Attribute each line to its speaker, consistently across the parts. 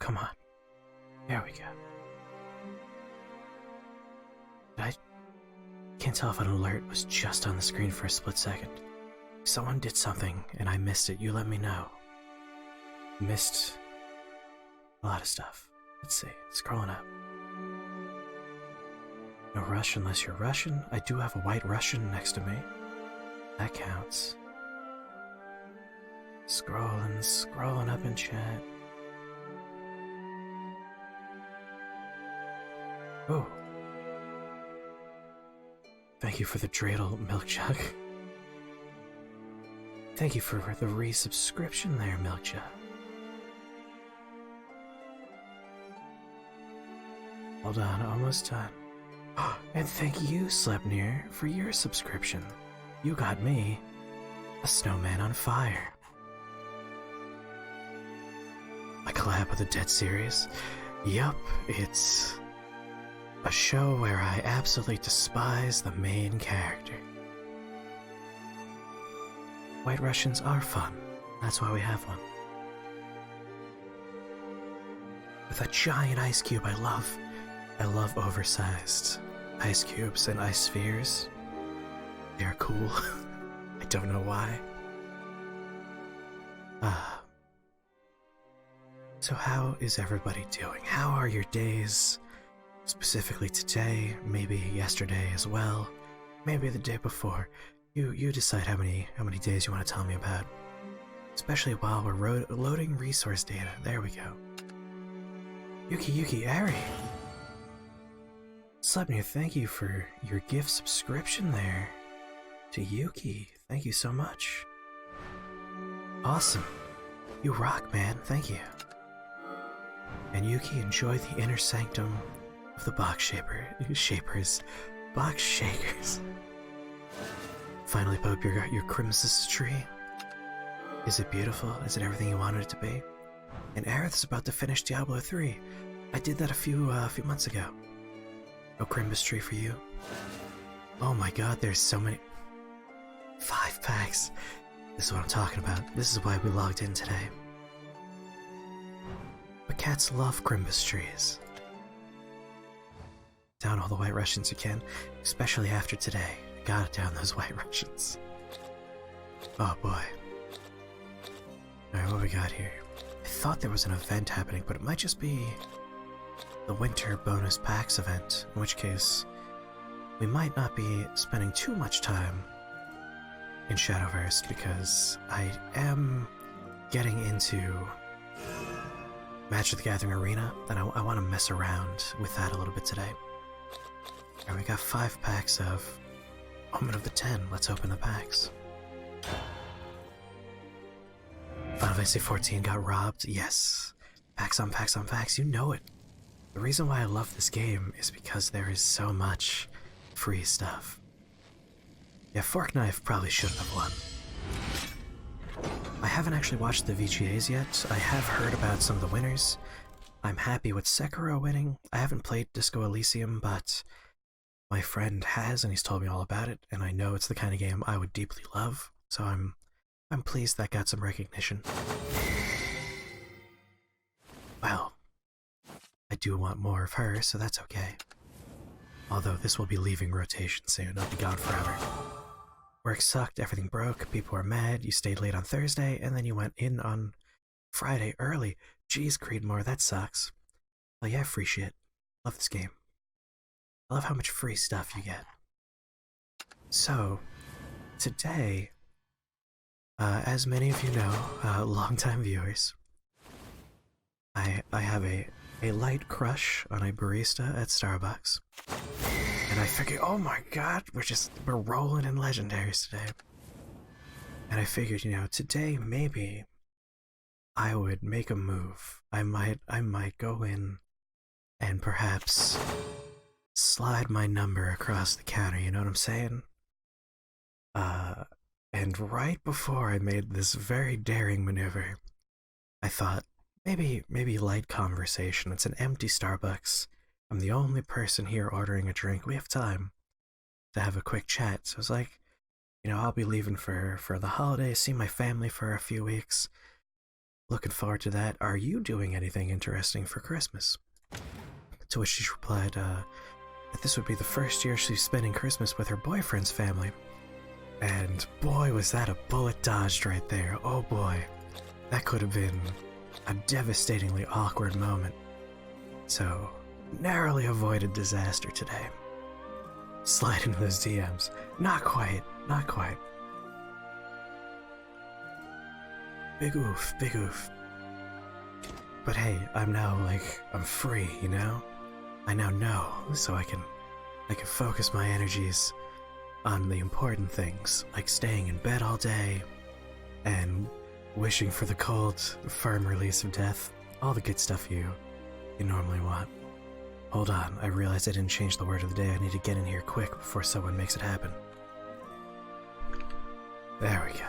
Speaker 1: come on. There we go. I can't tell if an alert was just on the screen for a split second. If someone did something and I missed it, you let me know. Missed a lot of stuff. Let's see, scrolling up. No rush unless you're Russian. I do have a white Russian next to me. That counts. Scrolling up in chat. Oh. Thank you for the dreidel, Milk Jug. Thank you for the resubscription there, Milk Jug. Hold on, almost done. And thank you, Slepnir, for your subscription. You got me a snowman on fire. A collab with a Dead series? Yup, it's a show where I absolutely despise the main character. White Russians are fun. That's why we have one. With a giant ice cube I love oversized ice cubes and ice spheres. They're cool. I don't know why. So how is everybody doing? How are your days? Specifically today, maybe yesterday as well, maybe the day before. You decide how many days you want to tell me about. Especially while we're loading resource data. There we go. Yuki Ari. Slepnir, thank you for your gift subscription there. To Yuki, thank you so much. Awesome. You rock, man. Thank you. And Yuki, enjoy the inner sanctum of the box shapers. Box shakers. Finally, Pope, you got your Crimsus tree. Is it beautiful? Is it everything you wanted it to be? And Aerith's about to finish Diablo 3. I did that a few months ago. No Crimbus tree for you. Oh my god, there's so many. 5 packs. This is what I'm talking about. This is why we logged in today. But cats love Crimbus trees. Down all the White Russians you can, especially after today. Gotta down those White Russians. Oh boy. Alright, what we got here? I thought there was an event happening, but it might just be the winter bonus packs event, in which case we might not be spending too much time in Shadowverse because I am getting into Magic the Gathering Arena, and I want to mess around with that a little bit today. Alright, we got 5 packs of Omen of the 10. Let's open the packs. Final Fantasy 14 got robbed. Yes. Packs on packs on packs. You know it. The reason why I love this game is because there is so much free stuff. Yeah, Fork Knife probably shouldn't have won. I haven't actually watched the VGAs yet. I have heard about some of the winners. I'm happy with Sekiro winning. I haven't played Disco Elysium, but my friend has, and he's told me all about it, and I know it's the kind of game I would deeply love, so I'm pleased that got some recognition. Well, I do want more of her, so that's okay. Although this will be leaving rotation soon, I'll be gone forever. Work sucked, everything broke, people were mad, you stayed late on Thursday, and then you went in on Friday early. Jeez, Creedmoor, that sucks. Well, yeah, free shit. Love this game. I love how much free stuff you get. So, today, as many of you know, longtime viewers, I have a light crush on a barista at Starbucks. And I figured, oh my god, we're rolling in legendaries today. And I figured, today maybe I would make a move. I might go in and perhaps slide my number across the counter, you know what I'm saying? And right before I made this very daring maneuver, I thought, maybe light conversation. It's an empty Starbucks. I'm the only person here ordering a drink. We have time to have a quick chat. So I was like, I'll be leaving for the holidays, see my family for a few weeks. Looking forward to that. Are you doing anything interesting for Christmas? To which she replied, that this would be the first year she's spending Christmas with her boyfriend's family. And boy, was that a bullet dodged right there. Oh boy. That could have been a devastatingly awkward moment. So, narrowly avoided disaster today. Slide into those DMs. Not quite, not quite. Big oof, big oof. But hey, I'm now I'm free, you know? I now know, so I can focus my energies on the important things, like staying in bed all day, and wishing for the cold, firm release of death. All the good stuff you normally want. Hold on, I realized I didn't change the word of the day. I need to get in here quick before someone makes it happen. There we go.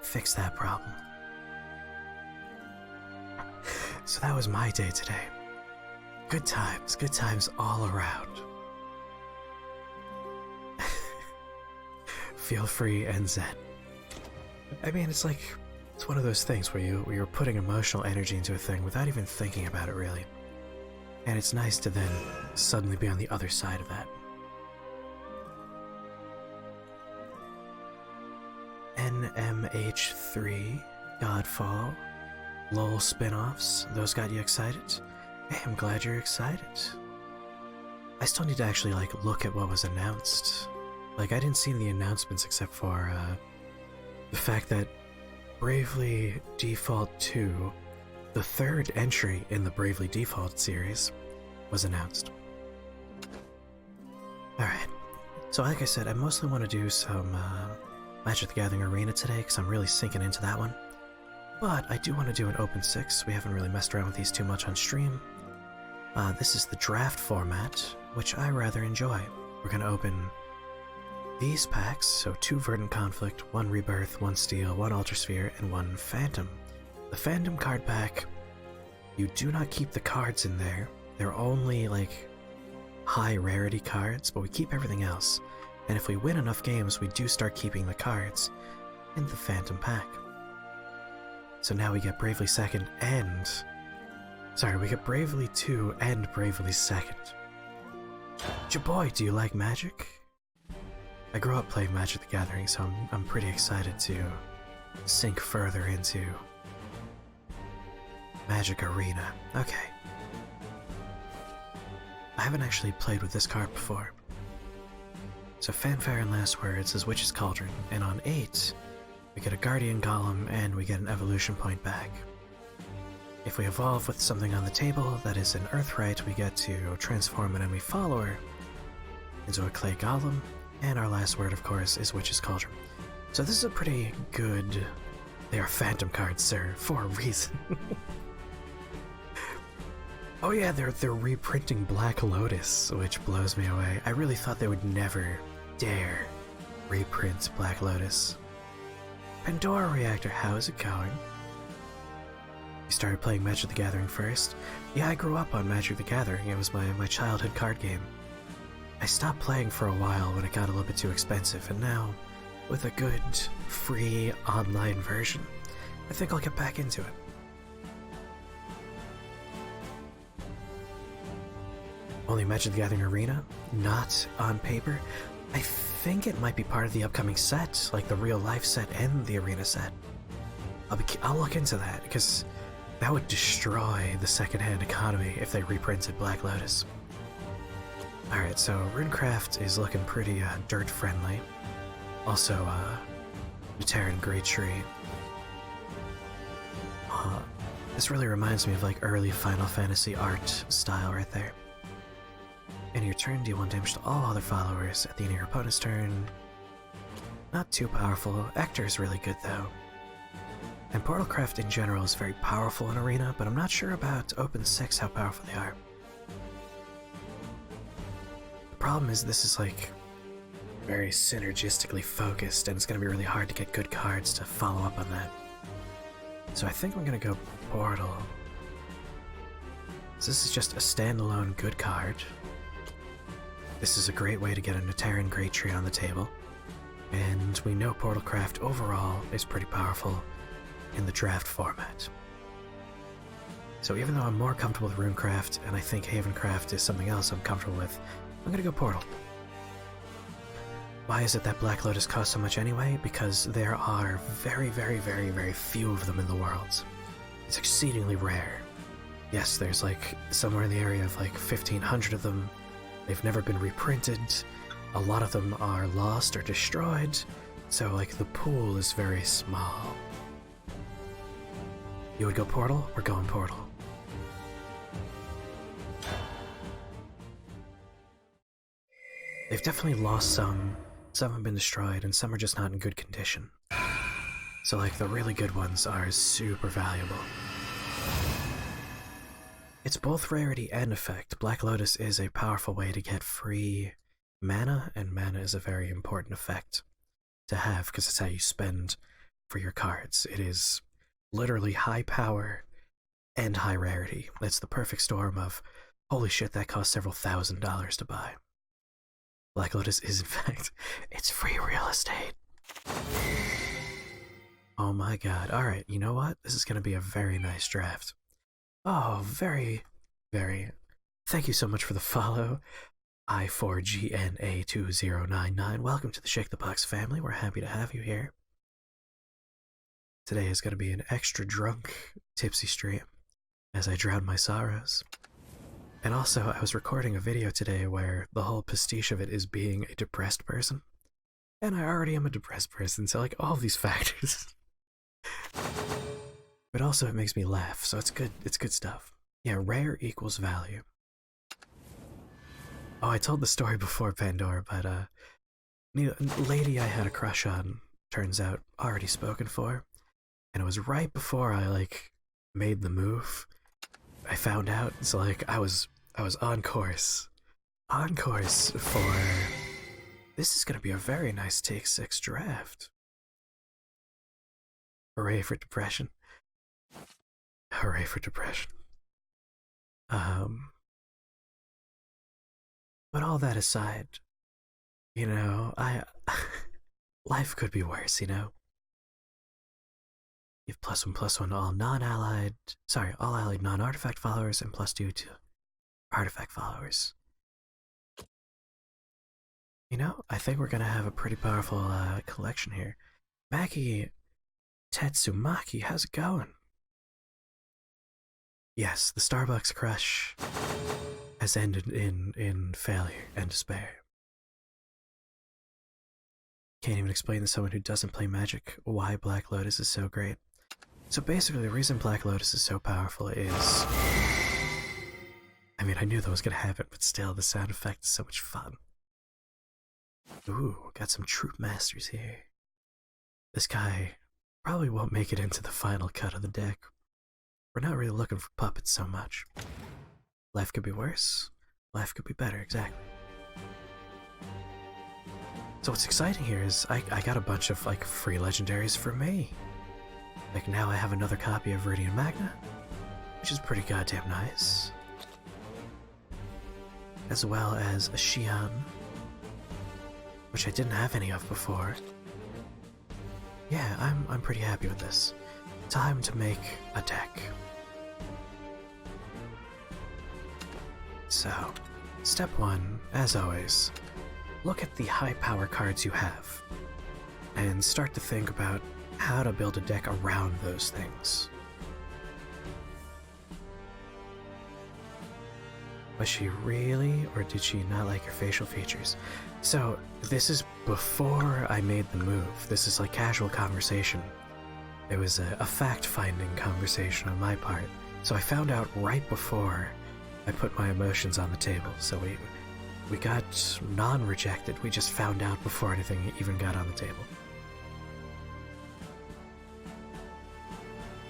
Speaker 1: Fix that problem. So that was my day today. Good times all around. Feel free and zen. I mean, it's one of those things where you're putting emotional energy into a thing without even thinking about it really. And it's nice to then suddenly be on the other side of that. NMH3, Godfall, LOL spin-offs, those got you excited? Hey, I'm glad you're excited. I still need to actually look at what was announced. I didn't see the announcements except for the fact that Bravely Default 2, the third entry in the Bravely Default series, was announced. Alright, so like I said, I mostly want to do some Magic the Gathering Arena today because I'm really sinking into that one. But I do want to do an Open 6. We haven't really messed around with these too much on stream. This is the draft format, which I rather enjoy. We're going to open these packs, so 2 Verdant Conflict, 1 Rebirth, 1 Steel, 1 Ultra Sphere, and 1 Phantom. The Phantom card pack, you do not keep the cards in there. They're only high rarity cards, but we keep everything else. And if we win enough games, we do start keeping the cards in the Phantom pack. So now we get Bravely 2nd and... Sorry, we get Bravely 2 and Bravely 2nd. Jaboy, do you like Magic? I grew up playing Magic the Gathering, so I'm pretty excited to sink further into Magic Arena. Okay. I haven't actually played with this card before. So Fanfare and Last Words is Witch's Cauldron, and on 8, we get a Guardian Golem and we get an evolution point back. If we evolve with something on the table that is an Earthright, we get to transform an enemy follower into a Clay Golem, and our last word, of course, is Witch's Cauldron. So this is a pretty good... They are Phantom cards, sir, for a reason. Oh yeah, they're reprinting Black Lotus, which blows me away. I really thought they would never dare reprint Black Lotus. Pandora Reactor, how is it going? You started playing Magic the Gathering first? Yeah, I grew up on Magic the Gathering. It was my childhood card game. I stopped playing for a while when it got a little bit too expensive, and now, with a good, free, online version, I think I'll get back into it. Only Magic the Gathering Arena? Not on paper? I think it might be part of the upcoming set, like the real life set and the arena set. I'll look into that, because that would destroy the secondhand economy if they reprinted Black Lotus. Alright, so Runecraft is looking pretty dirt friendly. Also, Terran Great Tree. This really reminds me of early Final Fantasy art style right there. In your turn, deal 1 damage to all other followers at the end of your opponent's turn. Not too powerful. Ector is really good though. And Portalcraft in general is very powerful in Arena, but I'm not sure about Open 6 how powerful they are. The problem is this is very synergistically focused, and it's going to be really hard to get good cards to follow up on that. So I think I'm going to go Portal. So this is just a standalone good card. This is a great way to get a Terran Great Tree on the table. And we know Portalcraft overall is pretty powerful in the draft format. So even though I'm more comfortable with Runecraft, and I think Havencraft is something else I'm comfortable with, I'm gonna go Portal. Why is it that Black Lotus costs so much anyway? Because there are very, very, very, very few of them in the world. It's exceedingly rare. Yes, there's like somewhere in the area of like 1,500 of them. They've never been reprinted. A lot of them are lost or destroyed. So like the pool is very small. You would go Portal? We're going Portal. They've definitely lost some have been destroyed, and some are just not in good condition. So like the really good ones are super valuable. It's both rarity and effect. Black Lotus is a powerful way to get free mana, and mana is a very important effect to have because it's how you spend for your cards. It is literally high power and high rarity. It's the perfect storm of, holy shit, that costs several $1,000s to buy. Black Lotus is, in fact, it's free real estate. Oh my god. Alright, you know what? This is going to be a very nice draft. Oh, very, very. Thank you so much for the follow. I4GNA2099. Welcome to the Shake the Box family. We're happy to have you here. Today is going to be an extra drunk, tipsy stream as I drown my sorrows. And also, I was recording a video today where the whole pastiche of it is being a depressed person. And I already am a depressed person, so like all of these factors. But also it makes me laugh, so it's good stuff. Yeah, rare equals value. Oh, I told the story before Pandora, but lady I had a crush on, turns out already spoken for. And it was right before I like made the move. I found out, so like I was on course for, this is gonna be a very nice Take 6 draft. Hooray for depression. Hooray for depression. But all that aside, you know, life could be worse, you know? You have +1/+1 to all non-allied, all allied non-artifact followers, and +2 to artifact followers. You know, I think we're gonna have a pretty powerful collection here. Maki Tetsumaki, how's it going? Yes, the Starbucks crush has ended in failure and despair. Can't even explain to someone who doesn't play Magic why Black Lotus is so great. So basically, the reason Black Lotus is so powerful is... I mean, I knew that was gonna happen, but still, the sound effect is so much fun. Ooh, got some Troop Masters here. This guy probably won't make it into the final cut of the deck. We're not really looking for puppets so much. Life could be worse. Life could be better, exactly. So what's exciting here is I got a bunch of like free legendaries for me. Like now I have another copy of Viridian Magna, which is pretty goddamn nice. As well as a Xian, which I didn't have any of before. Yeah, I'm pretty happy with this. Time to make a deck. So, step 1, as always, look at the high power cards you have, and start to think about how to build a deck around those things. Was she really, or did she not like your facial features? So, this is before I made the move. This is like casual conversation. It was a fact-finding conversation on my part. So I found out right before I put my emotions on the table. So we got non-rejected. We just found out before anything even got on the table.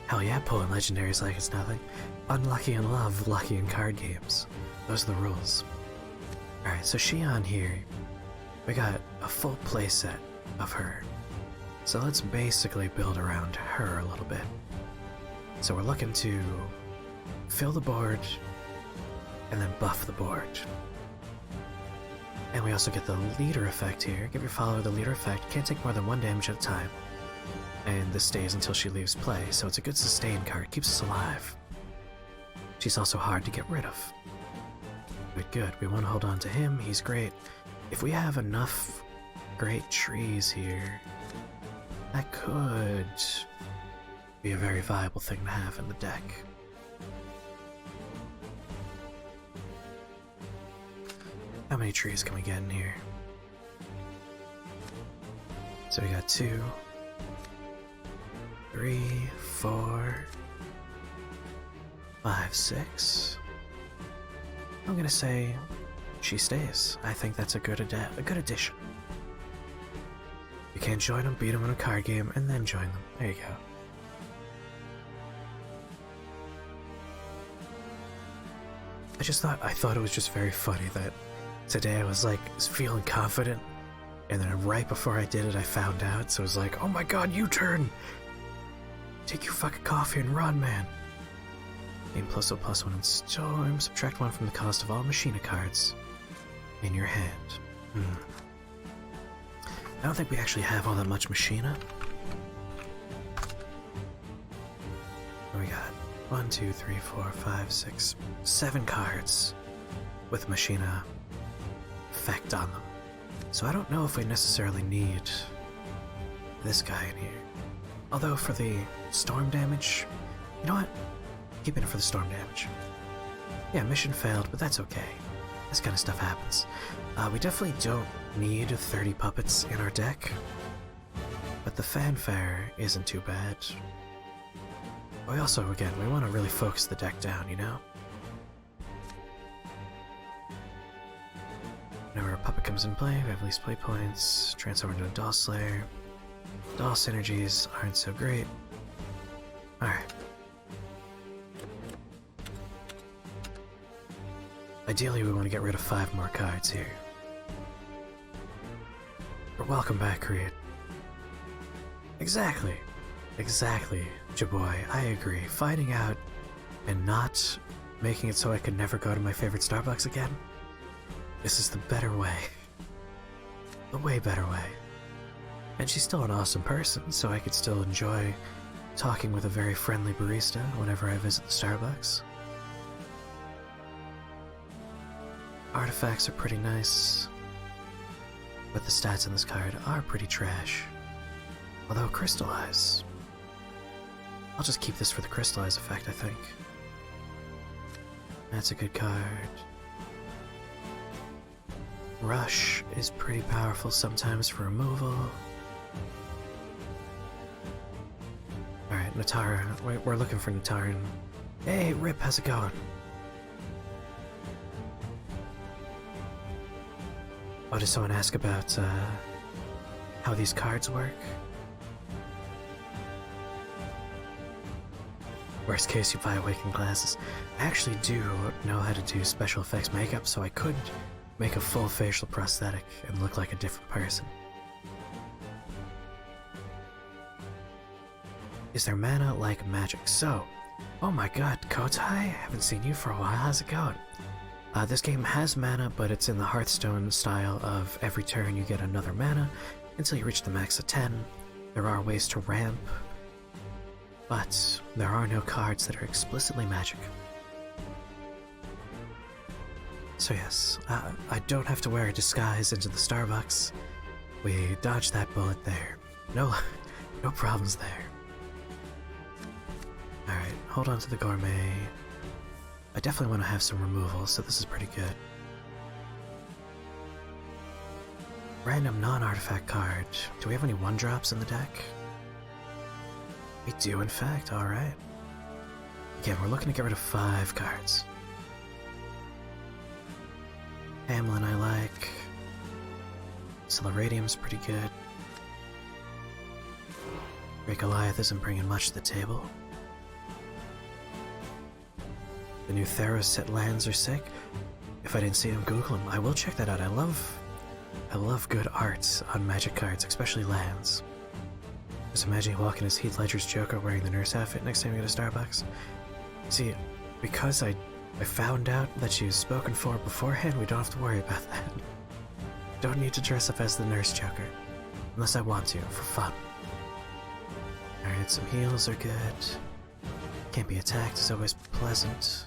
Speaker 1: Hell yeah, pulling legendaries like it's nothing. Unlucky in love, lucky in card games. Those are the rules. Alright, so Xian here, we got a full playset of her. So let's basically build around her a little bit. So we're looking to fill the board and then buff the board. And we also get the leader effect here. Give your follower the leader effect. Can't take more than 1 damage at a time. And this stays until she leaves play, so it's a good sustain card. Keeps us alive. she's also hard to get rid of. But good, we want to hold on to him, he's great. If we have enough great trees here, that could be a very viable thing to have in the deck. How many trees can we get in here? So we got 2, 3, 4, 5, 6. I'm gonna say she stays. I think that's a good addition. You can't join them, beat them in a card game, and then join them. There you go. I thought it was just very funny that today I was like feeling confident, and then right before I did it, I found out. So it was like, oh my god, U-turn! Take your fucking coffee and run, man. Gain +1/+1 in Storm. Subtract 1 from the cost of all Machina cards in your hand. I don't think we actually have all that much Machina. What we got? 1, 2, 3, 4, 5, 6, 7 cards with Machina effect on them. So I don't know if we necessarily need this guy in here. Although for the storm damage, you know what? Keep it for the storm damage. Yeah, mission failed, but that's okay. This kind of stuff happens. We definitely don't need 30 puppets in our deck, but the fanfare isn't too bad. We also, again, we want to really focus the deck down, you know? Whenever a puppet comes in play, we have least play points, transform into a Doll Slayer. Doll synergies aren't so great. Alright. Ideally, we want to get rid of 5 more cards here. But welcome back, Creed. Exactly. Exactly, Jaboy. I agree. Finding out and not making it so I could never go to my favorite Starbucks again? This is the better way. The way better way. And she's still an awesome person, so I could still enjoy talking with a very friendly barista whenever I visit the Starbucks. Artifacts are pretty nice, but the stats in this card are pretty trash. Although Crystallize, I'll just keep this for the Crystallize effect, I think. That's a good card. Rush is pretty powerful sometimes for removal. Alright, Natara. We're looking for Natara. Hey, Rip, how's it going? Oh, did someone ask about how these cards work? Worst case, you buy Awakened Glasses. I actually do know how to do special effects makeup, so I could make a full facial prosthetic and look like a different person. Is there mana like magic? So, oh my god, Kotai, I haven't seen you for a while, how's it going? This game has mana, but it's in the Hearthstone style of every turn you get another mana until you reach the max of 10. There are ways to ramp, but there are no cards that are explicitly magic. So yes, I don't have to wear a disguise into the Starbucks. We dodged that bullet there. No problems there. Alright, hold on to the Gourmet. I definitely want to have some removal, so this is pretty good. Random non-artifact card. Do we have any 1-drops in the deck? We do, in fact, alright. Again, we're looking to get rid of 5 cards. Hamlin I like. Celleradium's pretty good. Great Goliath isn't bringing much to the table. The new Theros set lands are sick. If I didn't see them, Google them. I will check that out. I love good art on Magic cards, especially lands. Just imagine walking as Heath Ledger's Joker wearing the nurse outfit next time you go to Starbucks. See, because I found out that she was spoken for beforehand, we don't have to worry about that. Don't need to dress up as the nurse Joker. Unless I want to, for fun. Alright, some heals are good. Can't be attacked is always pleasant.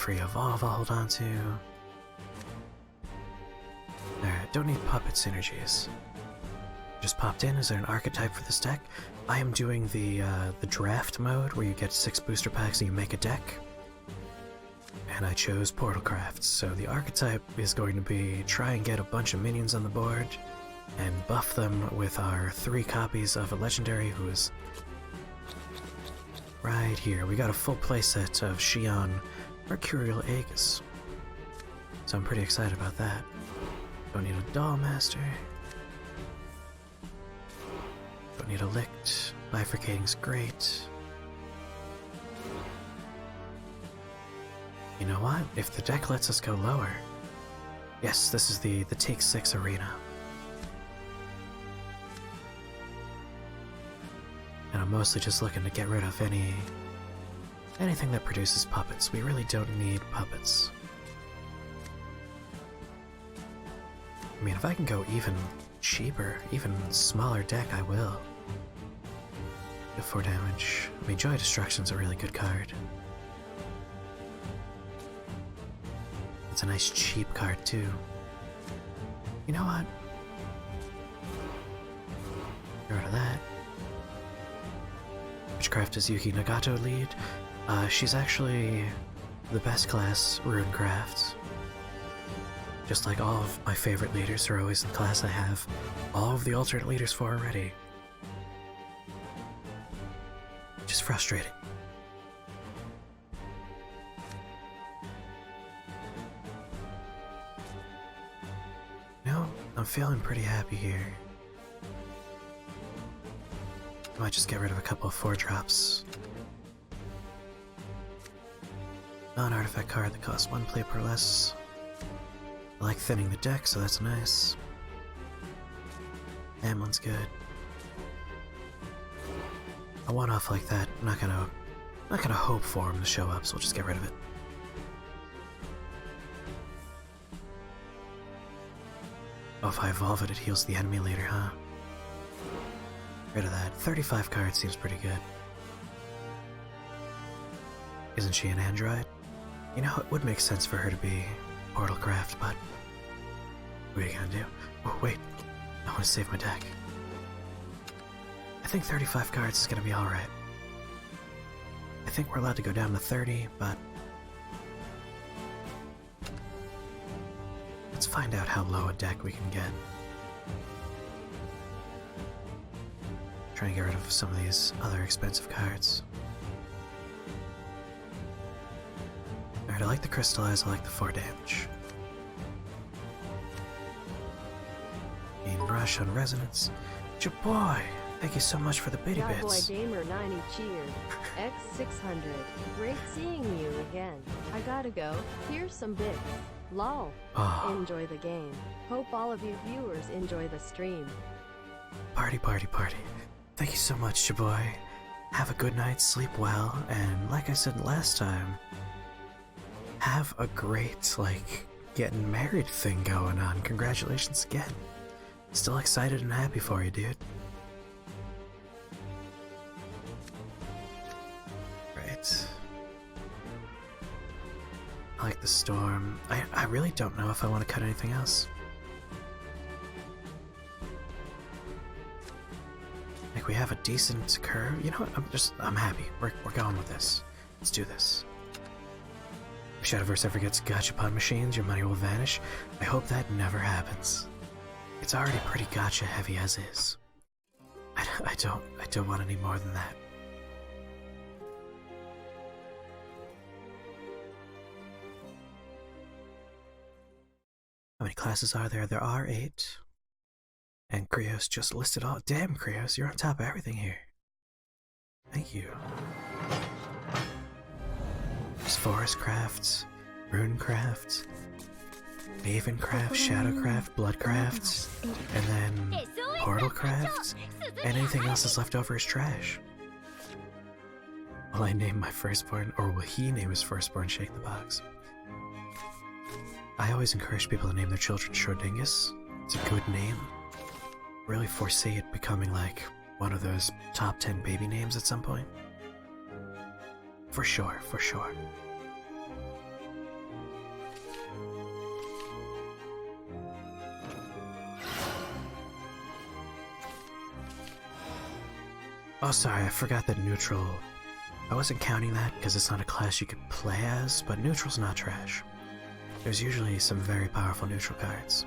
Speaker 1: free evolve I'll hold on to. Alright, don't need puppet synergies. Just popped in, is there an archetype for this deck? I am doing the draft mode where you get 6 booster packs and you make a deck. And I chose Portal Crafts, so the archetype is going to be try and get a bunch of minions on the board and buff them with our 3 copies of a legendary who is right here. We got a full playset of Xion Mercurial Aegis. So I'm pretty excited about that. Don't need a Doll Master. Don't need a Licht. Bifurcating's great. You know what? If the deck lets us go lower... Yes, this is the Take 6 arena. And I'm mostly just looking to get rid of anything that produces puppets. We really don't need puppets. I mean, if I can go even cheaper, even smaller deck, I will. Get 4 damage. I mean, Joy Destruction's a really good card. It's a nice cheap card, too. You know what? Get rid of that. Witchcraft is Yuki Nagato lead. She's actually the best class Runecraft. Just like all of my favorite leaders are always the class I have all of the alternate leaders for already. Which is frustrating. No, I'm feeling pretty happy here. I might just get rid of a couple of 4-drops. Non-artifact card that costs 1 play per less. I like thinning the deck, so that's nice. Ammon's good. A one-off like that, I'm not gonna hope for him to show up, so we'll just get rid of it. Oh, if I evolve it, it heals the enemy later, huh? Rid of that. 35 cards seems pretty good. Isn't she an android? You know, it would make sense for her to be Portal Craft, but what are you gonna do? Oh, wait. I want to save my deck. I think 35 cards is gonna be alright. I think we're allowed to go down to 30, but let's find out how low a deck we can get. Trying to get rid of some of these other expensive cards. Alright, I like the Crystallize, I like the 4 damage. Mean Rush on Resonance. Jaboy! Thank you so much for the bitty bits.
Speaker 2: Boy Gamer 90 cheered. X600. Great seeing you again. I gotta go. Here's some bits. Lol.
Speaker 1: Oh.
Speaker 2: Enjoy the game. Hope all of you viewers enjoy the stream.
Speaker 1: Party, party, party. Thank you so much, Jaboy. Have a good night, sleep well, and like I said last time, have a great, getting married thing going on. Congratulations again. Still excited and happy for you, dude. Right. I like the storm. I really don't know if I want to cut anything else. We have a decent curve. You know what? I'm happy. We're going with this. Let's do this. If Shadowverse ever gets gachapon machines, your money will vanish. I hope that never happens. It's already pretty gacha heavy as is. I don't want any more than that. How many classes are there? There are 8. And Krios just listed all. Damn, Krios, you're on top of everything here. Thank you. There's Forest Crafts, Runecraft, Mavencraft, Shadowcraft, Bloodcraft, and then Portal Craft, and anything else that's left over is trash. Will I name my firstborn, or will he name his firstborn Shake the Box? I always encourage people to name their children Schrödingus. It's a good name. Really foresee it becoming one of those top 10 baby names at some point. For sure, for sure. Oh, sorry, I forgot that neutral. I wasn't counting that because it's not a class you could play as, but neutral's not trash. There's usually some very powerful neutral cards.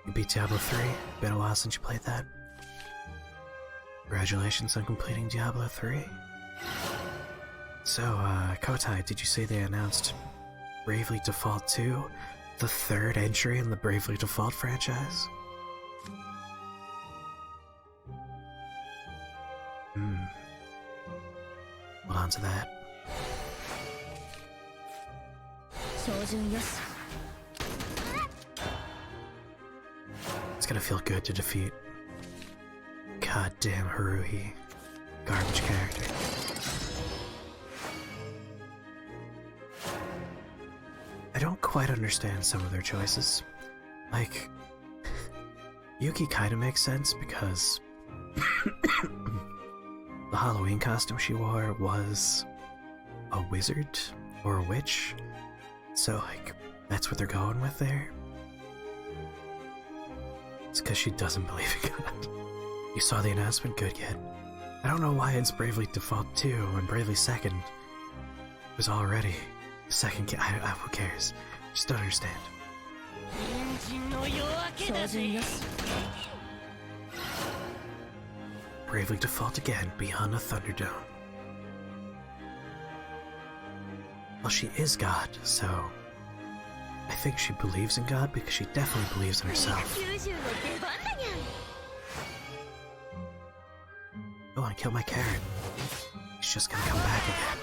Speaker 1: You beat Diablo 3? Been a while since you played that. Congratulations on completing Diablo 3. So, Kotai, did you say they announced Bravely Default 2? The third entry in the Bravely Default franchise? Hold on to that. It's gonna feel good to defeat goddamn Haruhi. Garbage character. I don't quite understand some of their choices. Like, Yuki kinda makes sense because the Halloween costume she wore was a wizard or a witch. So, like, that's what they're going with there. It's because she doesn't believe in God. You saw the announcement? Good, kid. I don't know why it's Bravely Default 2 when Bravely 2nd was already the second kid. Who cares? Just don't understand. Bravely Default again, beyond the Thunderdome. Well, she is God, so I think she believes in God because she definitely believes in herself. Oh, I killed my carrot. He's just gonna come back again.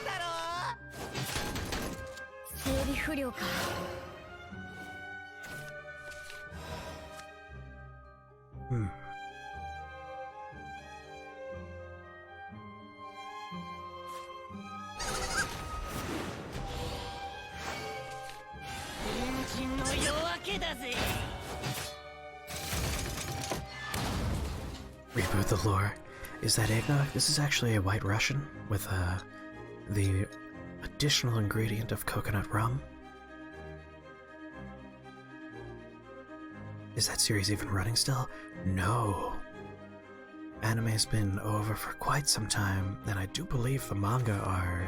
Speaker 1: Reboot the lore. Is that eggnog? This is actually a white Russian with the additional ingredient of coconut rum. Is that series even running still? No. Anime's been over for quite some time, and I do believe the manga are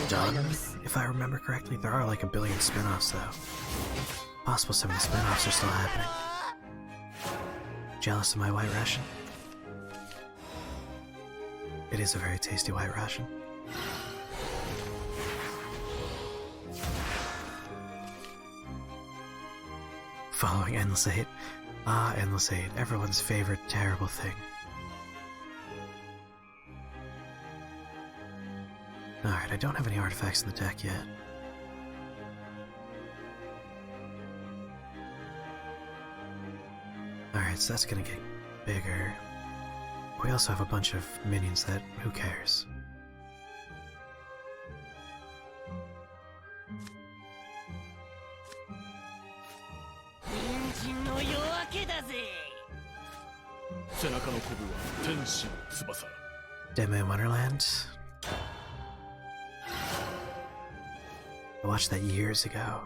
Speaker 1: done, if I remember correctly. There are like a billion spin-offs though. Possible some of the spin-offs are still happening. Jealous of my white Russian? It is a very tasty white Russian. Following Endless 8. Ah, Endless 8, everyone's favorite terrible thing. Alright, I don't have any artifacts in the deck yet. Alright, so that's gonna get bigger. We also have a bunch of minions that, who cares? Deadman Wonderland? I watched that years ago.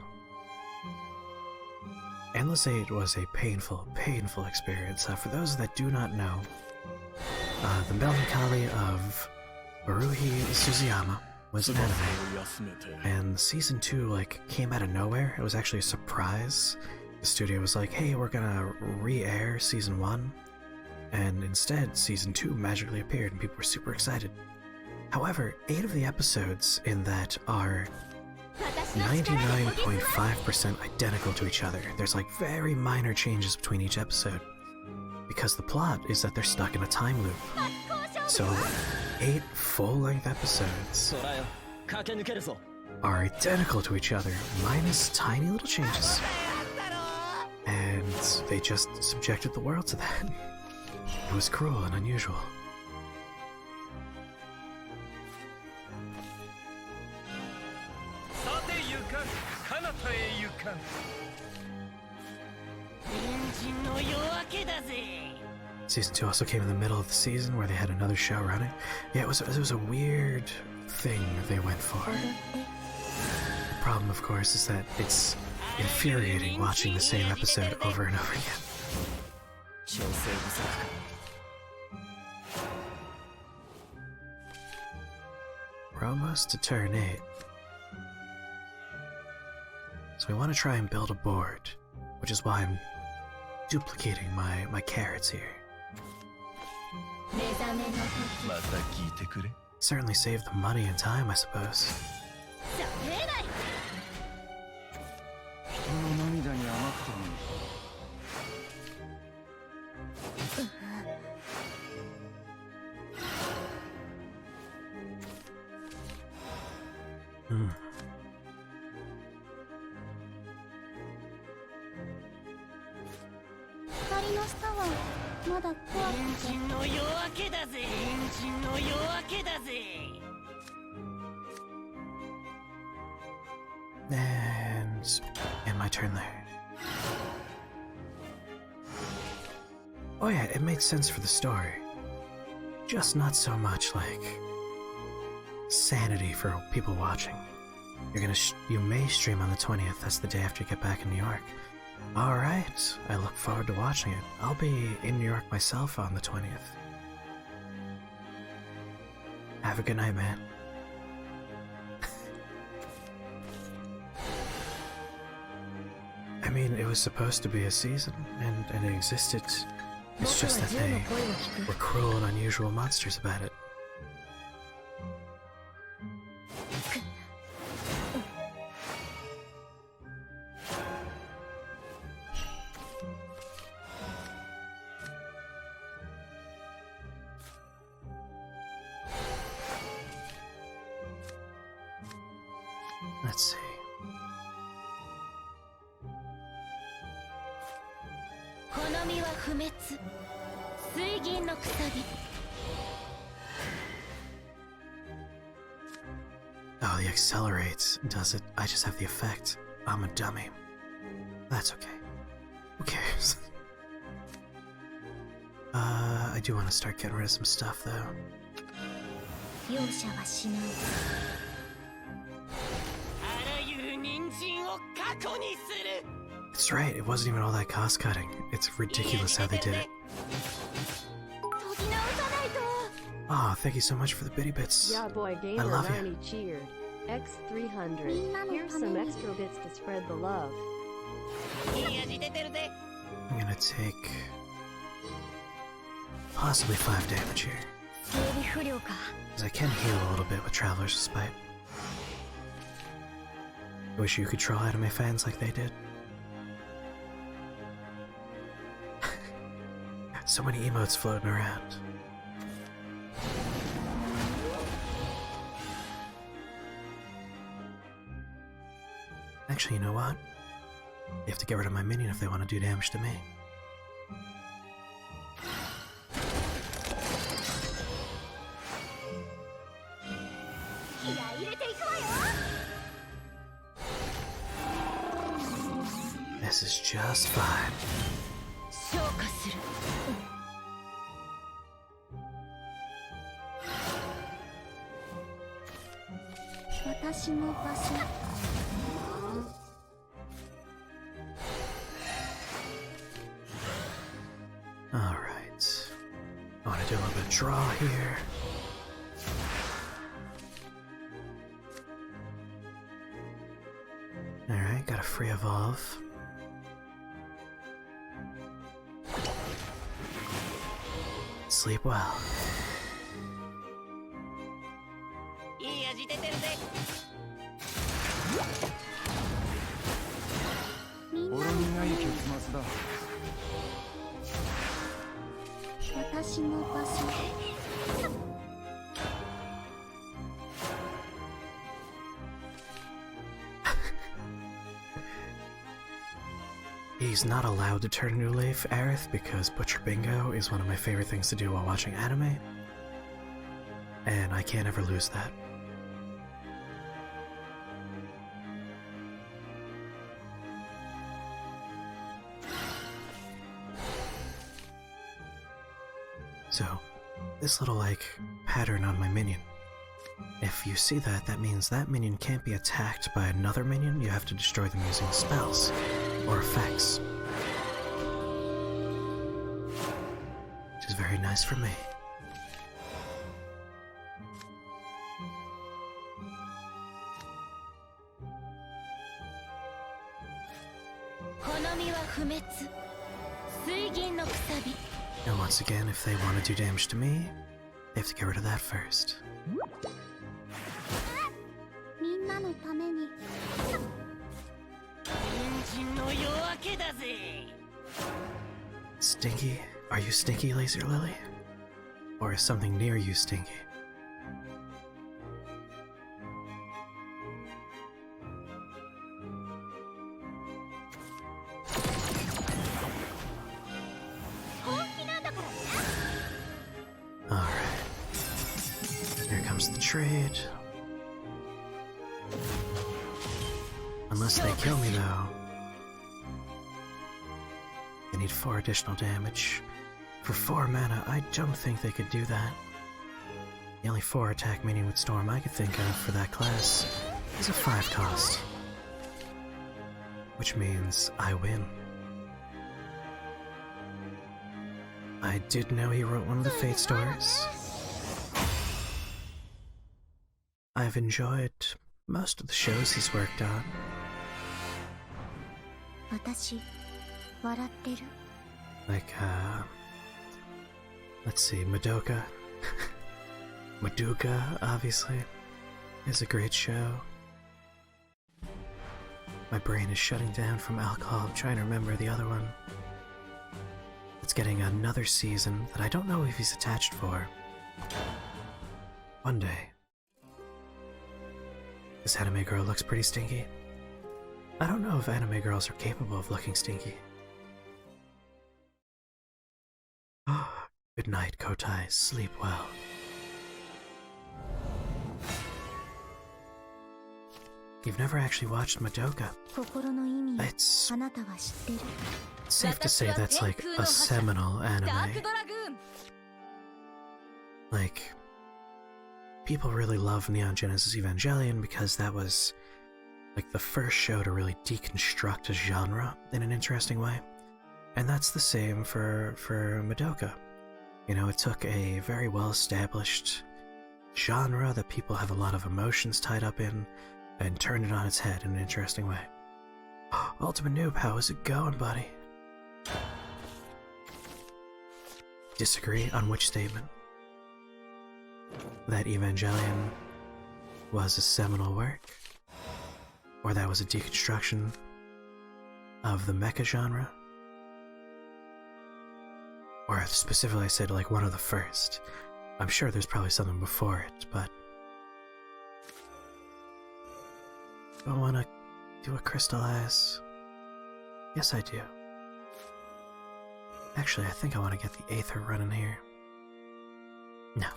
Speaker 1: Endless 8 was a painful, painful experience. For those that do not know, the melancholy of Haruhi Suzuyama was an anime, and season 2 like came out of nowhere. It was actually a surprise. The studio was like, hey, we're gonna re-air season 1, and instead season 2 magically appeared and people were super excited. However, 8 of the episodes in that are 99.5% identical to each other. There's like very minor changes between each episode, because the plot is that they're stuck in a time loop. So 8 full-length episodes are identical to each other, minus tiny little changes. And they just subjected the world to that. It was cruel and unusual. Season 2 also came in the middle of the season where they had another show running. Yeah, it was a weird thing they went for. The problem, of course, is that it's infuriating watching the same episode over and over again. We're almost to turn 8. So we want to try and build a board, which is why I'm duplicating my carrots here. Certainly save the money and time, I suppose. Hmm. And my turn there. Oh yeah, it made sense for the story. Just not so much like sanity for people watching. You may stream on the 20th. That's the day after you get back in New York. All right, I look forward to watching it. I'll be in New York myself on the 20th. Have a good night, man. I mean, it was supposed to be a season, and it existed. It's just that they were cruel and unusual monsters about it. Let's see. Oh, the accelerates does it. I just have the effect. I'm a dummy. That's okay. Who cares? I do want to start getting rid of some stuff, though. That's right, it wasn't even all that cost-cutting. It's ridiculous how they did it. Oh, thank you so much for the bitty bits.
Speaker 2: Yeah, boy,
Speaker 1: I love
Speaker 2: Gamer
Speaker 1: you.
Speaker 2: cheered. X300. Here's some extra bits to spread the love.
Speaker 1: I'm gonna take possibly 5 damage here. Because I can heal a little bit with Traveler's Despite. I wish you could troll anime fans like they did. So many emotes floating around. Actually, you know what? They have to get rid of my minion if they want to do damage to me. This is just fine. Alright. I want to do a little bit of draw here. Alright, got a free evolve. Sleep well. He's not allowed to turn a new leaf, Aerith, because Butcher Bingo is one of my favorite things to do while watching anime. And I can't ever lose that. So, this little, pattern on my minion. If you see that, that means that minion can't be attacked by another minion. You have to destroy them using spells or effects. Which is very nice for me. And once again, if they want to do damage to me, they have to get rid of that first. Stinky? Are you stinky, Laser Lily? Or is something near you stinky? Alright. Here comes the trade. Unless they kill me, though. They need 4 additional damage. For 4 mana, I don't think they could do that. The only 4 attack minion with Storm I could think of for that class is a 5 cost. Which means I win. I did know he wrote one of the Fate stories. I've enjoyed most of the shows he's worked on. Like, let's see, Madoka. Madoka, obviously, is a great show. My brain is shutting down from alcohol. I'm trying to remember the other one. It's getting another season that I don't know if he's attached for. One day. This anime girl looks pretty stinky. I don't know if anime girls are capable of looking stinky. Good night, Kotai. Sleep well. You've never actually watched Madoka. It's safe to say that's like a seminal anime. Like, people really love Neon Genesis Evangelion because that was like the first show to really deconstruct a genre in an interesting way. And that's the same for Madoka. You know, it took a very well-established genre that people have a lot of emotions tied up in and turned it on its head in an interesting way. Ultimate Noob, how is it going, buddy? Disagree on which statement? That Evangelion was a seminal work? Or that was a deconstruction of the mecha genre? Or specifically I said like one of the first. I'm sure there's probably something before it, but do I want to do a crystallize? Yes, I do. Actually, I think I want to get the Aether running here. No.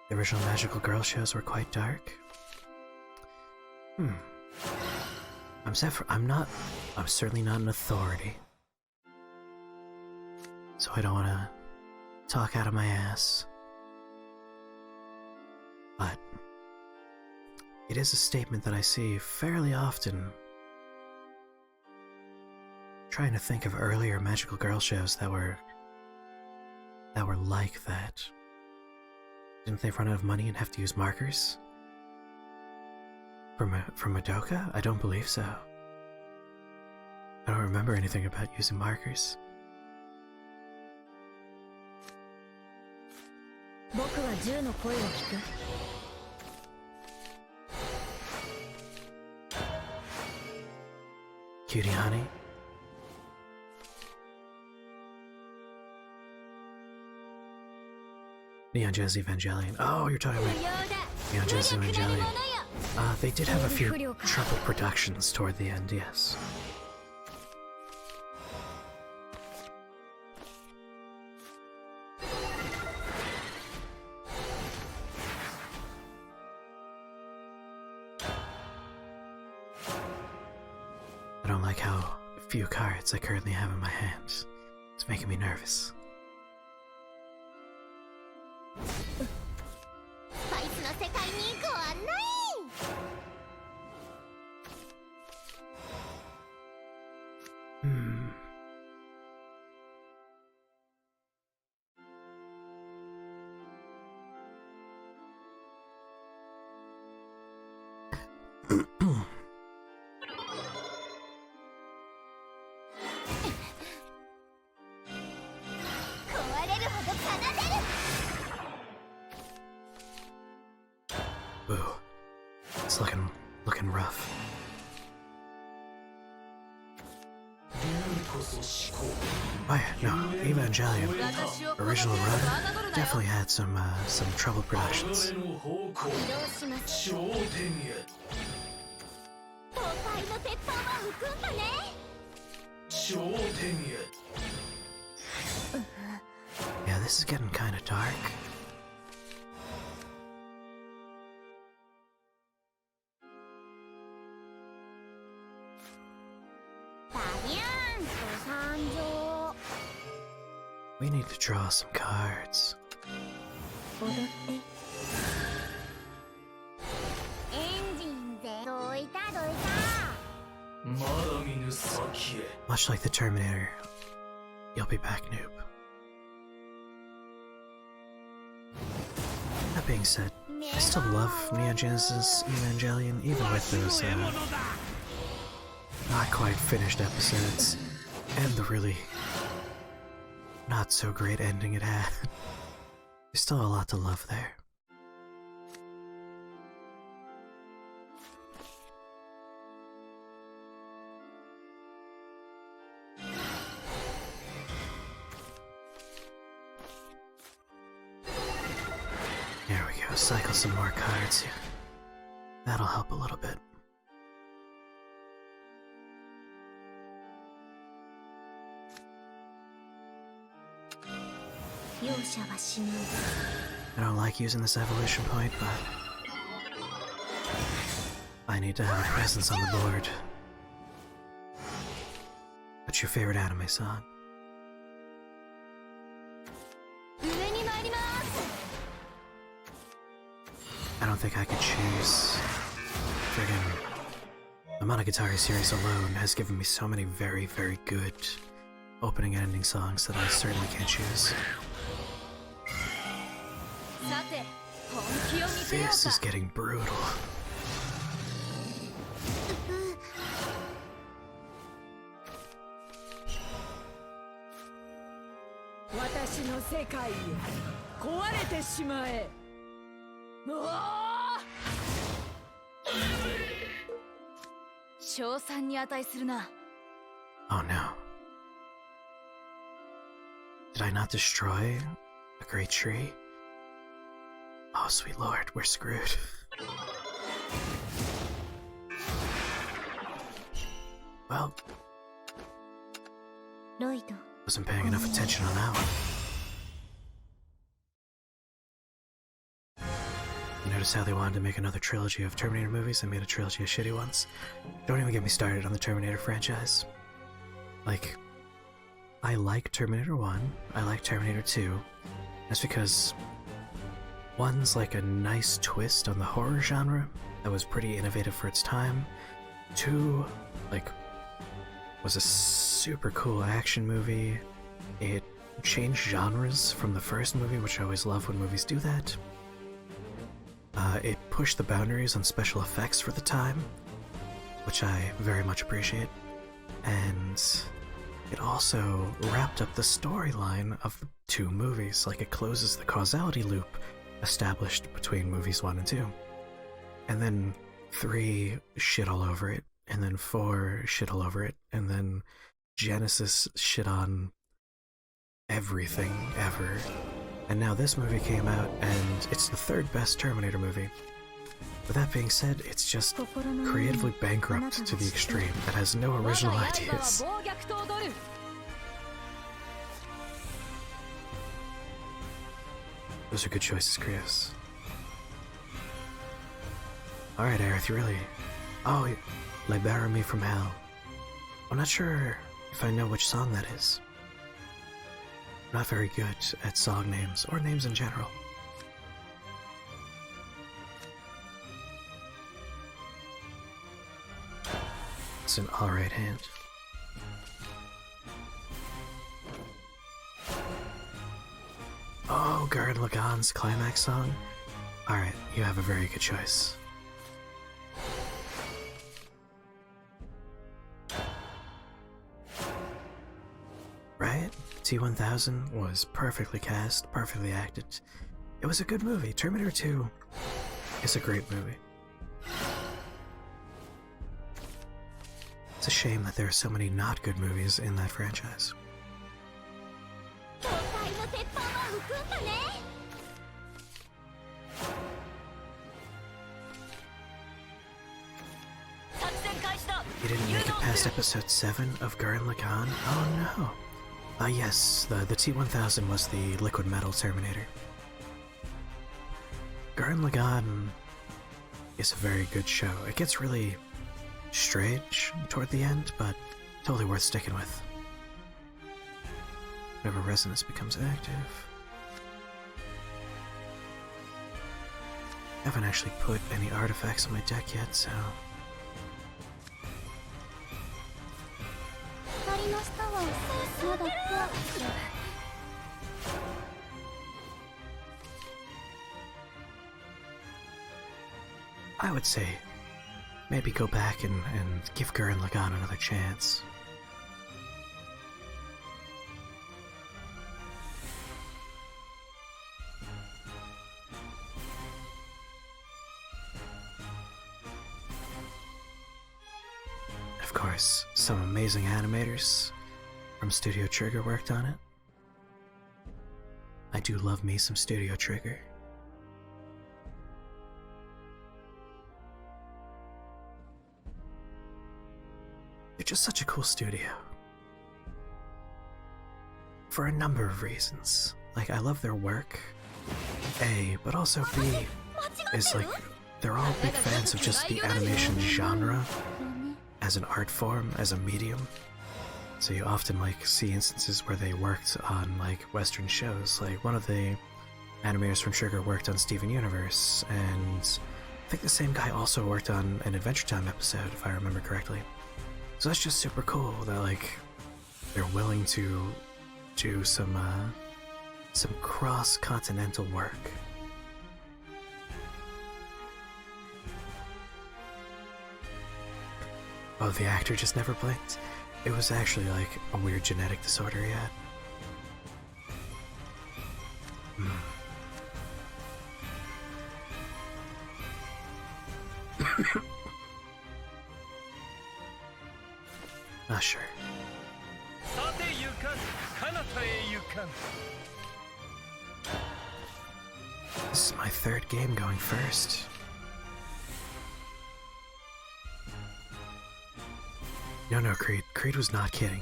Speaker 1: The original Magical Girl shows were quite dark. I'm certainly not an authority. So I don't want to talk out of my ass. But it is a statement that I see fairly often. Trying to think of earlier Magical Girl shows that were like that. Didn't they run out of money and have to use markers? From Madoka? I don't believe so. I don't remember anything about using markers. Cutie honey? Neon Genesis Evangelion. Oh, you're talking about Neon Genesis Evangelion. They did have a few troubled productions toward the end, yes. I don't like how few cards I currently have in my hands. It's making me nervous.
Speaker 3: スパイスの世界にご案内。
Speaker 1: Ooh, it's looking rough. Oh yeah, no, Evangelion, original run, definitely had some troubled productions.
Speaker 3: 東海の鉄板は浮くんだね。
Speaker 1: Yeah, this is getting kinda dark.
Speaker 3: バリャンと参上。
Speaker 1: We need to draw some cards.
Speaker 3: 踊って。エンジンぜ。どいたどいた。
Speaker 1: Much like the Terminator, you'll be back, noob. That being said, I still love Neon Genesis Evangelion, even with those not quite finished episodes, and the really not so great ending it had. There's still a lot to love there. There we go, cycle some more cards here. That'll help a little bit. I don't like using this evolution point, but I need to have a presence on the board. What's your favorite anime song?
Speaker 3: 上に参ります。
Speaker 1: I don't think I could choose. Friggin' the Monogatari series alone has given me so many very, very good opening and ending songs that I certainly can't choose.
Speaker 3: さて、本気を見せよう
Speaker 1: This
Speaker 3: か。
Speaker 1: is getting brutal.
Speaker 4: 私の世界へ壊れてしまえ。うわ
Speaker 3: 賞賛に値するな。
Speaker 1: Oh no. Did I not destroy a great tree? Oh, sweet lord, we're screwed. Well,
Speaker 3: ロイド。
Speaker 1: wasn't paying enough attention on that one. You notice how they wanted to make another trilogy of Terminator movies and made a trilogy of shitty ones? Don't even get me started on the Terminator franchise. Like, I like Terminator 1, I like Terminator 2. That's because one's like a nice twist on the horror genre that was pretty innovative for its time. 2, like, was a super cool action movie. It changed genres from the first movie, which I always love when movies do that. It pushed the boundaries on special effects for the time, which I very much appreciate. And it also wrapped up the storyline of the two movies, like it closes the causality loop established between movies 1 and 2. And then 3 shit all over it, and then 4 shit all over it, and then Genesis shit on everything ever. And now this movie came out, and it's the 3rd best Terminator movie. With that being said, it's just creatively bankrupt to the extreme. It has no original ideas. Those are good choices, Krios. Alright, Aerith, you really... Oh, libera me from hell. I'm not sure if I know which song that is. I'm not very good at song names, or names in general. It's an alright hand. Oh, Gurren Lagann's climax song? Alright, you have a very good choice. Right? T-1000 was perfectly cast, perfectly acted. It was a good movie. Terminator 2 is a great movie. It's a shame that there are so many not good movies in that franchise.
Speaker 3: 教会の鉄板は浮くんだね
Speaker 1: You didn't make it past episode 7 of Gurren Lagann? Oh no! Yes, the T-1000 was the liquid metal Terminator. Gurren Lagann is a very good show. It gets really strange toward the end, but totally worth sticking with. Whenever resonance becomes active. I haven't actually put any artifacts on my deck yet, so...
Speaker 3: 光の下はまだ怖くて
Speaker 1: I would say maybe go back and give Gurren Lagann another chance. Of course, some amazing animators from Studio Trigger worked on it. I do love me some Studio Trigger. They're just such a cool studio. For a number of reasons. Like, I love their work, A, but also B, is like, they're all big fans of just the animation genre as an art form, as a medium. So you often like see instances where they worked on like Western shows. Like one of the animators from Trigger worked on Steven Universe, and I think the same guy also worked on an Adventure Time episode, if I remember correctly. So that's just super cool that like they're willing to do some cross-continental work. Oh, the actor just never blinked. It was actually like a weird genetic disorder he had. Ah, sure. This is my third game going first. No, Creed. Creed was not kidding.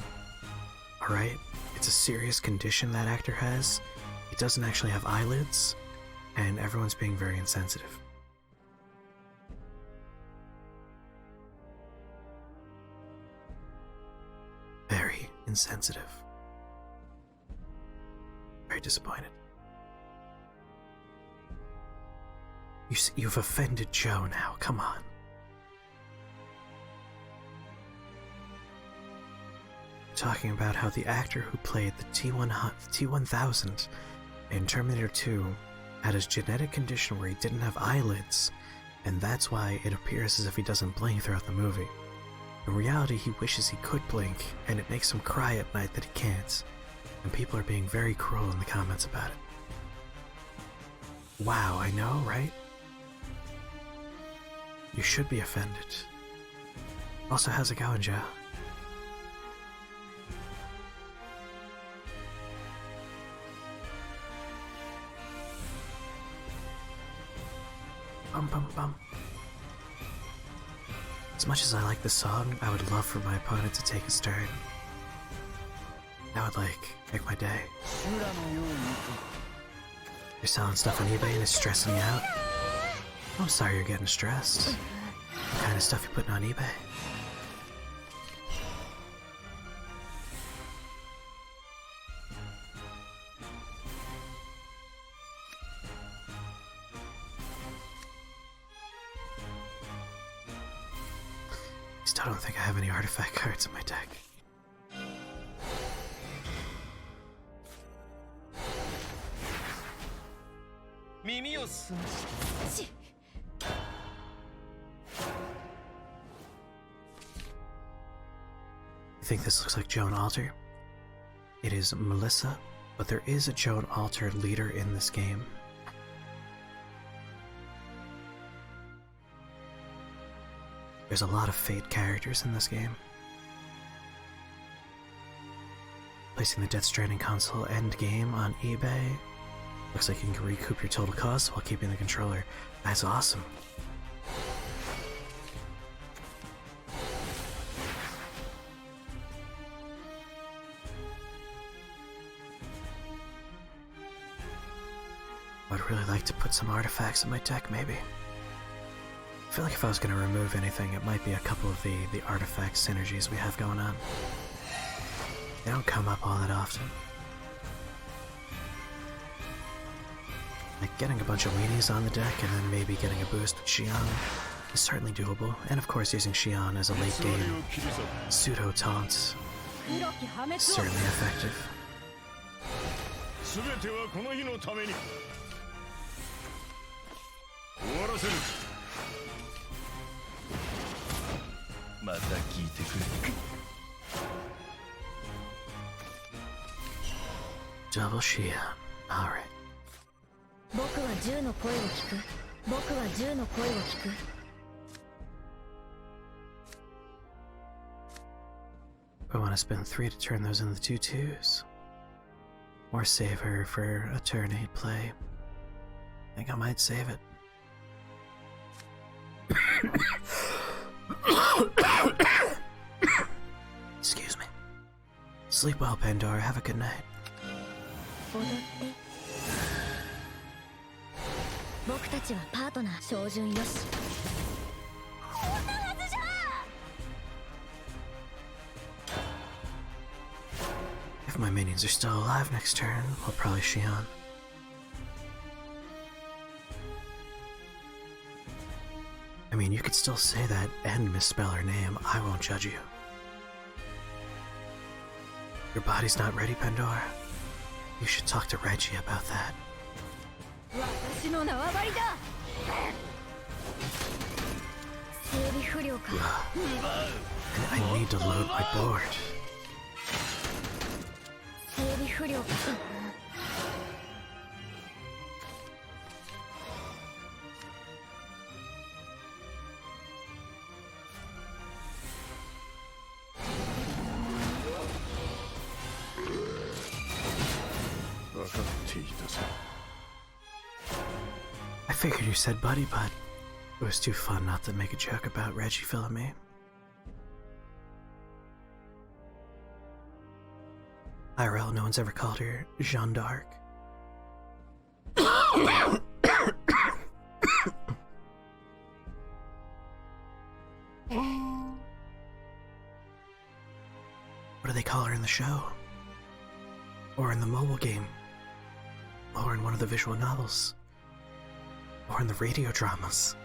Speaker 1: Alright? It's a serious condition that actor has. He doesn't actually have eyelids, and everyone's being very insensitive. Very insensitive. Very disappointed. You've offended Joe now, come on. Talking about how the actor who played the T-1000 in Terminator 2 had his genetic condition where he didn't have eyelids, and that's why it appears as if he doesn't blink throughout the movie. In reality, he wishes he could blink, and it makes him cry at night that he can't, and people are being very cruel in the comments about it. Wow, I know, right? You should be offended. Also, how's it going, Joe? Bum bum bum. As much as I like this song, I would love for my opponent to take his turn. That would, like, make my day. You're selling stuff on eBay and it's stressing you out? I'm sorry you're getting stressed. What kind of stuff you putting on eBay? Still don't think I have any artifact cards in my deck. I think this looks like Joan Alter. It is Melissa, but there is a Joan Alter leader in this game. There's a lot of Fate characters in this game. Placing the Death Stranding console end game on eBay. Looks like you can recoup your total cost while keeping the controller. That's awesome. I'd really like to put some artifacts in my deck, maybe. I feel like if I was going to remove anything, it might be a couple of the artifact synergies we have going on. They don't come up all that often. Like getting a bunch of weenies on the deck and then maybe getting a boost with Xion is certainly doable. And of course using Xion as a late game pseudo taunt is certainly effective.
Speaker 5: 全てはこの日のために終わらせるまた聞いてくれ
Speaker 1: Double Xion. Alright.
Speaker 3: 僕は銃の声を聞く僕は銃の声を聞く
Speaker 1: I want to spend 3 to turn those into 2/2s. Or save her for a turn 8 play. I think I might save it. Excuse me. Sleep well, Pandora. Have a good night.
Speaker 3: 踊って僕たちはパートナー照準よしこんなはずじゃ
Speaker 1: If my minions are still alive next turn, I'll probably Xion. I mean, you could still say that and misspell her name. I won't judge you. Your body's not ready, Pandora. You should talk to Reggie about that.
Speaker 4: 私の縄張りだ
Speaker 3: 整備不良か
Speaker 1: I need to load my board.
Speaker 3: 整備不良か
Speaker 5: 分かっていたさ
Speaker 1: I figured you said buddy, but it was too fun not to make a joke about Reggie filling me. IRL, no one's ever called her Jeanne d'Arc. What do they call her in the show? Or in the mobile game? Or in one of the visual novels? Or in the radio dramas?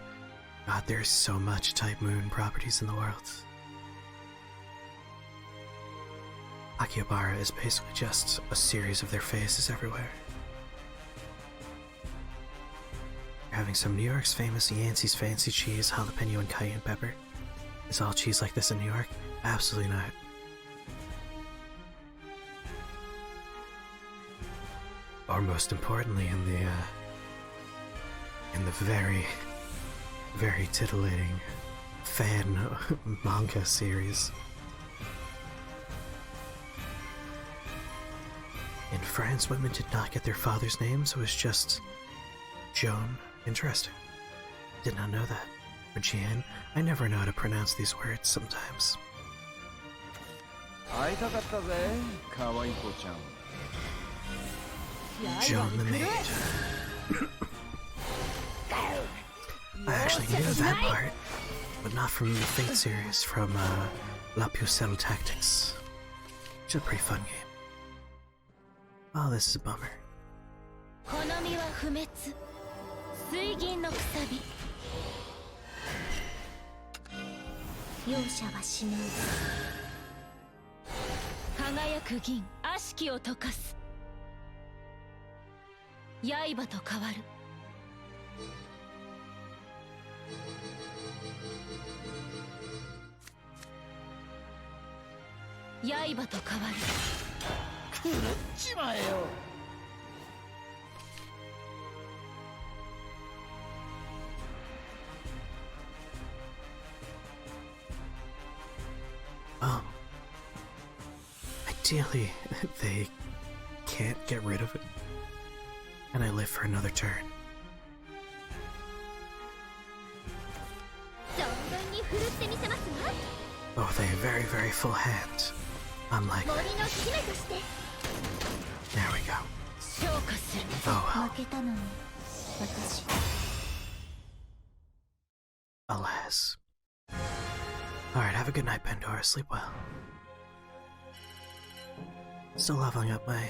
Speaker 1: God, there's so much Type Moon properties in the world. Akihabara is basically just a series of their faces everywhere. You're having some New York's famous Yancey's Fancy Cheese, jalapeno and cayenne pepper. Is all cheese like this in New York? Absolutely not. Or most importantly, in the very, very titillating fan manga series. In France, women did not get their father's names, it was just Joan. Interesting. Did not know that. Or Jeanne. I never know how to pronounce these words sometimes.
Speaker 6: 会いたかったぜ、可愛い子ちゃん。
Speaker 1: Joan the Maid. I actually knew that part, but not from the Fate series, from La Pucelle Tactics. Which is a pretty fun game. Oh, this is a bummer.
Speaker 3: 好みは不滅水銀のくさび容赦はしない。輝く銀悪しきを溶かす。刃と変わる。刃と変わる。
Speaker 6: 狂っちまえよ。
Speaker 1: Oh. Ideally, they can't get rid of it. And I live for another turn.
Speaker 3: 存分に振るってみせますわ。
Speaker 1: Oh, they have very, very full hand. Unlike.
Speaker 3: 森の姫として
Speaker 1: There we go.
Speaker 3: 昇華する。
Speaker 1: Oh well.
Speaker 3: 負けたのに私。
Speaker 1: Alas. Alright, have a good night, Pandora. Sleep well. Still leveling up my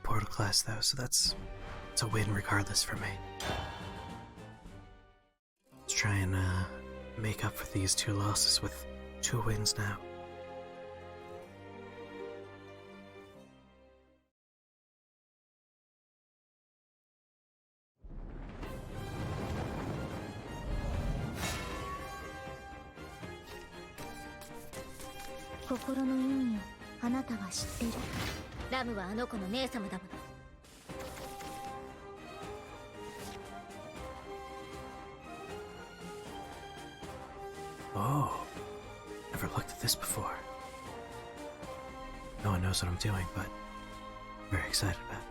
Speaker 1: portal class though, so it's a win regardless for me. Let's try and make up for these 2 losses with 2 wins now.
Speaker 3: 「心の意味をあなたは知ってる」「ラムはあの子の姉様だもの」
Speaker 1: Oh, never looked at this before. No one knows what I'm doing, but very excited about it.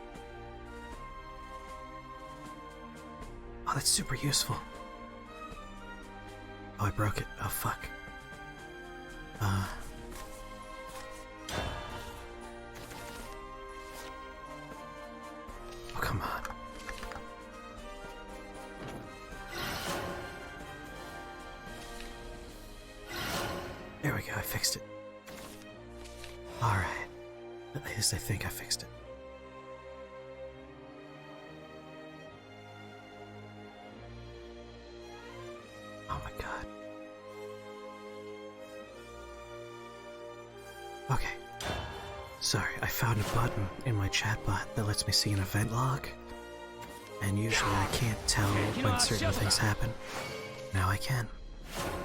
Speaker 1: Oh, that's super useful. Oh, I broke it. Oh, fuck. Oh, come on. There we go, I fixed it. Alright. At least I think I fixed it. Oh my god. Okay. Sorry, I found a button in my chatbot that lets me see an event log. And usually I can't tell when certain things happen. Now I can.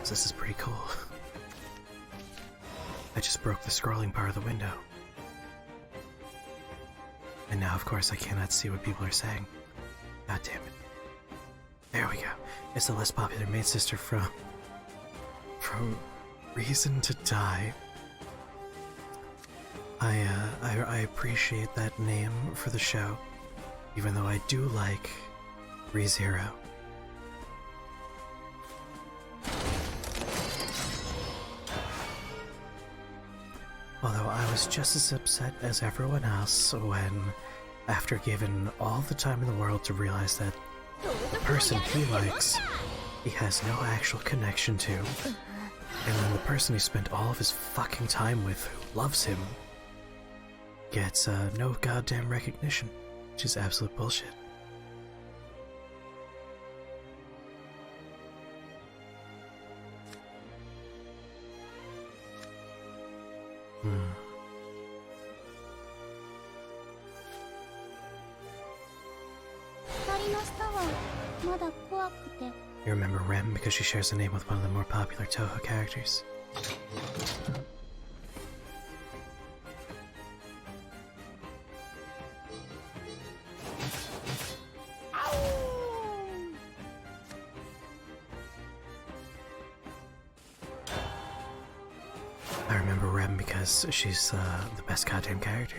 Speaker 1: So this is pretty cool. I just broke the scrolling part of the window. And now, of course, I cannot see what people are saying. God damn it. There we go. It's the less popular maid sister from Reason to Die. I appreciate that name for the show, even though I do like ReZero. Although I was just as upset as everyone else when, after given all the time in the world to realize that the person he likes, he has no actual connection to, and then the person he spent all of his fucking time with who loves him gets no goddamn recognition, which is absolute bullshit. You remember Rem because she shares a name with one of the more popular Toho characters. I remember Rem because she's the best goddamn character.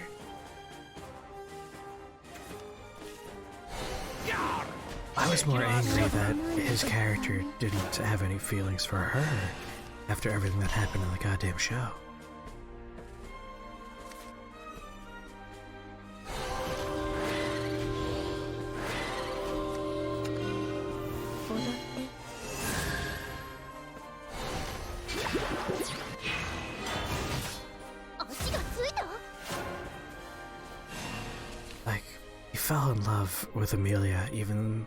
Speaker 1: I was more angry that his character didn't have any feelings for her after everything that happened in the goddamn show. Like, he fell in love with Amelia even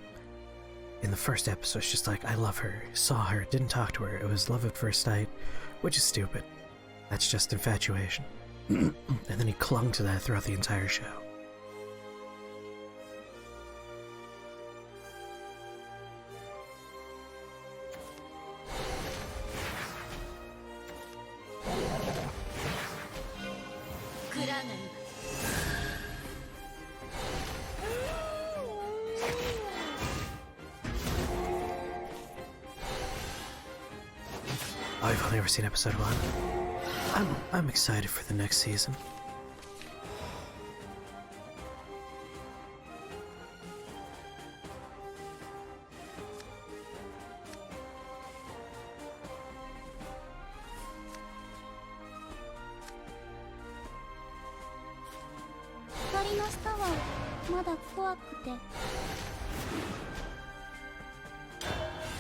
Speaker 1: in the first episode, it's just like, I love her, saw her, didn't talk to her. It was love at first sight, which is stupid. That's just infatuation. And then he clung to that throughout the entire show. I've only ever seen episode 1. I'm excited for the next season.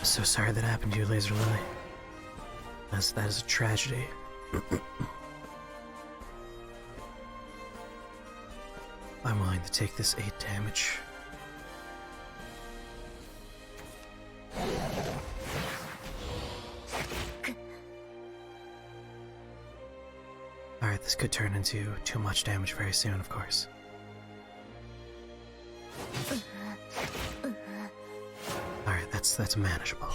Speaker 1: So sorry that happened to you, Laser Lily. That is a tragedy. I'm willing to take this 8 damage. Alright, this could turn into too much damage very soon, of course. Alright, that's manageable.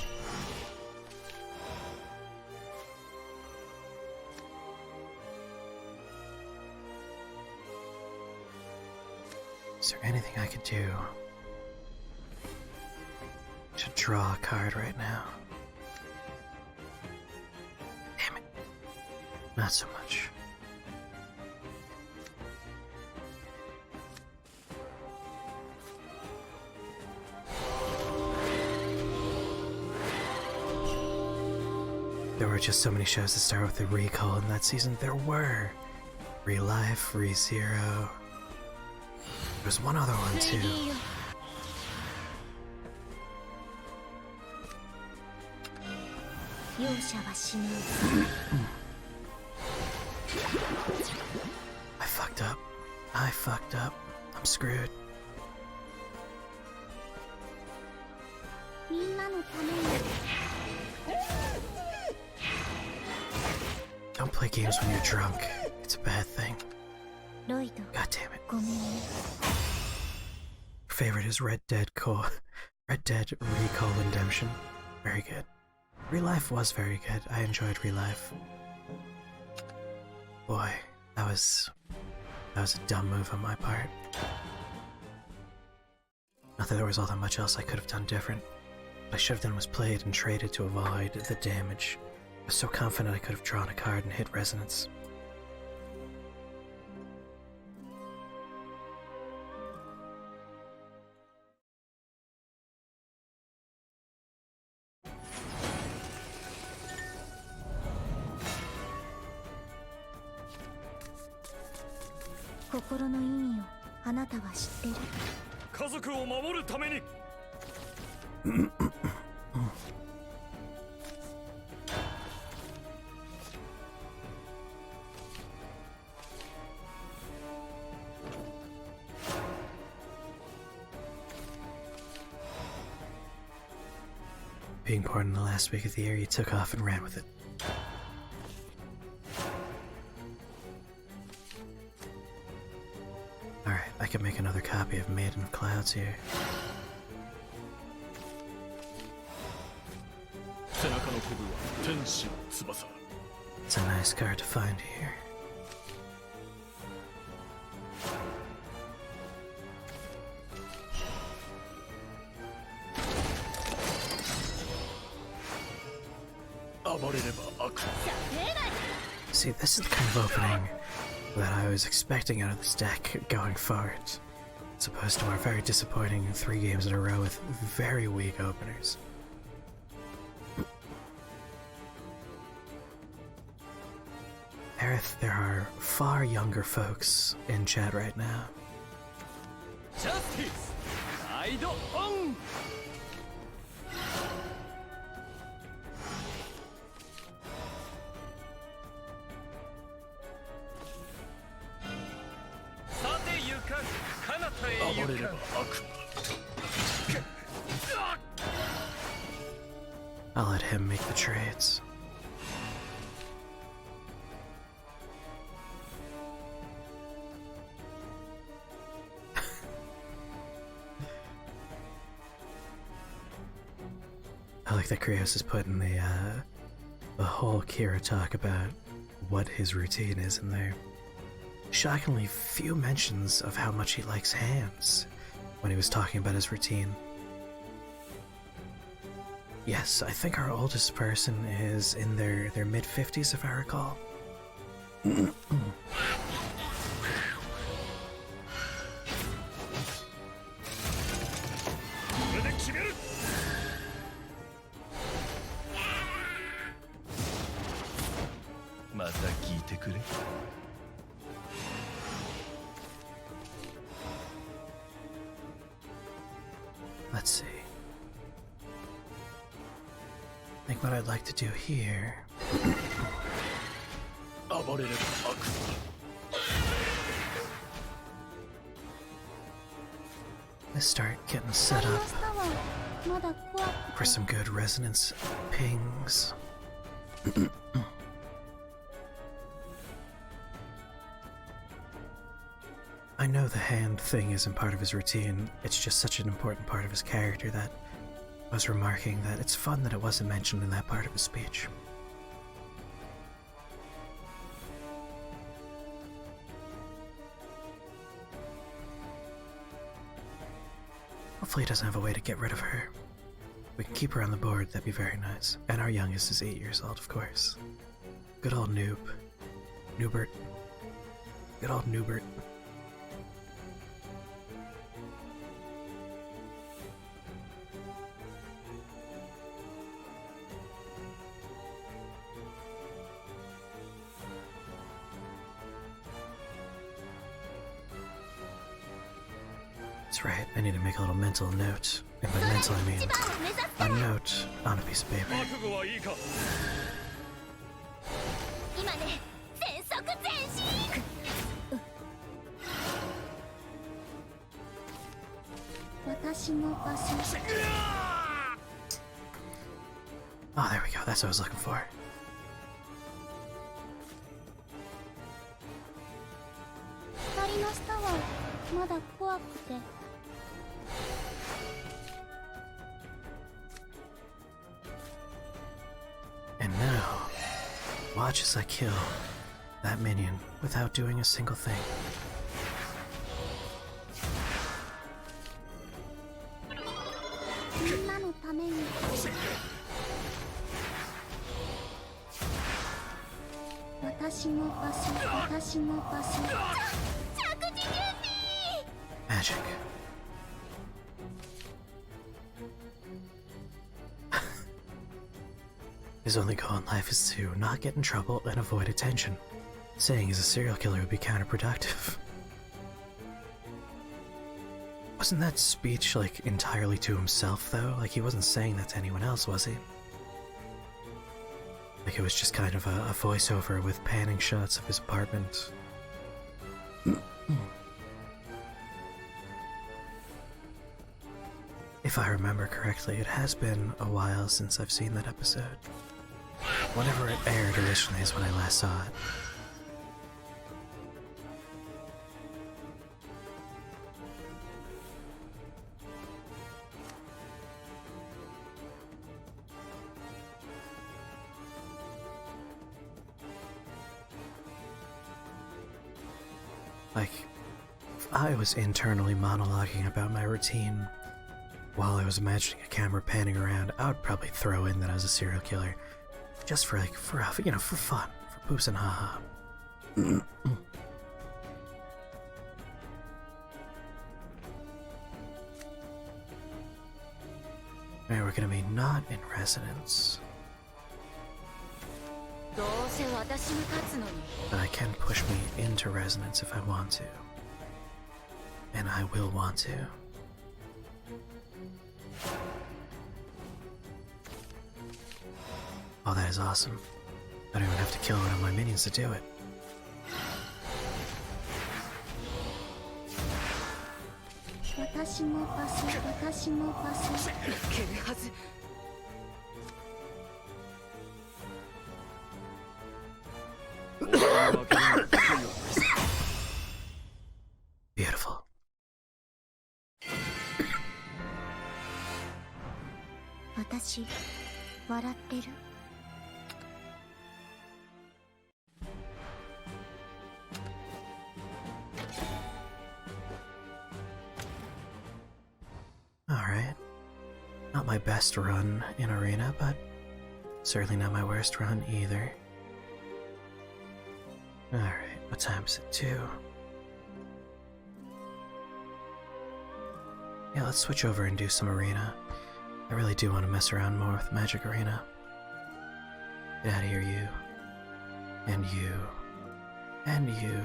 Speaker 1: Is there anything I could do to draw a card right now? Damn it. Not so much. There were just so many shows that start with the recall in that season. There were. Real Life, ReZero. There's one other one too. I fucked up. I fucked up. I'm screwed. Don't play games when you're drunk. It's a bad thing. God damn it. Favorite is Red Dead Recall Redemption. Very good. Real Life was very good. I enjoyed Real Life. Boy, that was a dumb move on my part. Not that there was all that much else I could have done different. What I should have done was played and traded to avoid the damage. I was so confident I could have drawn a card and hit resonance. Being born in the last week of the year, you took off and ran with it. Alright, I can make another copy of Maiden of Clouds here. It's a nice card to find here. See, this is the kind of opening that I was expecting out of this deck going forward, as opposed to our very disappointing 3 games in a row with very weak openers. Aerith, there are far younger folks in chat right now.
Speaker 6: Justice! Side on!
Speaker 1: let him make the trades. I like that Krios is putting the whole Kira talk about what his routine is in there. Shockingly few mentions of how much he likes hands when he was talking about his routine. Yes, I think our oldest person is in their mid-50s, if I recall. Let's see. I think what I'd like to do here is start getting set up
Speaker 3: まだ怖く
Speaker 1: for some good resonance pings. I know the hand thing isn't part of his routine, it's just such an important part of his character that I was remarking that it's fun that it wasn't mentioned in that part of his speech. Hopefully he doesn't have a way to get rid of her. We can keep her on the board, that'd be very nice. And our youngest is 8 years old, of course. Good old Noob. Noobert. Good old Noobert. That's right, I need to make a little mental note. And by mental, I mean a note on a piece of paper.
Speaker 5: 覚悟はいいか。
Speaker 3: 今ね全速前進私の場所
Speaker 1: Oh, there we go, that's what I was looking for.
Speaker 3: 光の下はまだ怖くて
Speaker 1: And now, watch as I kill that minion without doing a single thing.
Speaker 3: みんなのために私の場所私の場所着地準備
Speaker 1: Magic. His only goal in life is to not get in trouble and avoid attention. Saying he's a serial killer would be counterproductive. Wasn't that speech, like, entirely to himself, though? Like, he wasn't saying that to anyone else, was he? Like, it was just kind of a voiceover with panning shots of his apartment. If I remember correctly, it has been a while since I've seen that episode. Whenever it aired originally is when I last saw it. Like, if I was internally monologuing about my routine while I was imagining a camera panning around, I would probably throw in that I was a serial killer. Just for, like, for fun. For poops and haha. Alright, we're gonna be not in resonance.
Speaker 3: どうせ私に勝つのに
Speaker 1: But I can push me into resonance if I want to. And I will want to. Oh, that is awesome. I don't even have to kill one of my minions to do it.
Speaker 3: 私の場所私の場所
Speaker 4: けるはず
Speaker 3: ち笑ってる？
Speaker 1: Alright. Not my best run in Arena, but certainly not my worst run either. Alright, what time is it? 2. Yeah, let's switch over and do some Arena. I really do want to mess around more with Magic Arena. Get out of here, you. And you. And you.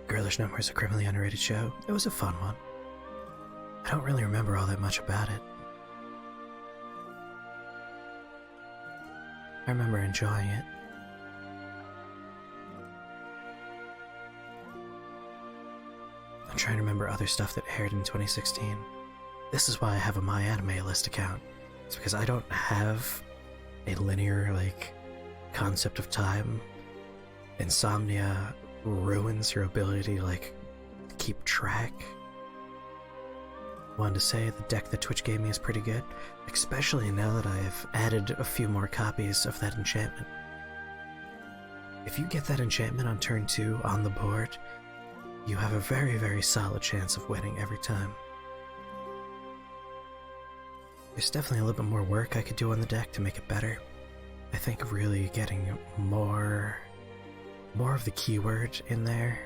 Speaker 1: Girlish Number is a criminally underrated show. It was a fun one. I don't really remember all that much about it. I remember enjoying it. I'm trying to remember other stuff that aired in 2016. This is why I have a My Anime List account. It's because I don't have a linear, concept of time. Insomnia ruins your ability to, keep track. Wanted to say the deck that Twitch gave me is pretty good, especially now that I've added a few more copies of that enchantment. If you get that enchantment on turn 2 on the board, you have a very, very solid chance of winning every time. There's definitely a little bit more work I could do on the deck to make it better. I think really getting more of the keyword in there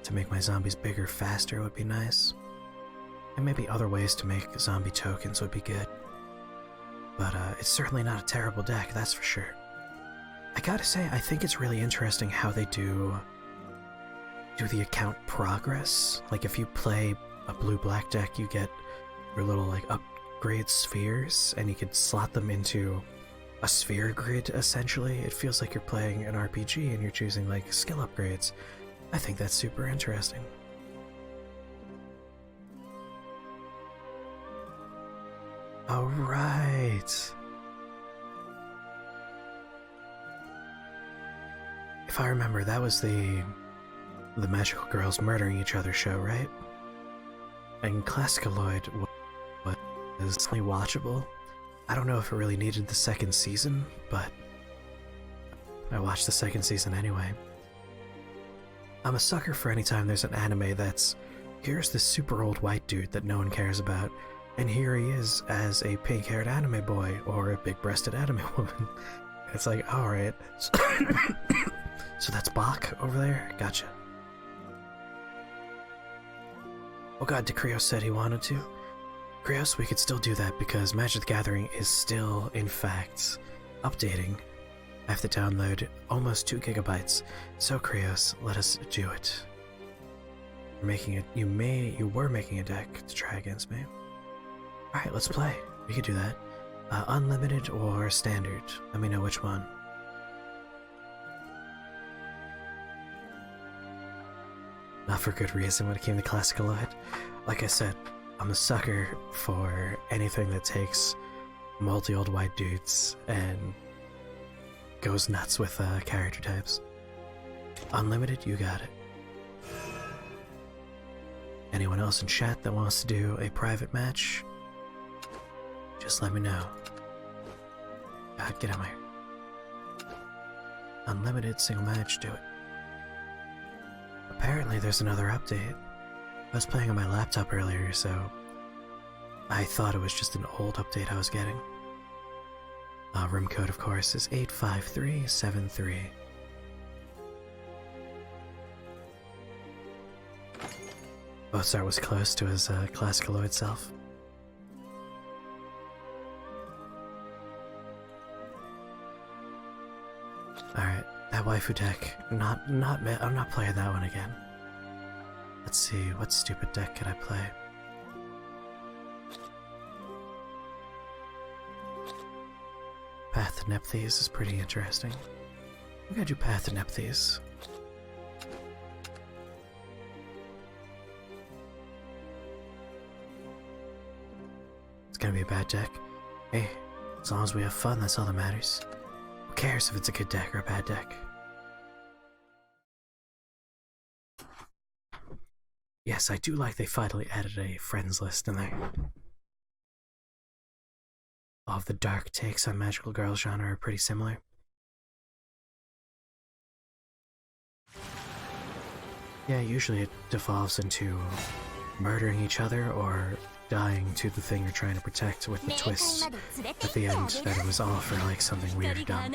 Speaker 1: to make my zombies bigger faster would be nice. And maybe other ways to make zombie tokens would be good. But it's certainly not a terrible deck, that's for sure. I gotta say, I think it's really interesting how they do the account progress. Like if you play a blue-black deck, you get your little upgrade spheres, and you can slot them into a sphere grid, essentially. It feels like you're playing an RPG and you're choosing skill upgrades. I think that's super interesting. Alright. If I remember, that was the magical girls murdering each other show, right? And Classicaloid was only watchable. I don't know if it really needed the second season, but I watched the second season anyway. I'm a sucker for any time there's an anime that's, here's this super old white dude that no one cares about, and here he is as a pink-haired anime boy or a big-breasted anime woman. It's like, alright. So that's Bach over there? Gotcha. Oh god, Decreos said he wanted to. Creos, we could still do that because Magic the Gathering is still, in fact, updating. I have to download almost 2 gigabytes. So Creos, let us do it. You're making it. You were making a deck to try against me. Alright, let's play. We could do that. Unlimited or standard? Let me know which one. Not for good reason when it came to Classicaloid. Like I said, I'm a sucker for anything that takes multi-old white dudes and goes nuts with character types. Unlimited, you got it. Anyone else in chat that wants to do a private match? Just let me know. God, get out of here. Unlimited single match, do it. Apparently there's another update. I was playing on my laptop earlier, so I thought it was just an old update I was getting. Room code, of course, is 85373. Mozart was close to his Classicaloid self. Alright, that waifu deck. I'm not playing that one again. Let's see, what stupid deck could I play? Path to Nephthys is pretty interesting. I'm gonna do Path to Nephthys. It's gonna be a bad deck. Hey, as long as we have fun, that's all that matters. Who cares if it's a good deck or a bad deck? Yes, I do like they finally added a friends list in there. All of the dark takes on magical girl genre are pretty similar. Yeah, usually it devolves into murdering each other or dying to the thing you're trying to protect, with the twist at the end that it was all for like something weird or dumb.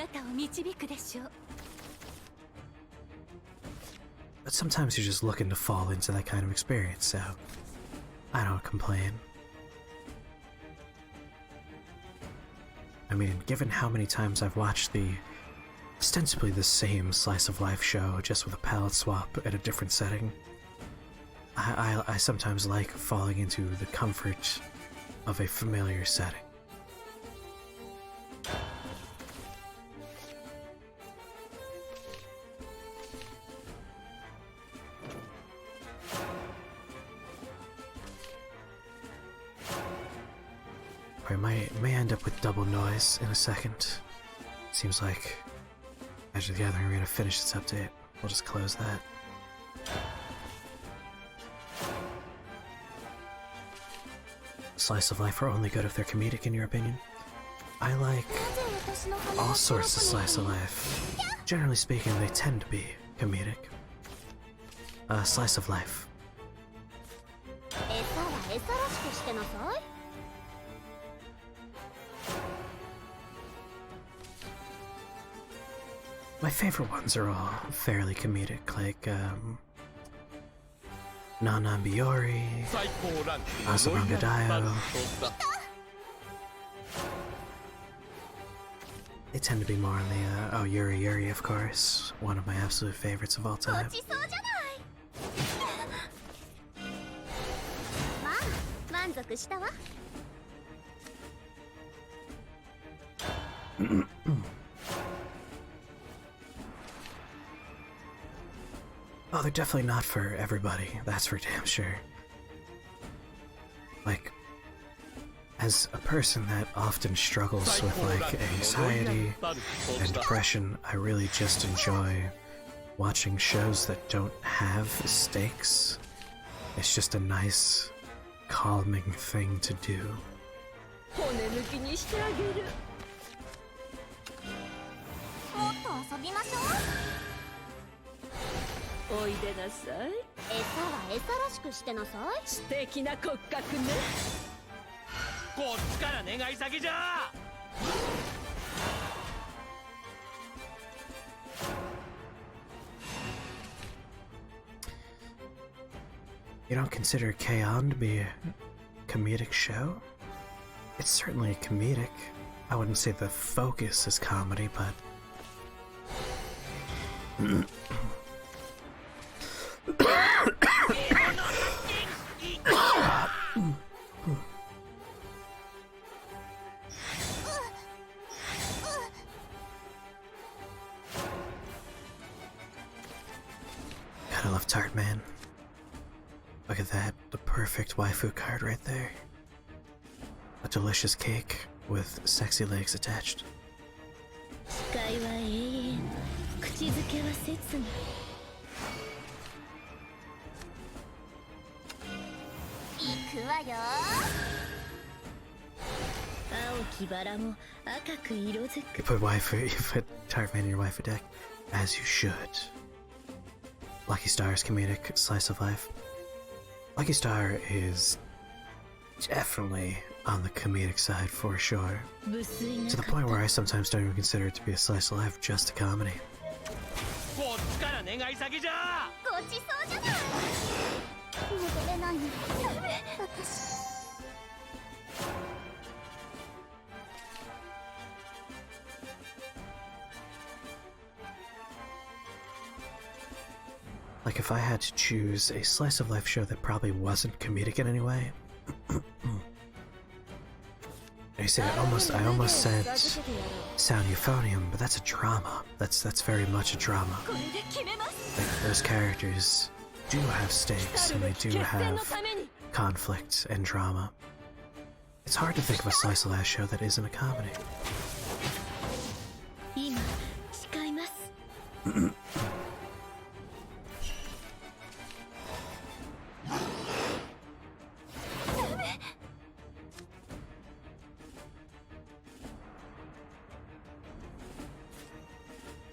Speaker 1: But sometimes you're just looking to fall into that kind of experience, so I don't complain. I mean, given how many times I've watched the ostensibly the same slice of life show, just with a palette swap at a different setting, I sometimes like falling into the comfort of a familiar setting. I may end up with double noise in a second. Seems like Magic the Gathering, we're gonna finish this update. We'll just close that. Slice of life are only good if they're comedic, in your opinion? I like all sorts of slice of life. Generally speaking, they tend to be comedic. Slice of life. My favorite ones are all fairly comedic, like, Nanan Biori, Asabanga Daio. They tend to be more on the, oh, Yuri Yuri, of course. One of my absolute favorites of all time. Oh, they're definitely not for everybody, that's for damn sure. Like, as a person that often struggles with, like, anxiety and depression, I really just enjoy watching shows that don't have stakes. It's just a nice, calming thing to do. You don't consider K-On! To be a comedic show? It's certainly comedic. I wouldn't say the focus is comedy, but God, I love Tart Man. Look at that, the perfect waifu card right there. A delicious cake with sexy legs attached. You put Tart Man in your waifu deck, as you should. Lucky Star's comedic slice of life. Lucky Star is definitely on the comedic side for sure. To the point where I sometimes don't even consider it to be a slice of life, just a comedy. Like, if I had to choose a slice of life show that probably wasn't comedic in any way, I almost said Sound Euphonium, but that's a drama. That's very much a drama. Like, those characters do have stakes and they do have conflict and drama. It's hard to think of a slice of life show that isn't a comedy.
Speaker 3: 今誓います。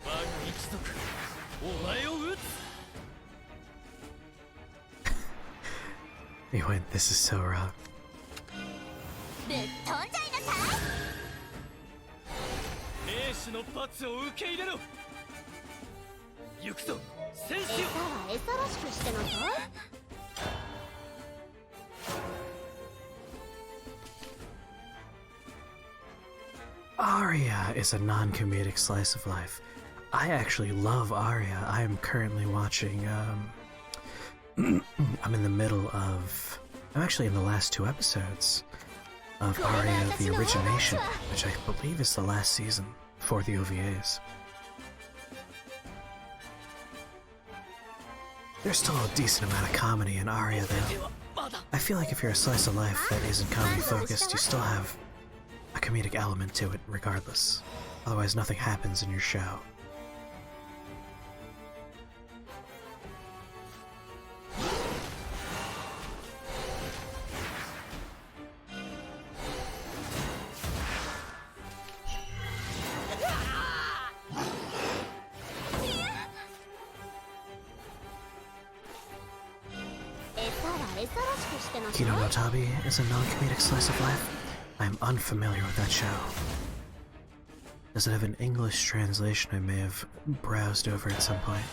Speaker 6: 我が一族お前を撃つ
Speaker 1: You went, this is so wrong.
Speaker 3: ぶっ飛んじゃいなさい。
Speaker 6: 兵士の罰を受け入れろ行くぞ戦士
Speaker 3: 餌
Speaker 6: よ
Speaker 3: は餌らしくしてなさい。
Speaker 1: Aria is a non-comedic slice of life. I actually love Aria. I am currently watching, I'm in the middle of... I'm actually in the last 2 episodes of Aria the Origination, which I believe is the last season for the OVAs. There's still a decent amount of comedy in Aria though. I feel like if you're a slice of life that isn't comedy focused, you still have a comedic element to it regardless. Otherwise nothing happens in your show. Kino no Tabi is a non-comedic slice of life. I am unfamiliar with that show. Does it have an English translation I may have browsed over at some point?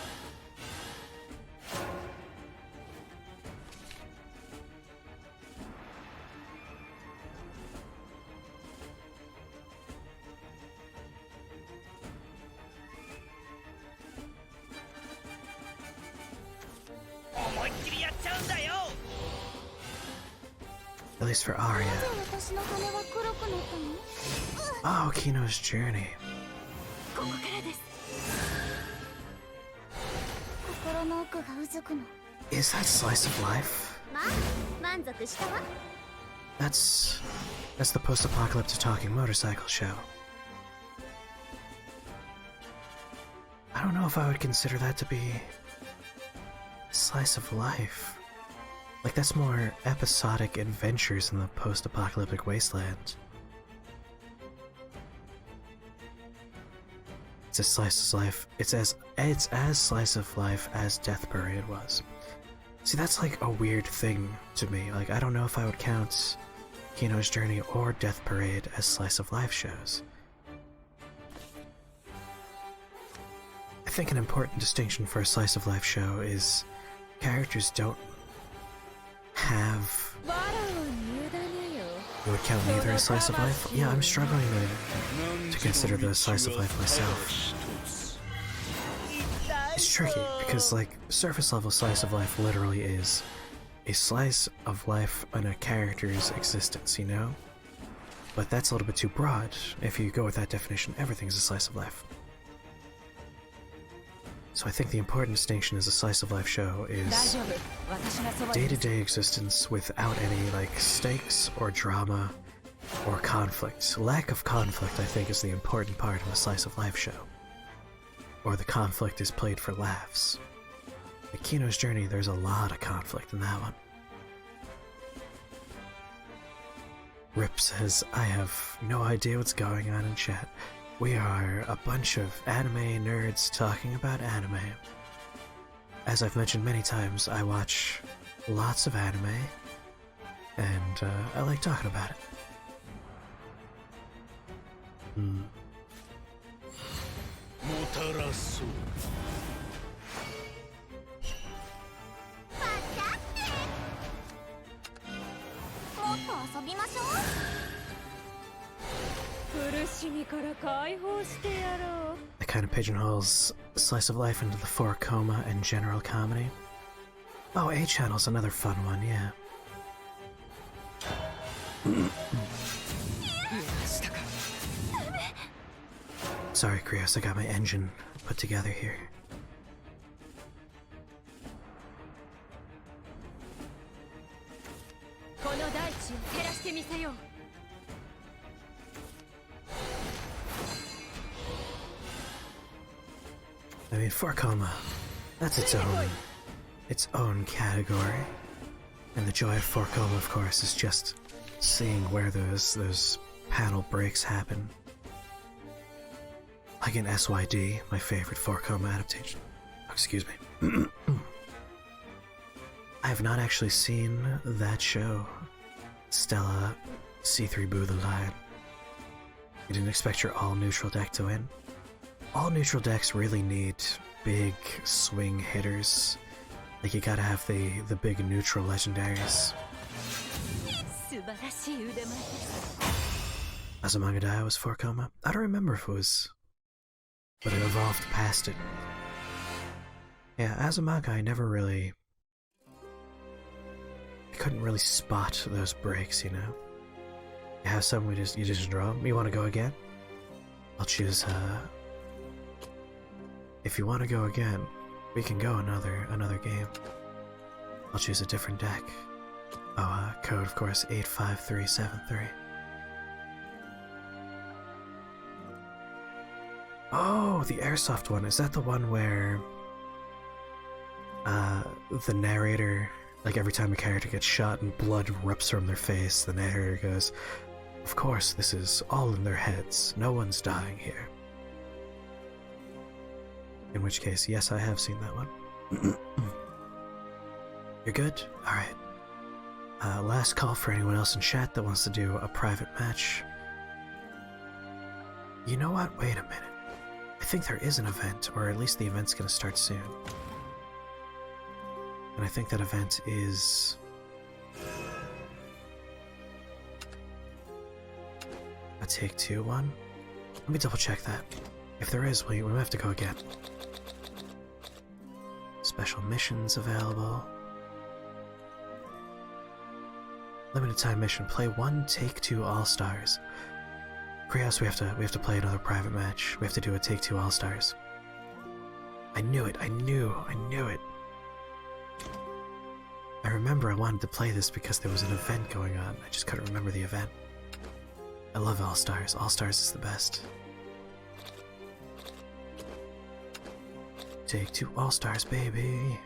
Speaker 1: At least for Aria. Oh, Kino's Journey.
Speaker 3: ここからです。心の奥がうずくの。
Speaker 1: Is that slice of life?
Speaker 3: まあ、満足したわ。
Speaker 1: That's the post-apocalyptic talking motorcycle show. I don't know if I would consider that to be a slice of life. Like, that's more episodic adventures in the post-apocalyptic wasteland. It's a slice of life. It's as slice of life as Death Parade was. See, that's like a weird thing to me. Like, I don't know if I would count Kino's Journey or Death Parade as slice of life shows. I think an important distinction for a slice of life show is characters don't have... You would count neither as slice of life? Yeah, I'm struggling to consider the slice of life myself. It's tricky, because like, surface level slice of life literally is a slice of life on a character's existence, you know? But that's a little bit too broad. If you go with that definition, everything's a slice of life. So I think the important distinction as a slice of life show is day-to-day existence without any like stakes or drama or conflict. Lack of conflict, I think, is the important part of a slice of life show. Or the conflict is played for laughs. In Kino's Journey, there's a lot of conflict in that one. Rip says, I have no idea what's going on in chat. We are a bunch of anime nerds talking about anime. As I've mentioned many times, I watch lots of anime, and I like talking about it. That kind of pigeonholes slice of life into the 4 coma and general comedy. Oh, A-Channel's another fun one, yeah. Sorry, Krios, I got my engine put together here. I mean, Forcoma, that's its own category. And the joy of Forcoma, of course, is just seeing where those panel breaks happen. Like in SYD, my favorite Forcoma adaptation. Excuse me. I have not actually seen that show. Stella, C3 Boo the Lion. You didn't expect your all-neutral deck to win? All-neutral decks really need big swing hitters. Like, you gotta have the big neutral legendaries. Azumanga Daioh was Forcoma? I don't remember if it was, but it evolved past it. Yeah, Azumanga, I couldn't really spot those breaks, you know? You have some, you just draw them. You wanna go again? I'll choose, if you wanna go again, we can go another game. I'll choose a different deck. Oh, code, of course, 85373. Oh, the airsoft one. Is that the one where the narrator, like every time a character gets shot and blood erupts from their face, the narrator goes, "Of course, this is all in their heads. No one's dying here." In which case, yes, I have seen that one. You're good? Alright. Last call for anyone else in chat that wants to do a private match. You know what? Wait a minute. I think there is an event, or at least the event's gonna start soon. And I think that event is... a Take-Two one? Let me double check that. If there is, we have to go again. Special missions available. Limited time mission. Play one Take-Two All-Stars. Krios, we have to play another private match. We have to do a Take-Two All-Stars. I knew it. I knew it. I remember I wanted to play this because there was an event going on. I just couldn't remember the event. I love All-Stars. All-Stars is the best. Take-Two All-Stars, baby.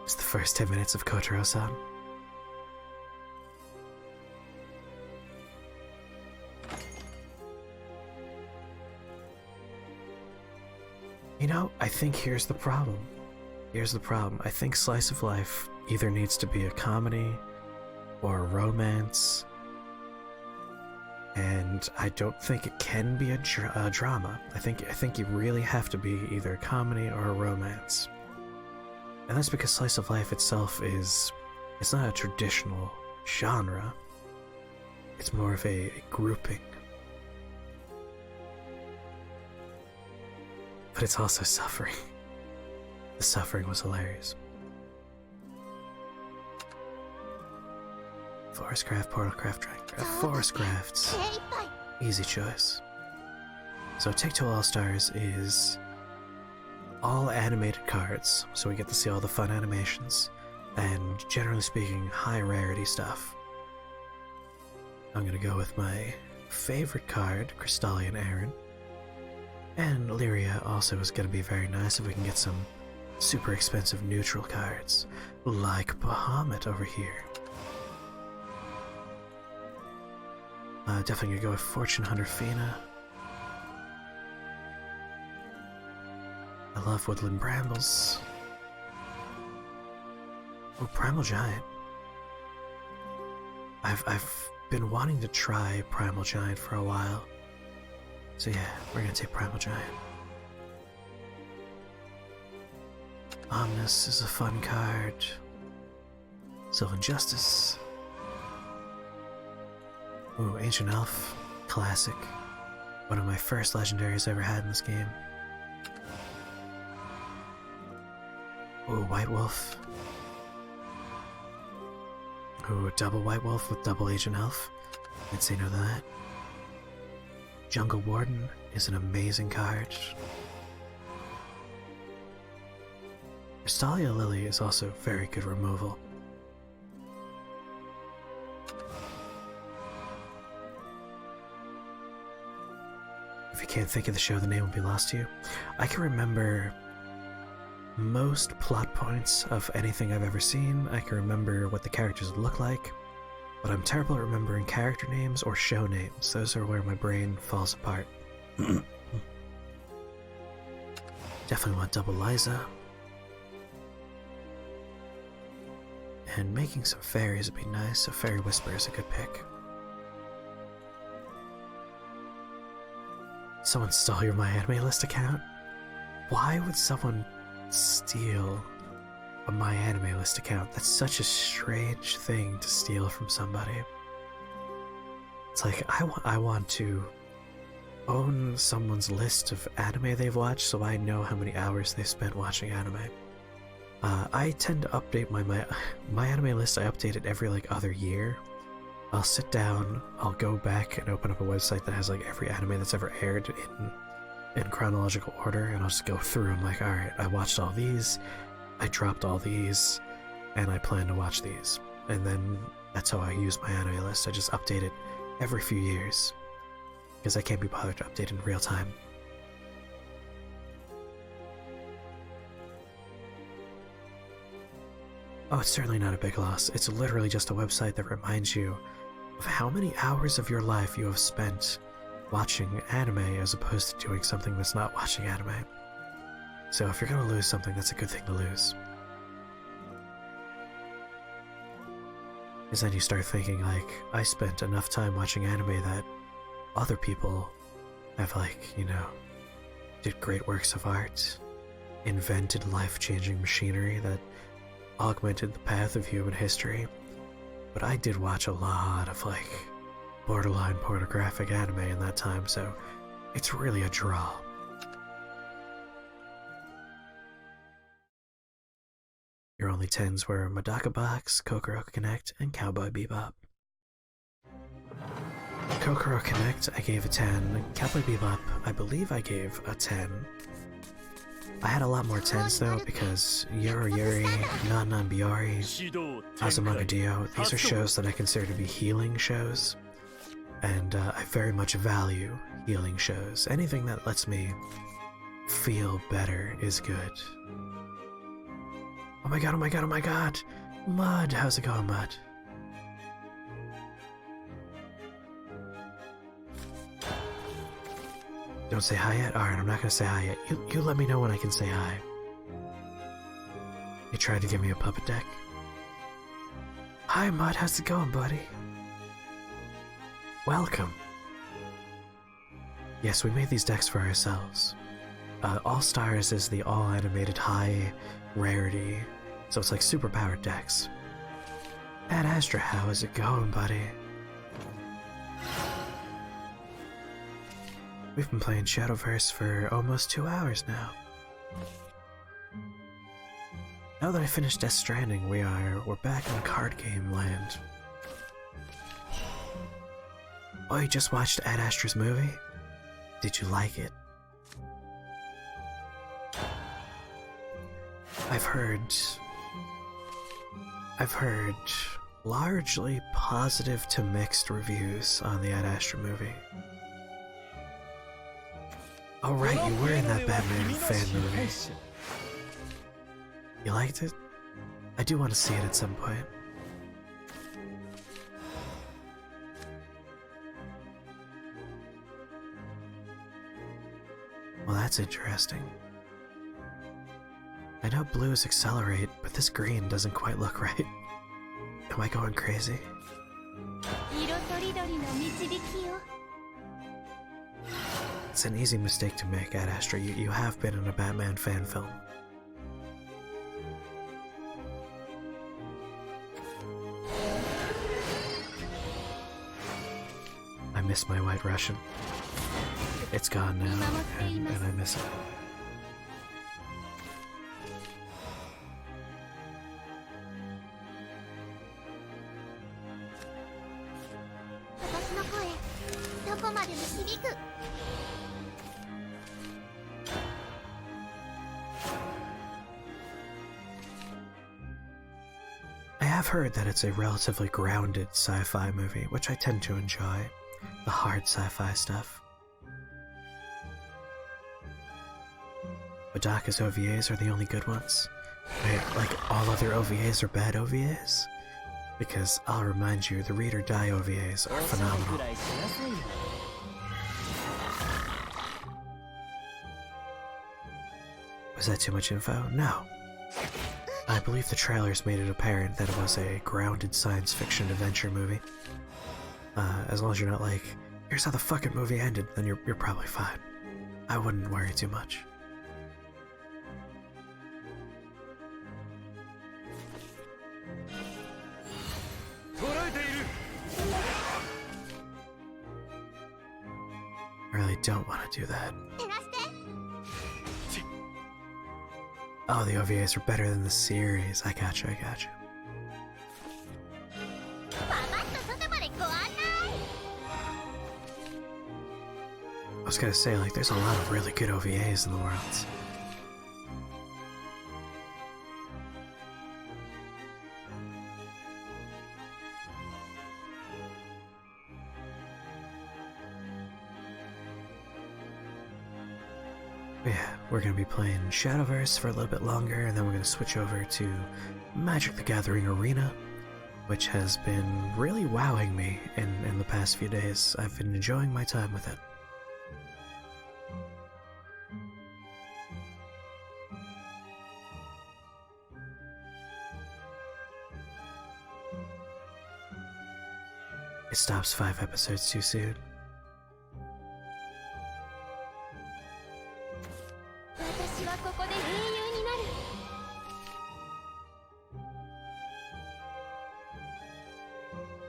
Speaker 1: It's the first 10 minutes of Kotaro-san. You know, I think here's the problem. I think Slice of Life either needs to be a comedy or a romance, and I don't think it can be a drama. I think you really have to be either a comedy or a romance. And that's because Slice of Life itself it's not a traditional genre. It's more of a grouping. But it's also suffering. The suffering was hilarious. Forestcraft, Portalcraft, Dragoncraft, Forestcraft. Easy choice. So Take-Two All-Stars is all animated cards, so we get to see all the fun animations, and generally speaking, high rarity stuff. I'm gonna go with my favorite card, Crystallian Aaron. And Lyria also is going to be very nice if we can get some super expensive neutral cards, like Bahamut over here. Definitely going to go with Fortune Hunter Fina. I love Woodland Brambles. Oh, Primal Giant. I've been wanting to try Primal Giant for a while. So yeah, we're gonna take Primal Giant. Omnis is a fun card. Sylvan Justice. Ooh, Ancient Elf. Classic. One of my first legendaries I ever had in this game. Ooh, White Wolf. Ooh, double White Wolf with double Ancient Elf. I'd say no to that. Jungle Warden is an amazing card. Stalia Lily is also very good removal. If you can't think of the show, the name will be lost to you. I can remember most plot points of anything I've ever seen. I can remember what the characters look like, but I'm terrible at remembering character names or show names. Those are where my brain falls apart. Definitely want double Liza. And making some fairies would be nice. A fairy whisper is a good pick. Someone stole your My Anime List account? Why would someone steal a My Anime List account? That's such a strange thing to steal from somebody. It's like, I want to own someone's list of anime they've watched so I know how many hours they've spent watching anime. I tend to update my anime list. I update it every like other year. I'll sit down, I'll go back and open up a website that has like every anime that's ever aired in chronological order, and I'll just go through. I'm like, alright, I watched all these, I dropped all these, and I plan to watch these. And then that's how I use my anime list. I just update it every few years, because I can't be bothered to update in real time. Oh, it's certainly not a big loss. It's literally just a website that reminds you of how many hours of your life you have spent watching anime as opposed to doing something that's not watching anime. So if you're gonna lose something, that's a good thing to lose. Because then you start thinking, like, I spent enough time watching anime that other people have, like, you know, did great works of art, invented life-changing machinery that augmented the path of human history. But I did watch a lot of, like, borderline pornographic anime in that time, so it's really a draw. Your only 10s were Madaka Box, Kokoro Connect, and Cowboy Bebop. Kokoro Connect, I gave a 10. Cowboy Bebop, I believe I gave a 10. I had a lot more 10s though, because Yoro Yuri, Nan Nan Biori, Azumanga Dio, these are shows that I consider to be healing shows. And I very much value healing shows. Anything that lets me feel better is good. Oh my god, oh my god, oh my god! Mud! How's it going, Mud? Don't say hi yet? Alright, I'm not gonna say hi yet. You let me know when I can say hi. You tried to give me a puppet deck? Hi, Mud, how's it going, buddy? Welcome. Yes, we made these decks for ourselves. All Stars is the all-animated high rarity, so it's like super-powered decks. Ad Astra, how is it going, buddy? We've been playing Shadowverse for almost 2 hours now. Now that I finished Death Stranding, we're back in card game land. Oh, you just watched Ad Astra's movie? Did you like it? I've heard largely positive to mixed reviews on the Ad Astra movie. Oh right, you were in that Batman fan movie. You liked it? I do want to see it at some point. Well, that's interesting. I know blues accelerate, but this green doesn't quite look right. Am I going crazy? It's an easy mistake to make, Ad Astra. You have been in a Batman fan film. I miss my White Russian. It's gone now, and I miss it. have heard that it's a relatively grounded sci-fi movie, which I tend to enjoy. The hard sci-fi stuff. Odaka's OVAs are the only good ones. Right? Like, all other OVAs are bad OVAs? Because, I'll remind you, the Read or Die OVAs are phenomenal. Was that too much info? No. I believe the trailers made it apparent that it was a grounded science fiction adventure movie. As long as you're not like, here's how the fucking movie ended, then you're probably fine. I wouldn't worry too much. I really don't want to do that. Oh, the OVAs are better than the series. I gotcha. I was gonna say, like, there's a lot of really good OVAs in the world. But yeah, we're gonna be playing Shadowverse for a little bit longer, and then we're gonna switch over to Magic the Gathering Arena, which has been really wowing me in the past few days. I've been enjoying my time with it. It stops 5 episodes too soon.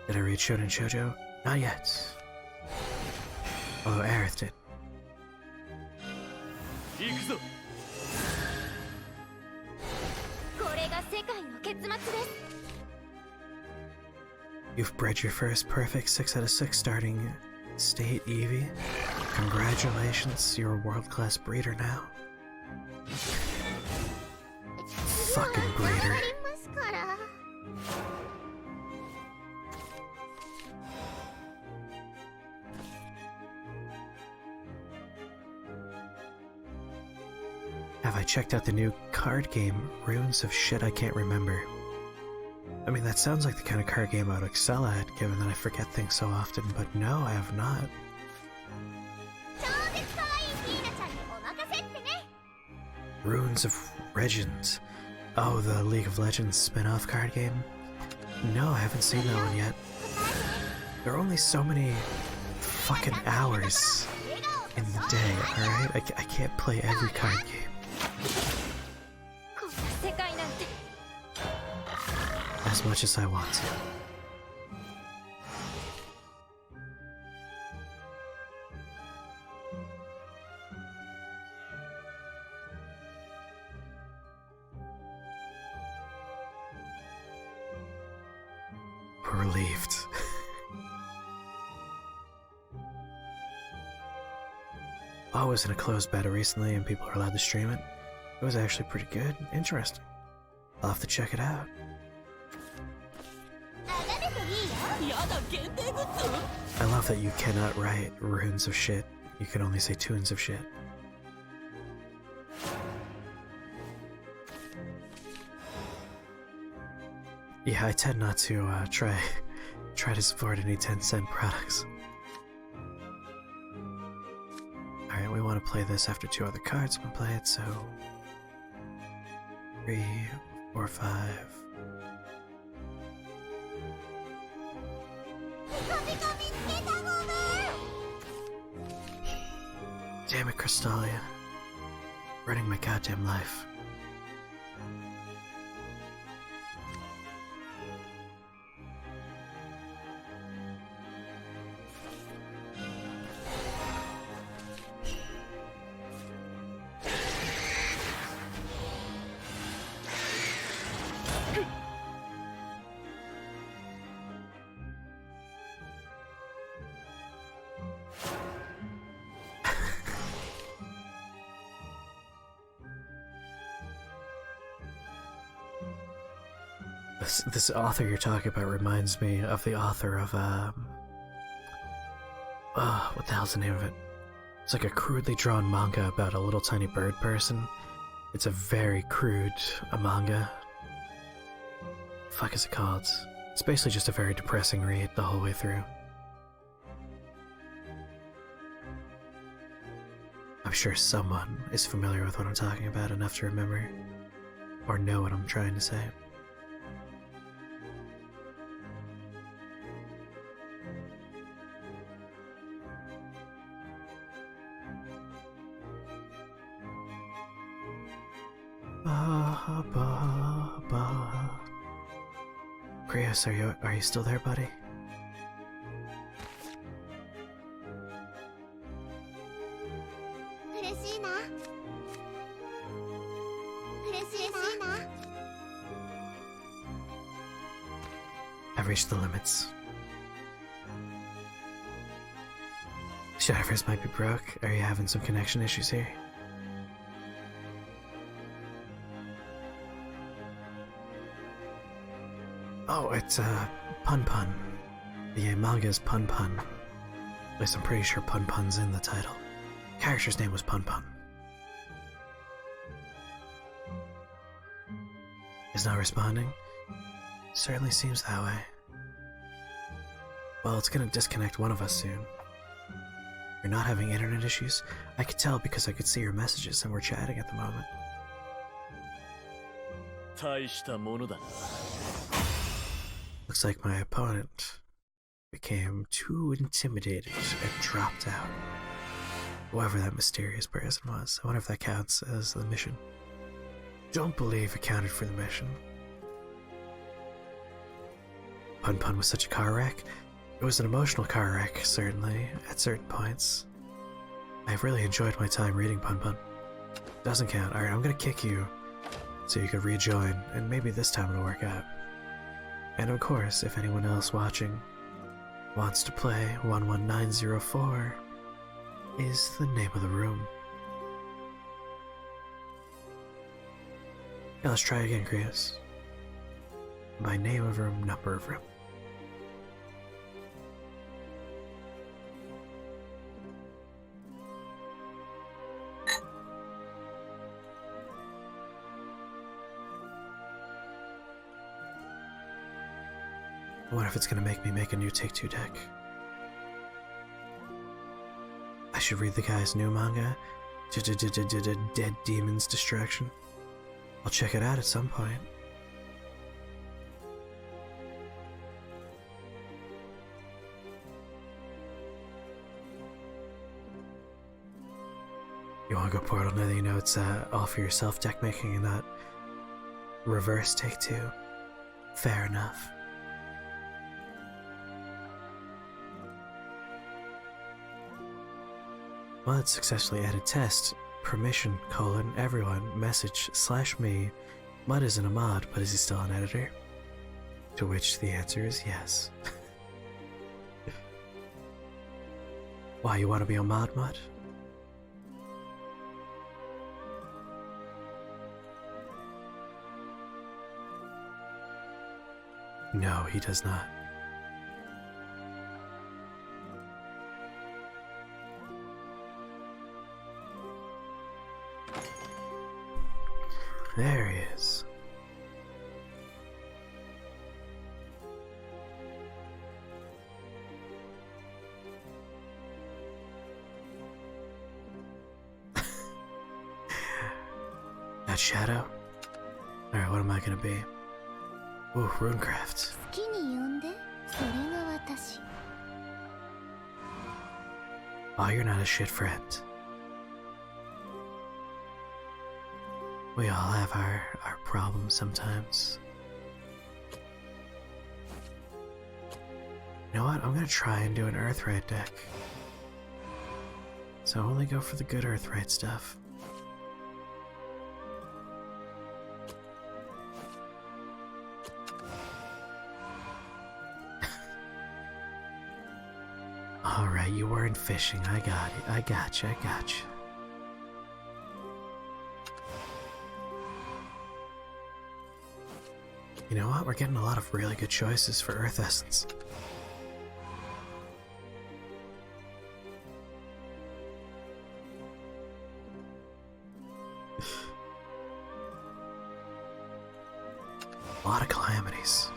Speaker 1: Did I read Shonen Shoujo? Not yet. Although Aerith did. You've bred your first perfect 6 out of 6 starting state, Eevee. Congratulations, you're a world-class breeder now. Fucking breeder. Have I checked out the new card game, Runes of Shit I Can't Remember? I mean, that sounds like the kind of card game I would excel at, given that I forget things so often, but no, I have not. Runes of Legends. Oh, the League of Legends spin-off card game? No, I haven't seen that one yet. There are only so many fucking hours in the day, alright? I can't play every card game. As much as I want to. We're relieved. I was in a closed beta recently and people are allowed to stream it. It was actually pretty good. Interesting. I'll have to check it out. I love that you cannot write runes of shit. You can only say tunes of shit. Yeah, I tend not to try to support any 10-cent products. Alright, we want to play this after 2 other cards have been played, so 3, 4, 5. Damn it, Crystalia. Running my goddamn life. This author you're talking about reminds me of the author of, what the hell's the name of it? It's like a crudely drawn manga about a little tiny bird person. It's a very crude manga. Fuck is it called? It's basically just a very depressing read the whole way through. I'm sure someone is familiar with what I'm talking about enough to remember or know what I'm trying to say. Krios, are you still there, buddy? I've reached the limits. Shadowverse might be broke. Are you having some connection issues here? Oh, it's Pun Pun. The manga is Pun Pun. At least I'm pretty sure Pun Pun's in the title. Character's name was Pun Pun. Is not responding? Certainly seems that way. Well, it's gonna disconnect one of us soon. You're not having internet issues? I could tell because I could see your messages and we're chatting at the moment.
Speaker 6: 大したものだな。
Speaker 1: Looks like my opponent became too intimidated and dropped out. Whoever that mysterious person was, I wonder if that counts as the mission. Don't believe it counted for the mission. Pun Pun was such a car wreck. It was an emotional car wreck, certainly, at certain points. I've really enjoyed my time reading Pun Pun. Doesn't count. Alright, I'm gonna kick you so you can rejoin, and maybe this time it'll work out. And of course, if anyone else watching wants to play, 11904 is the name of the room. Yeah, let's try again, Krios. By name of room, number of room. I wonder if it's gonna make me make a new Take-Two deck. I should read the guy's new manga, Dead Demon's Distraction. I'll check it out at some point. You wanna go Portal now that you know it's all for yourself deck making and not reverse Take-Two? Fair enough. Mud successfully added test, permission, everyone, message, /me. Mud isn't a mod, but is he still an editor? To which the answer is yes. Why, you want to be a mod, Mud? No, he does not. There he is. That shadow? Alright, what am I gonna be? Ooh, Runecraft.
Speaker 3: 好きに呼んで、それが私。
Speaker 1: Oh, you're not a shit friend. We all have our problems sometimes. You know what? I'm gonna try and do an Earthright deck. So only go for the good Earthright stuff. Alright, you weren't fishing. I got it. I got you. You know what? We're getting a lot of really good choices for Earth Essence. A lot of calamities.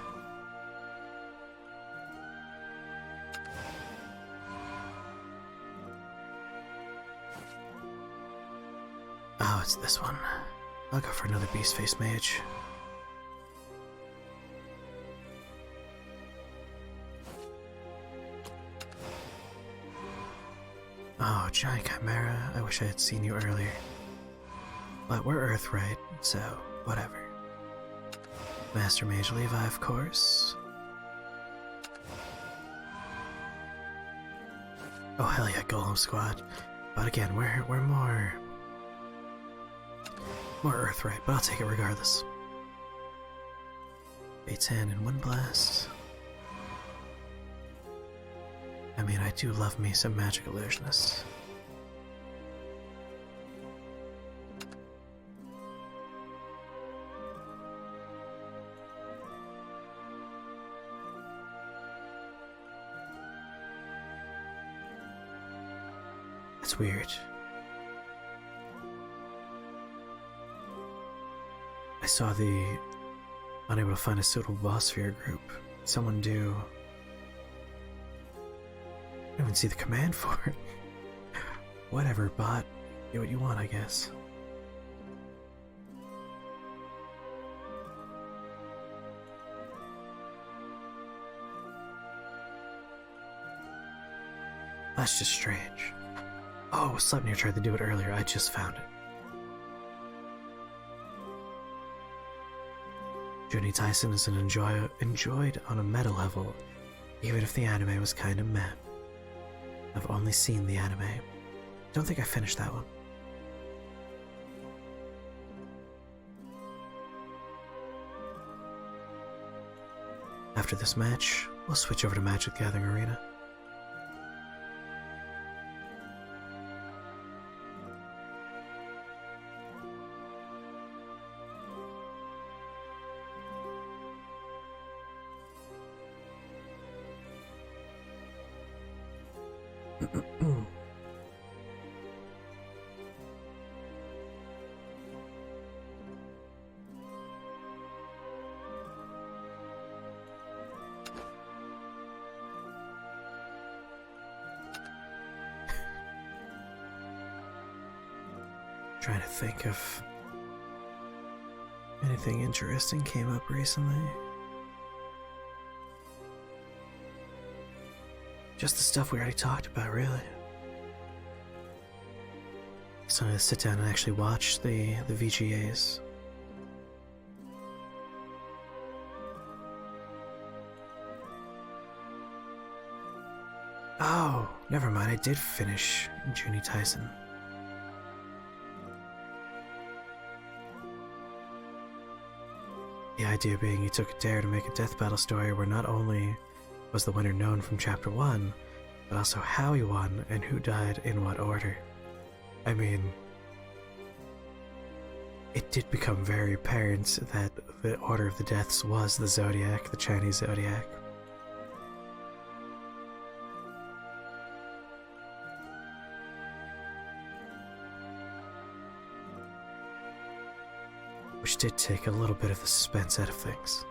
Speaker 1: Oh, it's this one. I'll go for another Beast Face Mage. Oh, Giant Chimera, I wish I had seen you earlier. But we're Earth, right? So, whatever. Master Mage Levi, of course. Oh, hell yeah, Golem Squad. But again, we're more Earth, right? But I'll take it regardless. A10 and Wind Blast. I mean, I do love me some Magic Illusionist. It's weird. I saw the unable to find a suitable boss for your group. Someone do. I don't even see the command for it. Whatever, bot. Do what you want, I guess. That's just strange. Oh, Sleipnir tried to do it earlier. I just found it. Junie Tyson is enjoyed on a meta level, even if the anime was kinda meh. I've only seen the anime. Don't think I finished that one. After this match, we'll switch over to Magic the Gathering Arena. Trying to think if anything interesting came up recently. Just the stuff we already talked about, really. So I'm gonna sit down and actually watch the VGAs. Oh, never mind, I did finish Junie Tyson. The idea being you took a dare to make a death battle story where not only was the winner known from Chapter 1, but also how he won and who died in what order. I mean, it did become very apparent that the order of the deaths was the Zodiac, the Chinese Zodiac. Which did take a little bit of the suspense out of things.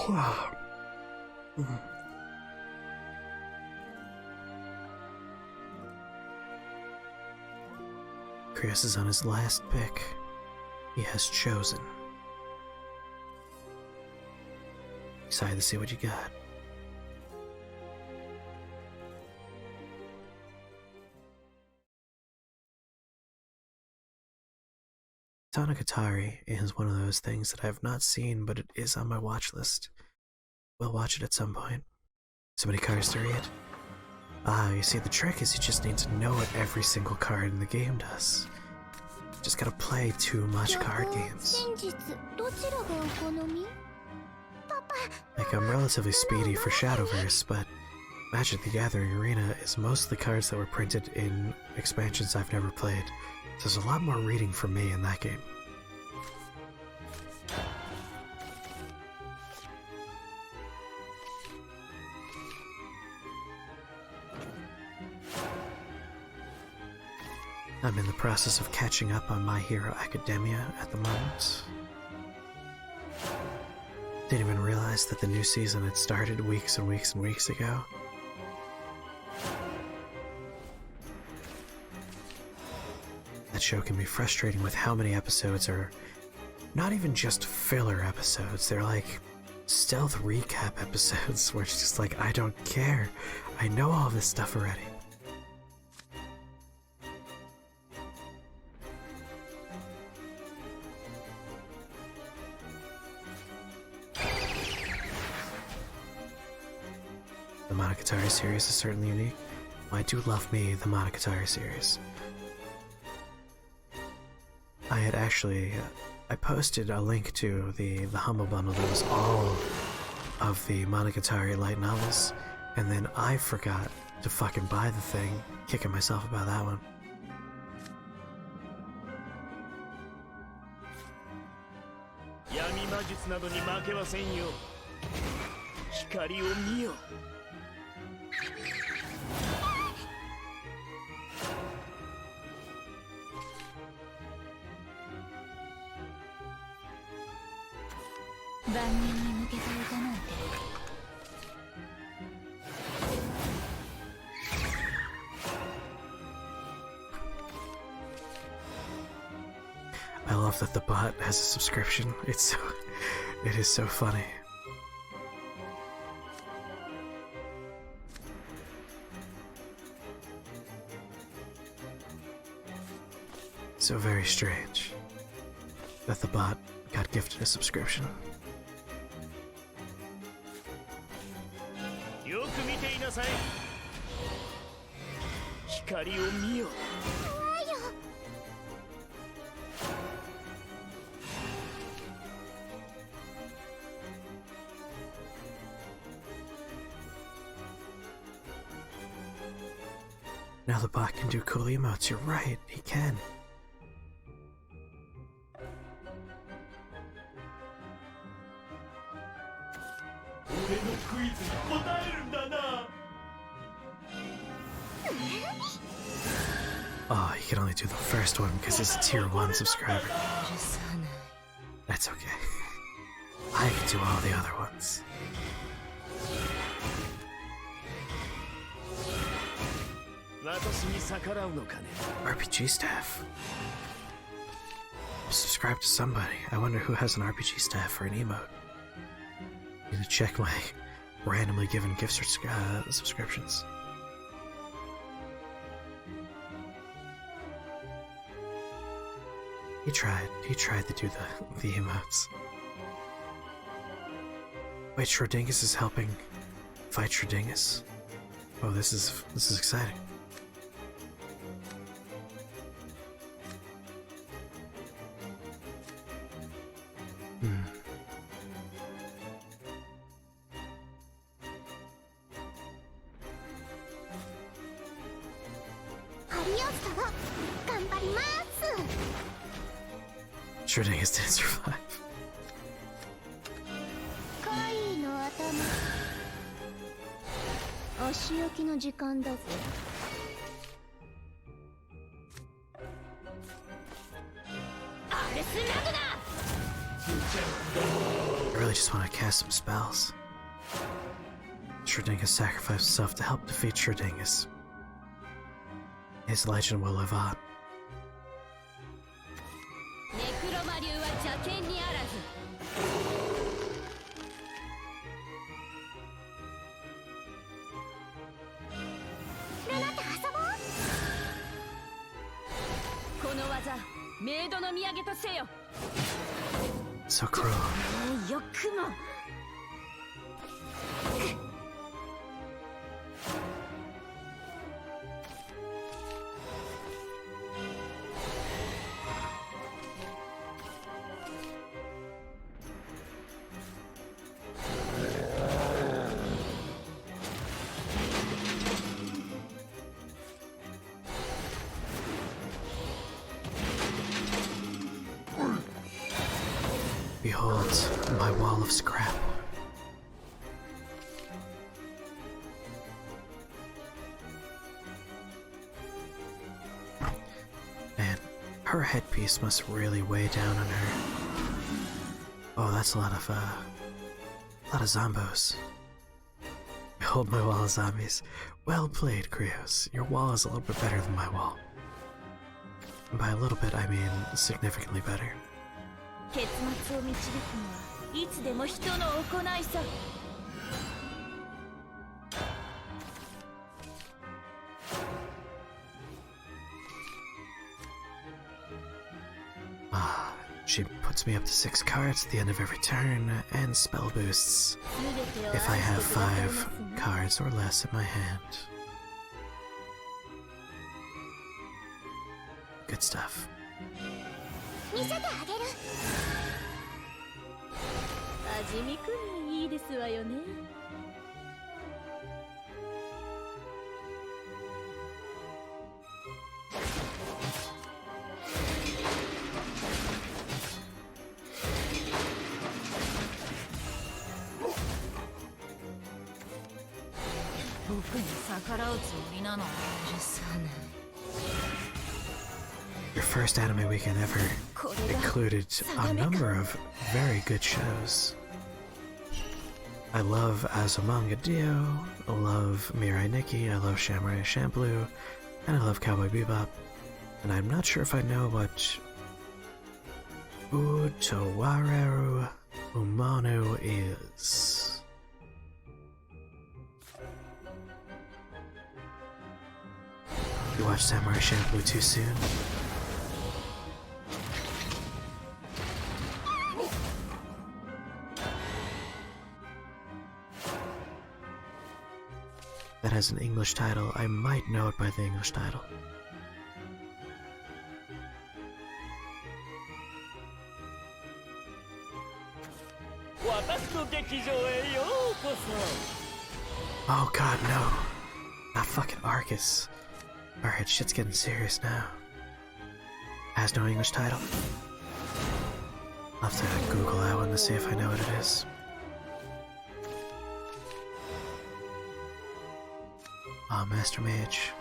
Speaker 1: Wow. Chris is on his last pick. He has chosen. Excited to see what you got. Monogatari is one of those things that I have not seen, but it is on my watch list. We'll watch it at some point. So many cards to read. Ah, you see, the trick is you just need to know what every single card in the game does. just gotta play too much card games.
Speaker 3: 真実どちらがお好み？
Speaker 1: Like, I'm relatively speedy for Shadowverse, but Magic the Gathering Arena is mostly cards that were printed in expansions I've never played, so there's a lot more reading from me in that game. I'm in the process of catching up on My Hero Academia at the moment. Didn't even realize that the new season had started weeks and weeks and weeks ago. That show can be frustrating with how many episodes are not even just filler episodes, they're like stealth recap episodes where it's just like, I don't care. I know all this stuff already. The Monogatari series is certainly unique. I do love me the Monogatari series. I had actually, I posted a link to the Humble Bundle that was all of the Monogatari light novels, and then I forgot to fucking buy the thing, kicking myself about that one.
Speaker 6: Yami 魔術などに負けはせんよ。光を見よ。
Speaker 3: 万人に向けた歌なんて
Speaker 1: I love that the bot has a subscription. It is so funny. So very strange that the bot got gifted a subscription.
Speaker 6: よく見ていなさい。光を見よ。
Speaker 1: Now the bot can do cool emotes. You're right, he can. Oh, he can only do the first one because he's a tier 1 subscriber. That's okay. I can do all the other ones. RPG staff. Subscribe to somebody. I wonder who has an RPG staff for an emote. Need to check my randomly given gift subscriptions. He tried to do the emotes. Wait, Schrodingus is helping fight Schrodingus? Oh, this is exciting. Schrodingus didn't survive.
Speaker 3: 恋の頭お仕置きの時間だぜ
Speaker 1: I really just want to cast some spells. Schrodingus sacrificed himself to help defeat Schrodingus. His legend will live on.
Speaker 3: ネクロマ流は邪剣にあらず ルナと遊ぼう
Speaker 4: この技メイドの土産とせよ
Speaker 1: So cruel.
Speaker 4: よくも
Speaker 3: ル
Speaker 1: Behold my wall of scrap. Man, her headpiece must really weigh down on her. Oh, that's a lot of zombos. Behold my wall of zombies. Well played, Krios. Your wall is a little bit better than my wall. And by a little bit, I mean significantly better.
Speaker 3: 結末を導くのはいつでも人の行いさ。
Speaker 1: She puts me up to 6 cards at the end of every turn, and spell boosts if I have 5 cards or less in my hand. Good stuff.
Speaker 3: 見せてあげる。味見くらいいいですわよね。僕に逆らうつもりなの。許さない。
Speaker 1: Your first anime weekend ever included a number of very good shows. I love Azumanga Dio, I love Mirai Nikki, I love Samurai Champloo, and I love Cowboy Bebop. And I'm not sure if I know what Utawareru Umano is. You watched Samurai Champloo too soon? That has an English title. I might know it by the English title. Oh god, no. Not fucking Arcus. Alright, shit's getting serious now. Has no English title? I'll have to Google that one to see if I know what it is. Ah, Master Mage.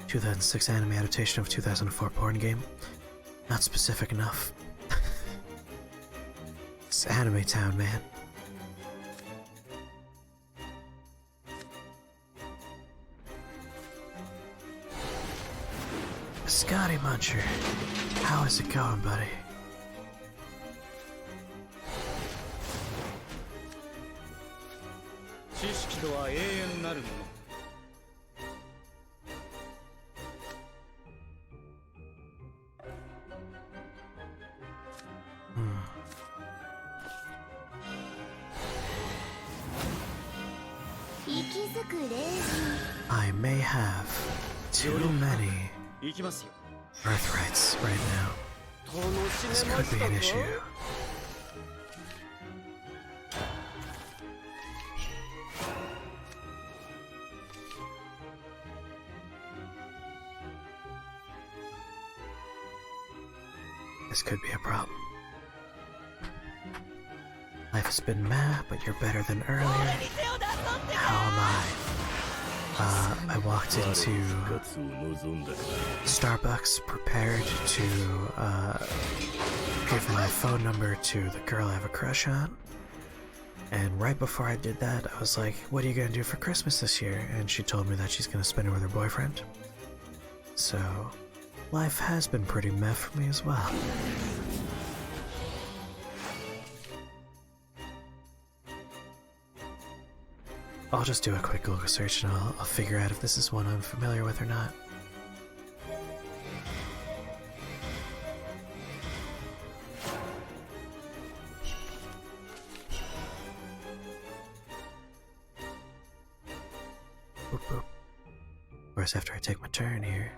Speaker 1: ...2006 anime adaptation of 2004 porn game. Not specific enough. It's Anime Town, man. Scotty Muncher, how is it going, buddy? I may have too many birthrights right now. This could be an issue. This could be a problem. Life has been meh, but you're better than earlier. How am I? I walked into Starbucks prepared to give my phone number to the girl I have a crush on. And right before I did that, I was like, what are you gonna do for Christmas this year? And she told me that she's gonna spend it with her boyfriend. So, life has been pretty meh for me as well. I'll just do a quick Google search and I'll figure out if this is one I'm familiar with or not. Boop, boop. Of course, after I take my turn here.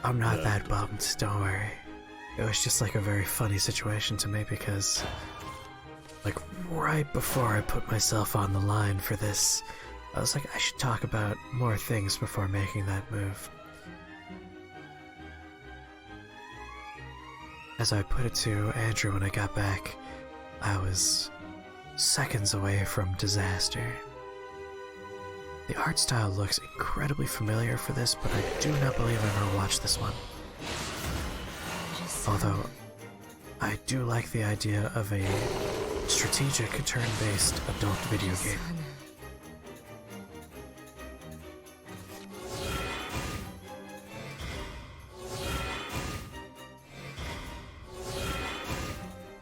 Speaker 1: I'm not that bummed, don't worry. It was just like a very funny situation to me because, like, right before I put myself on the line for this, I was like, I should talk about more things before making that move. As I put it to Andrew when I got back, I was seconds away from disaster. The art style looks incredibly familiar for this, but I do not believe I've ever watched this one. Although, I do like the idea of a strategic, turn-based adult video game.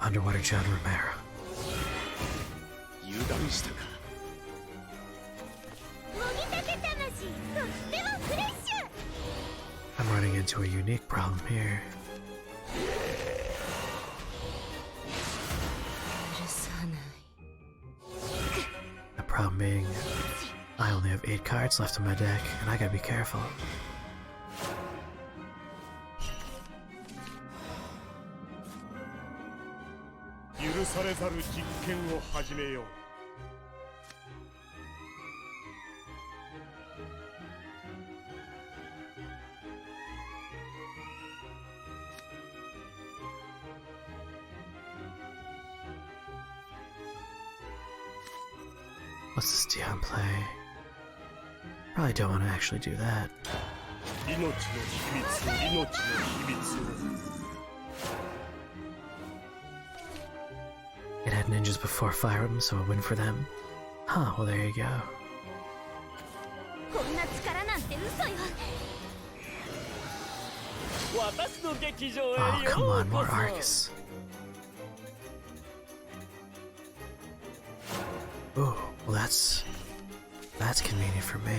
Speaker 1: Underwater John Romero. I'm running into a unique problem here. The problem being, I only have 8 cards left in my deck, and I gotta be careful. What's this Dion play? Probably don't want to actually do that. It had ninjas before Fire Emblem, so a win for them. Huh, well there you go. Oh, come on, more Arcus. Ooh, well that's convenient for me.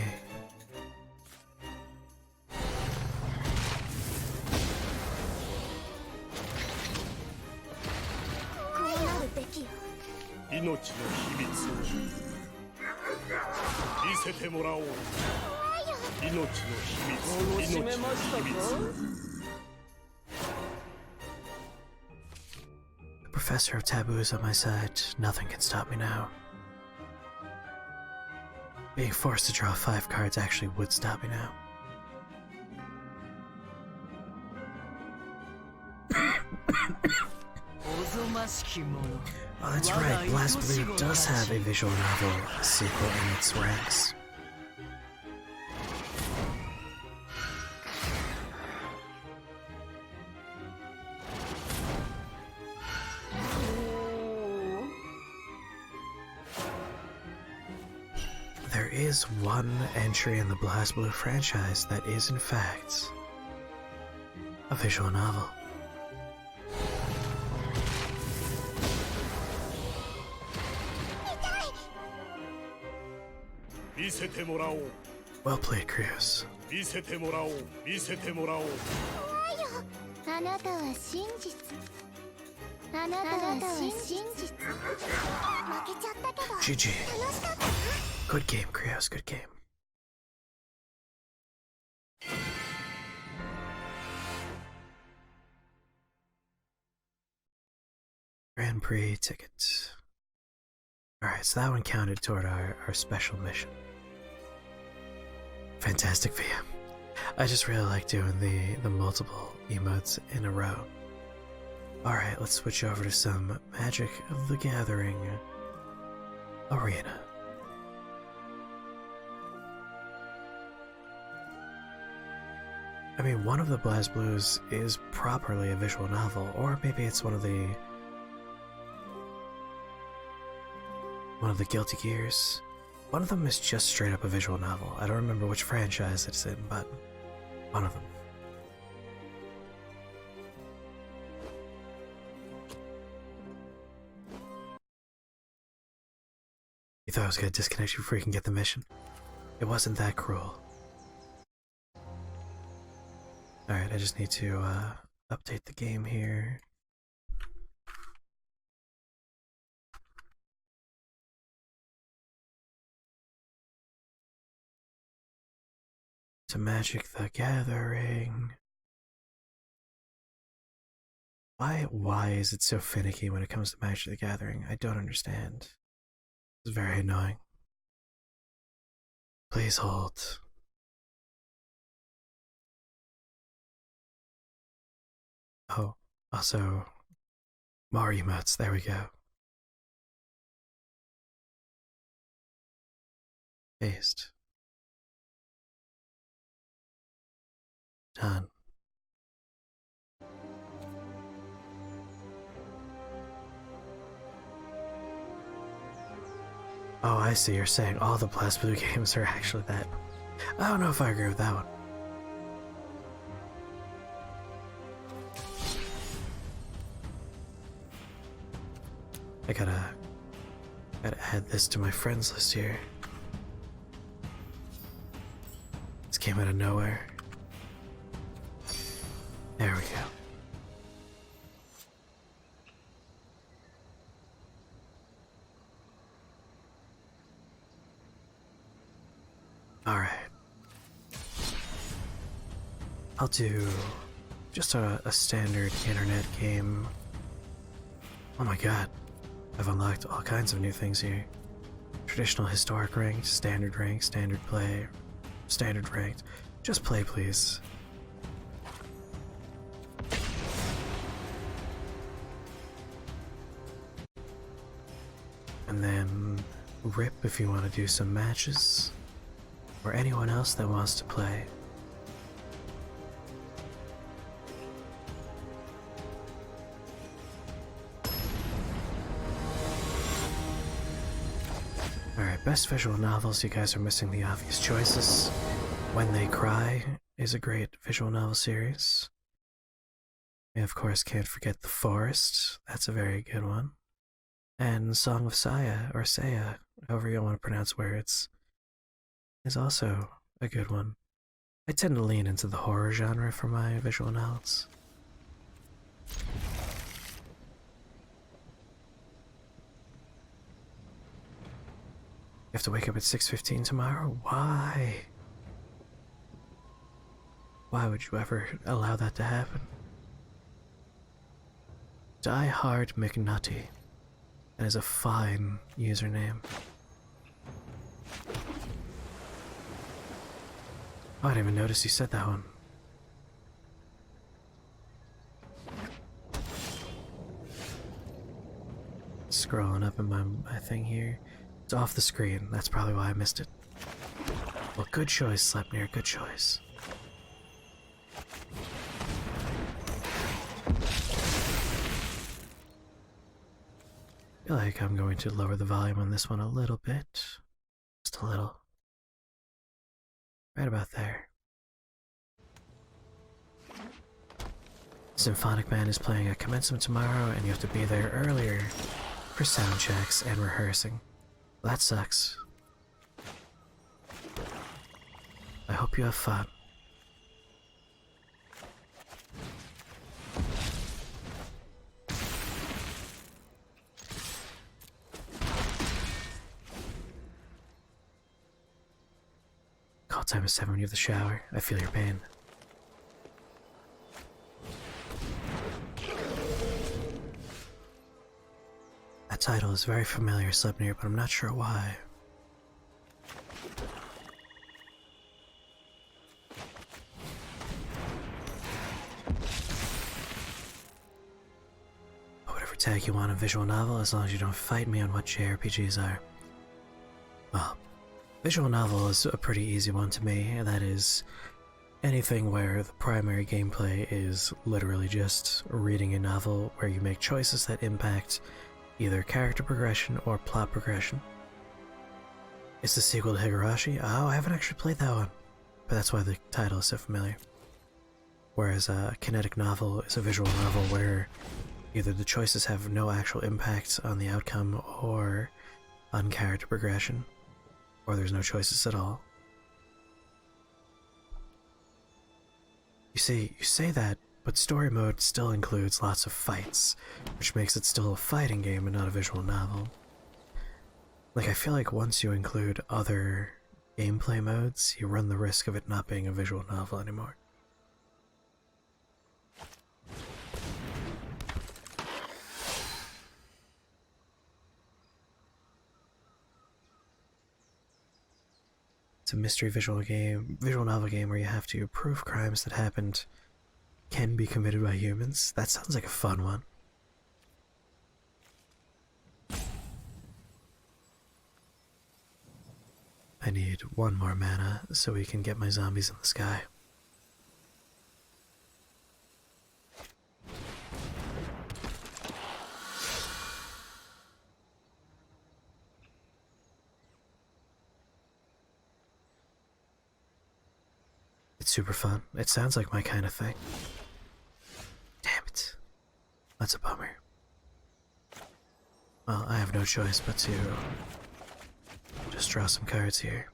Speaker 1: The Professor of Taboo is on my side. Nothing can stop me now. Being forced to draw 5 cards actually would stop me now. Oh, that's right. BlazBlue does have a visual novel sequel in its ranks. There is one entry in the BlazBlue franchise that is in fact a visual novel. Well played, Krios. GG. Good game, Krios, good game. Grand Prix ticket. Alright, so that one counted toward our special mission. Fantastic VM. I just really like doing the multiple emotes in a row. Alright, let's switch over to some Magic of the Gathering Arena. I mean, one of the BlazBlues is properly a visual novel, or maybe it's one of the Guilty Gears. One of them is just straight up a visual novel. I don't remember which franchise it's in, but one of them. You thought I was gonna disconnect you before you can get the mission? It wasn't that cruel. Alright, I just need to update the game here. to Magic the Gathering. Why is it so finicky when it comes to Magic the Gathering? I don't understand. It's very annoying. Please hold. Oh, also, more emotes. There we go. Paste. Done. Oh, I see. You're saying all the BlazBlue games are actually that. I don't know if I agree with that one. I gotta add this to my friends list here. This came out of nowhere. There we go. Alright. I'll do just a standard internet game. Oh my god. I've unlocked all kinds of new things here. Traditional historic ranked, standard play, standard ranked. Just play, please. And then rip if you want to do some matches. Or anyone else that wants to play. Alright, best visual novels. You guys are missing the obvious choices. When They Cry is a great visual novel series. We of course can't forget The Forest. That's a very good one. And Song of Saya, or Saya, however you want to pronounce words, is also a good one. I tend to lean into the horror genre for my visual novels. You have to wake up at 6:15 tomorrow? Why? Why would you ever allow that to happen? Die Hard McNutty. That is a fine username. Oh, I didn't even notice you said that one. Scrolling up in my thing here. It's off the screen. That's probably why I missed it. Well, good choice, Sleipnir. Good choice. I feel like I'm going to lower the volume on this one a little bit. Just a little. Right about there. Symphonic Band is playing at commencement tomorrow, and you have to be there earlier for sound checks and rehearsing. Well, that sucks. I hope you have fun. Call time is 7 when you have the shower. I feel your pain. That title is very familiar, Sleipnir, but I'm not sure why. Put whatever tag you want in visual novel, as long as you don't fight me on what JRPGs are. Well, visual novel is a pretty easy one to me, and that is anything where the primary gameplay is literally just reading a novel where you make choices that impact either character progression or plot progression. It's the sequel to Higurashi. Oh, I haven't actually played that one, but that's why the title is so familiar. Whereas a kinetic novel is a visual novel where either the choices have no actual impact on the outcome or on character progression, or there's no choices at all. You see, you say that, but story mode still includes lots of fights, which makes it still a fighting game and not a visual novel. Like, I feel like once you include other gameplay modes, you run the risk of it not being a visual novel anymore. It's a mystery visual novel game where you have to prove crimes that happened can be committed by humans. That sounds like a fun one. I need one more mana so we can get my zombies in the sky. It's super fun. It sounds like my kind of thing. Damn it. That's a bummer. Well, I have no choice but to just draw some cards here.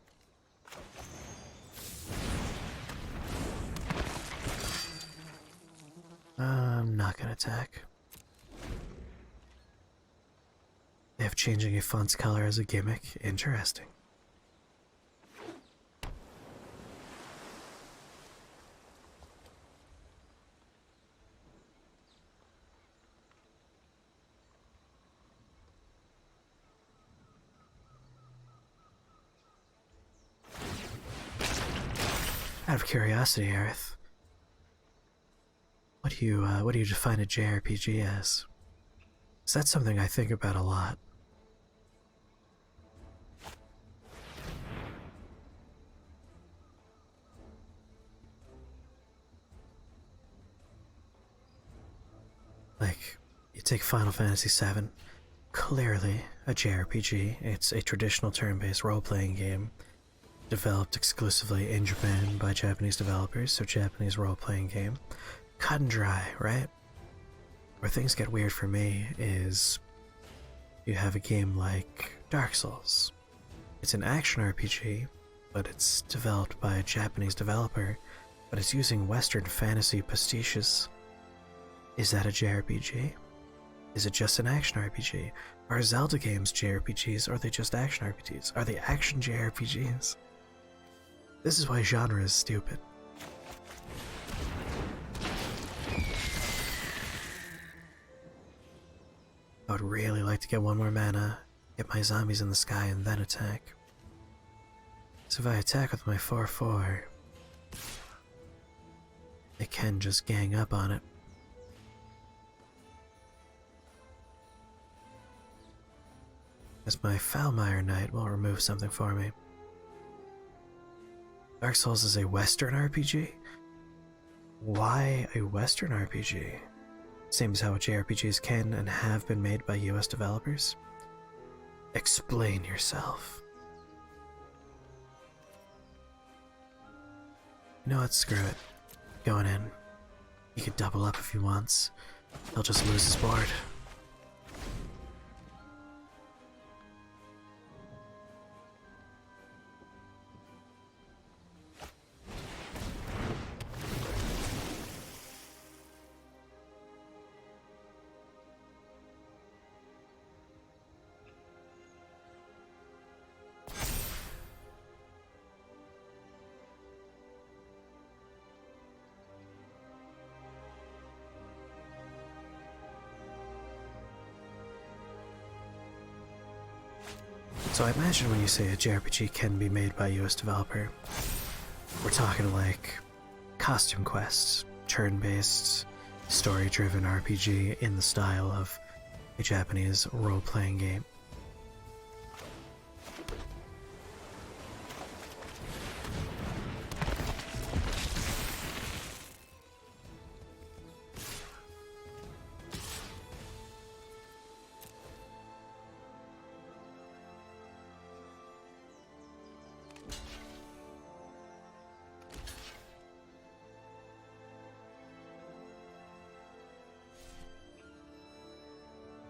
Speaker 1: I'm not gonna attack. They have changing a font's color as a gimmick. Interesting. Out of curiosity, Aerith, what do you define a JRPG as? Is that something I think about a lot? Like, you take Final Fantasy VII, clearly a JRPG. It's a traditional turn-based role-playing game developed exclusively in Japan by Japanese developers, so Japanese role-playing game. Cut and dry, right? Where things get weird for me is you have a game like Dark Souls. It's an action RPG, but it's developed by a Japanese developer, but it's using Western fantasy pastiches. Is that a JRPG? Is it just an action RPG? Are Zelda games JRPGs, or are they just action RPGs? Are they action JRPGs? This is why genre is stupid. I would really like to get one more mana, get my zombies in the sky, and then attack. So if I attack with my 4/4, they can just gang up on it. As my Foulmire Knight will remove something for me. Dark Souls is a Western RPG? Why a Western RPG? Same as how JRPGs can and have been made by US developers. Explain yourself. You know what, screw it. Going in. He could double up if he wants. He'll just lose his board. So I imagine when you say a JRPG can be made by a US developer, we're talking like Costume Quest, turn-based, story-driven RPG in the style of a Japanese role-playing game.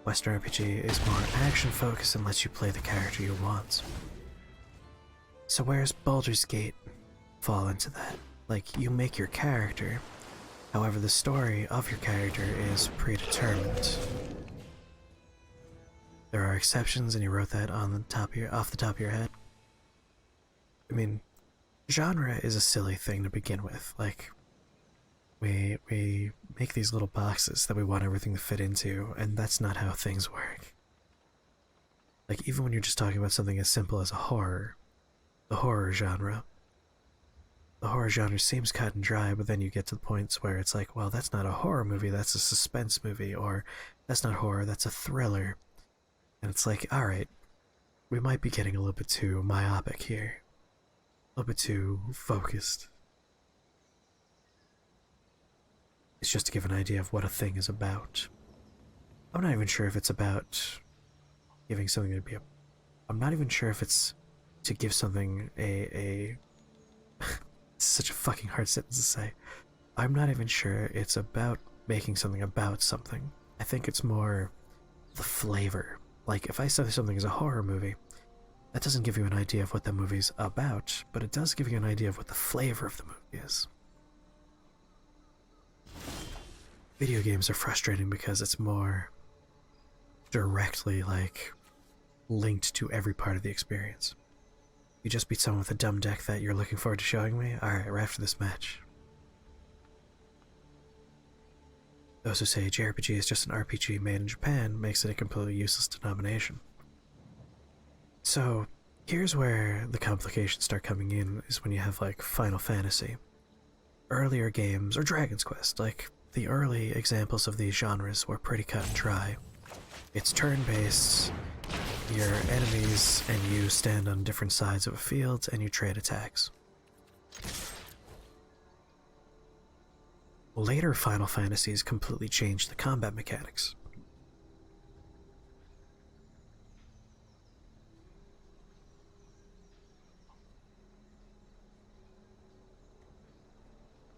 Speaker 1: Western RPG is more action-focused and lets you play the character you want. So where's Baldur's Gate fall into that? Like, you make your character, however the story of your character is predetermined. There are exceptions, and you wrote that on the top of off the top of your head. I mean, genre is a silly thing to begin with. Like, we make these little boxes that we want everything to fit into, and that's not how things work. Like, even when you're just talking about something as simple as a horror, the horror genre seems cut and dry, but then you get to the points where it's like, well, that's not a horror movie, that's a suspense movie, or that's not horror, that's a thriller. And it's like, alright, we might be getting a little bit too myopic here. A little bit too focused. It's just to give an idea of what a thing is about. I'm not even sure if it's about giving something to be a... I'm not even sure if it's to give something a it's such a fucking hard sentence to say. I'm not even sure it's about making something about something. I think it's more the flavor. Like, if I say something is a horror movie, that doesn't give you an idea of what the movie's about, but it does give you an idea of what the flavor of the movie is. Video games are frustrating because it's more directly, like, linked to every part of the experience. You just beat someone with a dumb deck that you're looking forward to showing me? Alright, right after this match. Those who say JRPG is just an RPG made in Japan makes it a completely useless denomination. So, here's where the complications start coming in, is when you have, like, Final Fantasy. Earlier games, or Dragon's Quest, like, the early examples of these genres were pretty cut and dry. It's turn-based, your enemies and you stand on different sides of a field and you trade attacks. Later Final Fantasies completely changed the combat mechanics.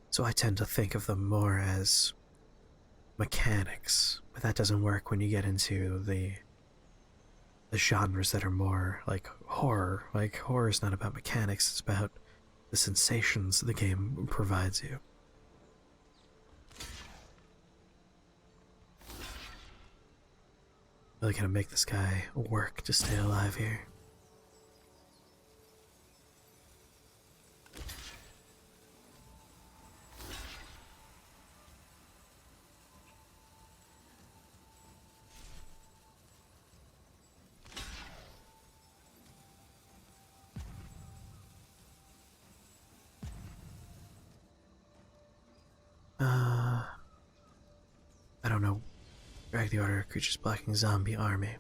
Speaker 1: So I tend to think of them more as mechanics, but that doesn't work when you get into the genres that are more like horror. Like, horror is not about mechanics, it's about the sensations the game provides you. Really gonna make this guy work to stay alive here. I don't know. Drag the order of creatures blocking zombie army.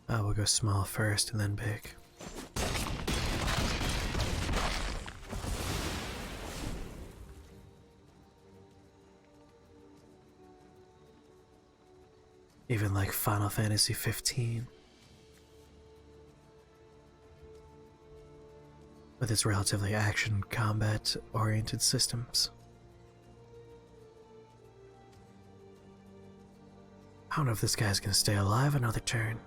Speaker 1: We'll go small first and then big. Even like Final Fantasy 15. With its relatively action combat oriented systems. I don't know if this guy's gonna stay alive another turn.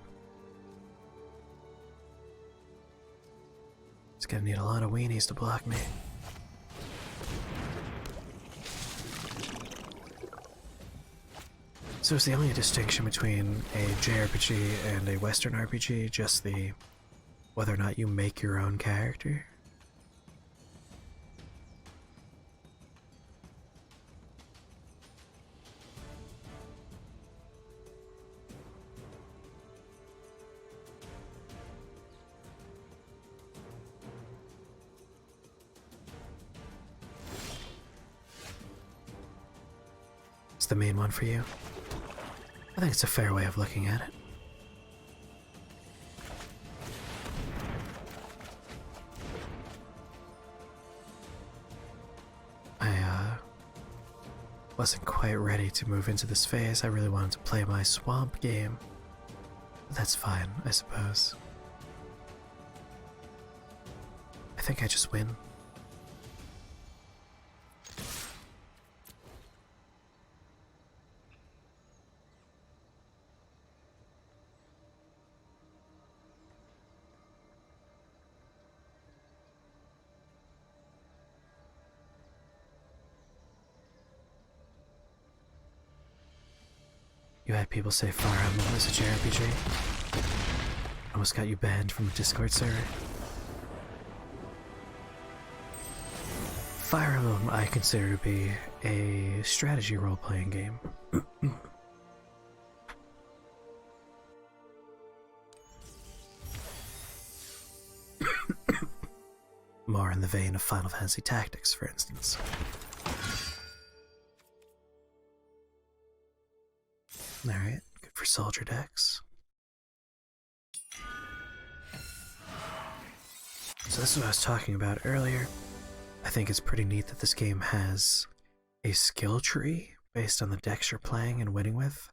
Speaker 1: He's gonna need a lot of weenies to block me. So is the only distinction between a JRPG and a Western RPG just the whether or not you make your own character? It's the main one for you? I think it's a fair way of looking at it. I wasn't quite ready to move into this phase. I really wanted to play my swamp game. But that's fine, I suppose. I think I just win. You had people say Fire Emblem was a JRPG. Almost got you banned from the Discord server. Fire Emblem I consider to be a strategy role-playing game. More in the vein of Final Fantasy Tactics, for instance. Alright, good for soldier decks. So this is what I was talking about earlier. I think it's pretty neat that this game has a skill tree based on the decks you're playing and winning with.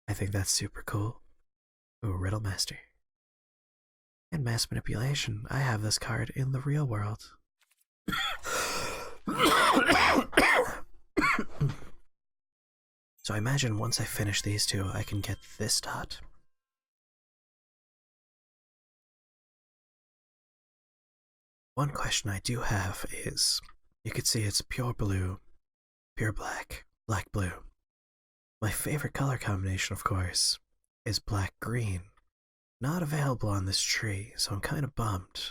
Speaker 1: I think that's super cool. Ooh, Riddle Master. And Mass Manipulation. I have this card in the real world. So I imagine once I finish these two, I can get this dot. One question I do have is, you can see it's pure blue, pure black, black blue. My favorite color combination, of course, is black-green. Not available on this tree, so I'm kind of bummed.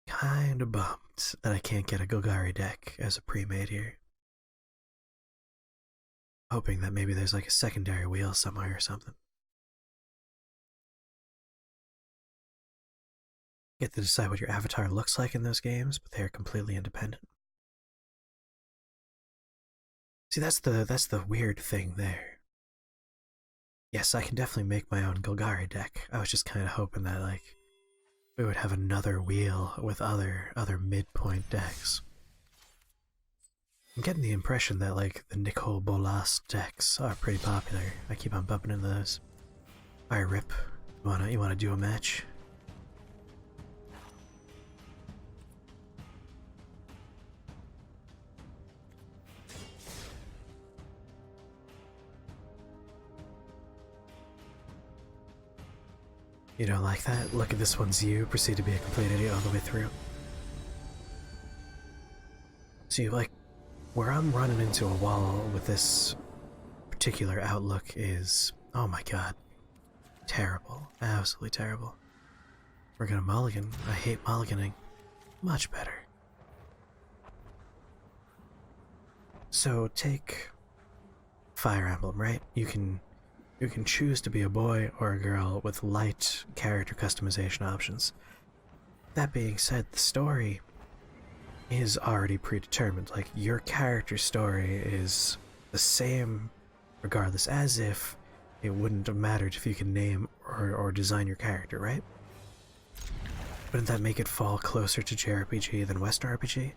Speaker 1: Kind of bummed that I can't get a Golgari deck as a pre-made here. Hoping that maybe there's like a secondary wheel somewhere or something. You get to decide what your avatar looks like in those games, but they are completely independent. See, that's the weird thing there. Yes, I can definitely make my own Golgari deck. I was just kind of hoping that, like, we would have another wheel with other midpoint decks. I'm getting the impression that, like, the Nicole Bolas decks are pretty popular. I keep on bumping into those. Alright, Rip. You wanna do a match? You don't like that? Look at this one's you, proceed to be a complete idiot all the way through. See, like, where I'm running into a wall with this particular outlook is, oh my god, terrible. Absolutely terrible. We're gonna mulligan. I hate mulliganing. Much better. So take Fire Emblem, right? You can choose to be a boy or a girl with light character customization options. That being said, the story is already predetermined. Like, your character story is the same regardless, as if it wouldn't have mattered if you can name or design your character, right? Wouldn't that make it fall closer to JRPG than Western RPG?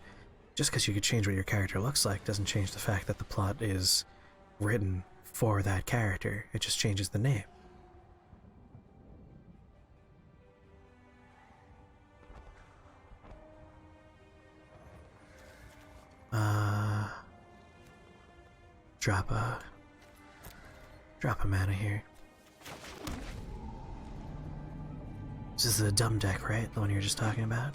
Speaker 1: Just because you could change what your character looks like doesn't change the fact that the plot is written for that character. It just changes the name. Drop a mana here. This is the dumb deck, right? The one you were just talking about?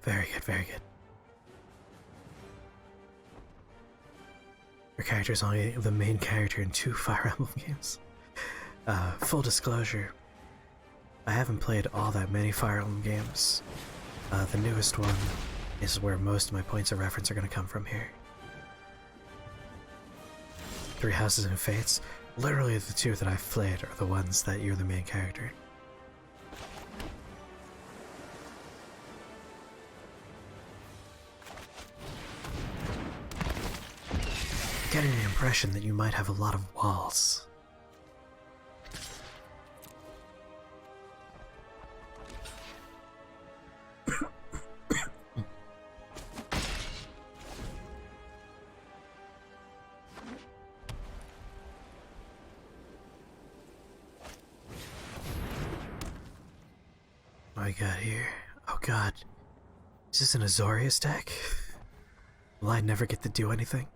Speaker 1: Very good, very good. Your character is only the main character in 2 Fire Emblem games. Full disclosure, I haven't played all that many Fire Emblem games. The newest one is where most of my points of reference are going to come from here. 3 Houses and Fates, literally the 2 that I've played are the ones that you're the main character. I'm getting the impression that you might have a lot of walls. What do I got here? Oh god. Is this an Azorius deck? Will I never get to do anything?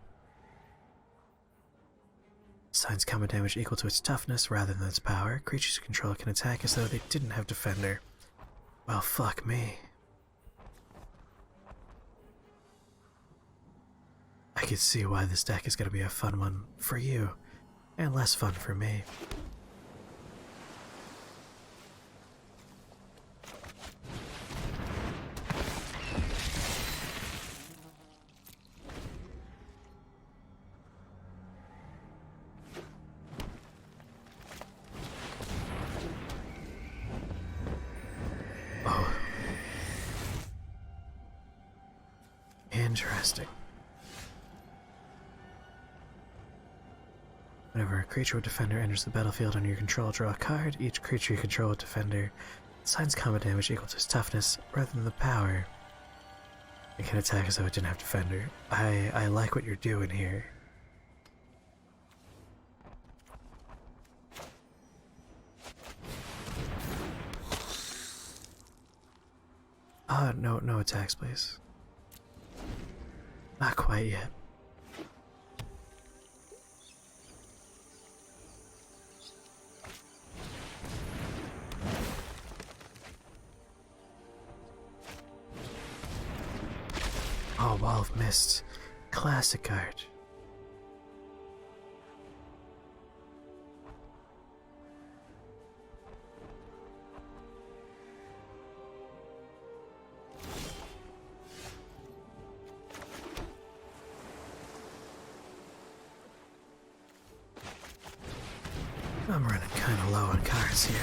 Speaker 1: Assigns combat damage equal to its toughness rather than its power. Creatures you control can attack as though they didn't have defender. Well, fuck me. I could see why this deck is going to be a fun one for you, and less fun for me. Oh. Interesting. Whenever a creature with defender enters the battlefield under your control, draw a card. Each creature you control with defender assigns combat damage equal to its toughness rather than the power. It can attack as though it didn't have defender. I like what you're doing here. No attacks, please. Not quite yet. Oh, Wall of Mist. Classic card. I'm running kind of low on cards here.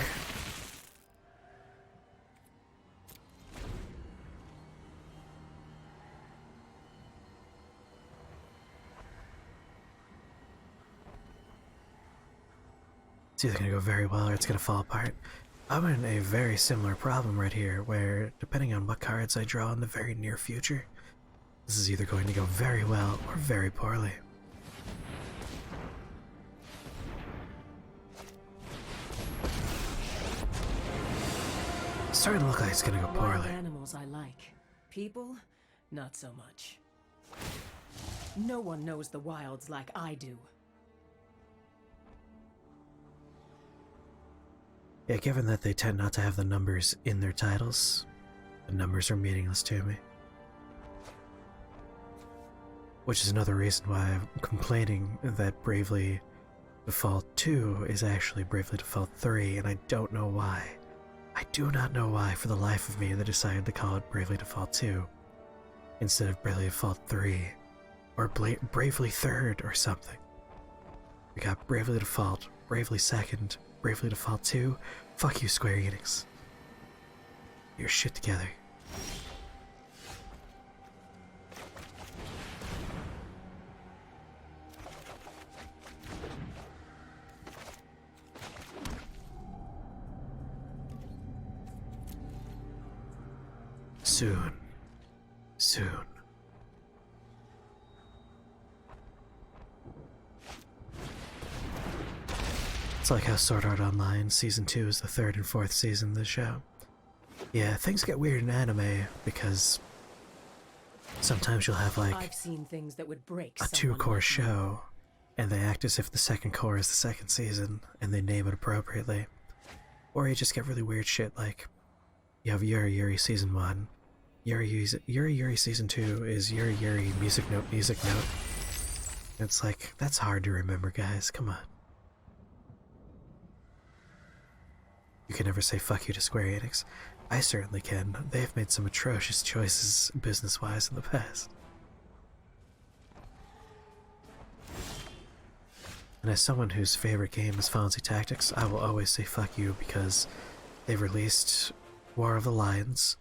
Speaker 1: It's either going to go very well or it's going to fall apart. I'm in a very similar problem right here, where depending on what cards I draw in the very near future, this is either going to go very well or very poorly. It's starting to look like it's going to go
Speaker 4: Wild
Speaker 1: poorly.
Speaker 4: animals I like. People, not so much. No one knows the wilds like I do.
Speaker 1: Yeah, given that they tend not to have the numbers in their titles, the numbers are meaningless to me. Which is another reason why I'm complaining that Bravely Default 2 is actually Bravely Default 3, and I don't know why. I do not know why, for the life of me, they decided to call it Bravely Default 2 instead of Bravely Default 3 or Bravely 3rd or something. We got Bravely Default, Bravely 2nd, Bravely Default 2. Fuck you, Square Enix. Get your shit together. Soon. Soon. It's like how Sword Art Online Season 2 is the 3rd and 4th season of the show. Yeah, things get weird in anime because sometimes you'll have like
Speaker 4: I've seen things that would break
Speaker 1: a
Speaker 4: someone
Speaker 1: 2-core
Speaker 4: like me.
Speaker 1: show and they act as if the 2nd core is the 2nd season and they name it appropriately. Or you just get really weird shit like you have Yuri Yuri Season 1, Yuri Yuri Season 2 is Yuri Yuri Music Note. It's like, that's hard to remember, guys, come on. You can never say fuck you to Square Enix. I certainly can. They've made some atrocious choices business-wise in the past. And as someone whose favorite game is Fantasy Tactics, I will always say fuck you because they've released War of the Lions,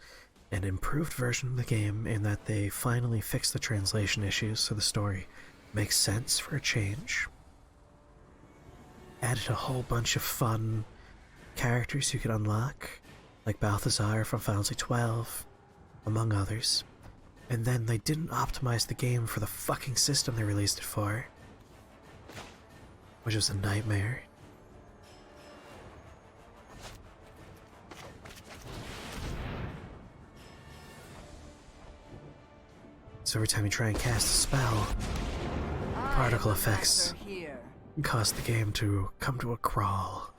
Speaker 1: an improved version of the game in that they finally fixed the translation issues so the story makes sense for a change. Added a whole bunch of fun characters you can unlock, like Balthazar from Final Fantasy XII, among others. And then they didn't optimize the game for the fucking system they released it for, which was a nightmare. So every time you try and cast a spell, particle effects caused the game to come to a crawl.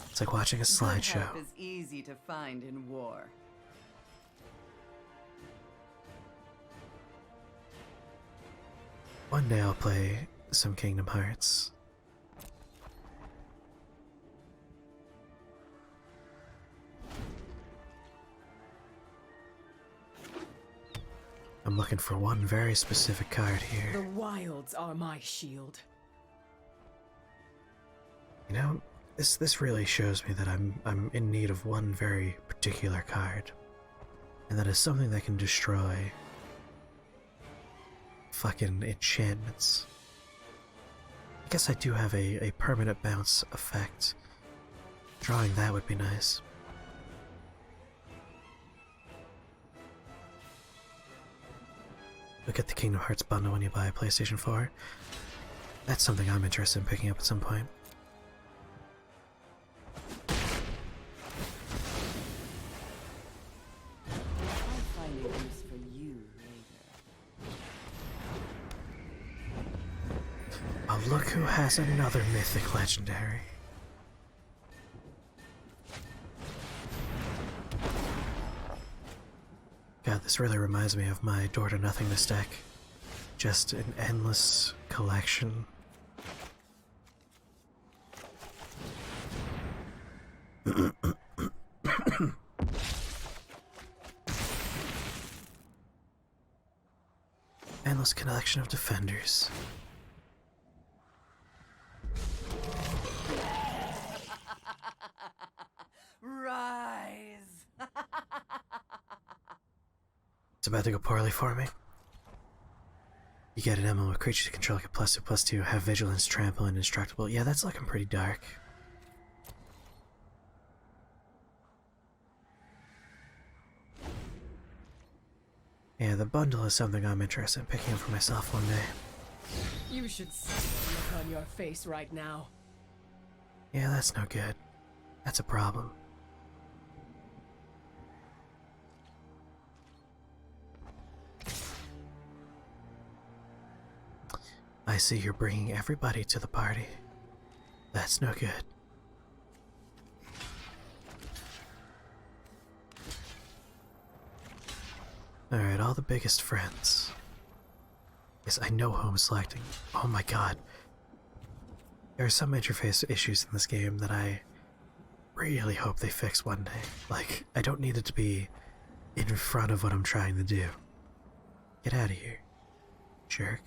Speaker 1: It's like watching a
Speaker 7: Good
Speaker 1: slideshow.
Speaker 7: help is easy to find in war.
Speaker 1: One day I'll play some Kingdom Hearts. I'm looking for one very specific card
Speaker 4: The
Speaker 1: here.
Speaker 4: wilds are my shield.
Speaker 1: You know, this really shows me that I'm in need of one very particular card. And that is something that can destroy fucking enchantments. I guess I do have a permanent bounce effect. Drawing that would be nice. Look at the Kingdom Hearts bundle when you buy a PlayStation 4. That's something I'm interested in picking up at some point.
Speaker 7: I'll find a use for you later.
Speaker 1: Oh, look who has another mythic legendary. God, this really reminds me of my Door to Nothingness deck. Just an endless collection. Endless collection of defenders.
Speaker 7: Rise!
Speaker 1: It's about to go poorly for me. You get an emblem of creatures you control like a +2/+2, have vigilance, trample, and indestructible. Yeah, that's looking pretty dark. Yeah, the bundle is something I'm interested in picking up for myself one day.
Speaker 4: You should see the look on your face right now.
Speaker 1: Yeah, that's no good. That's a problem. I see you're bringing everybody to the party. That's no good. Alright, all the biggest friends. Yes, I know who I'm selecting. Oh my god. There are some interface issues in this game that I really hope they fix one day. Like, I don't need it to be in front of what I'm trying to do. Get out of here, jerk.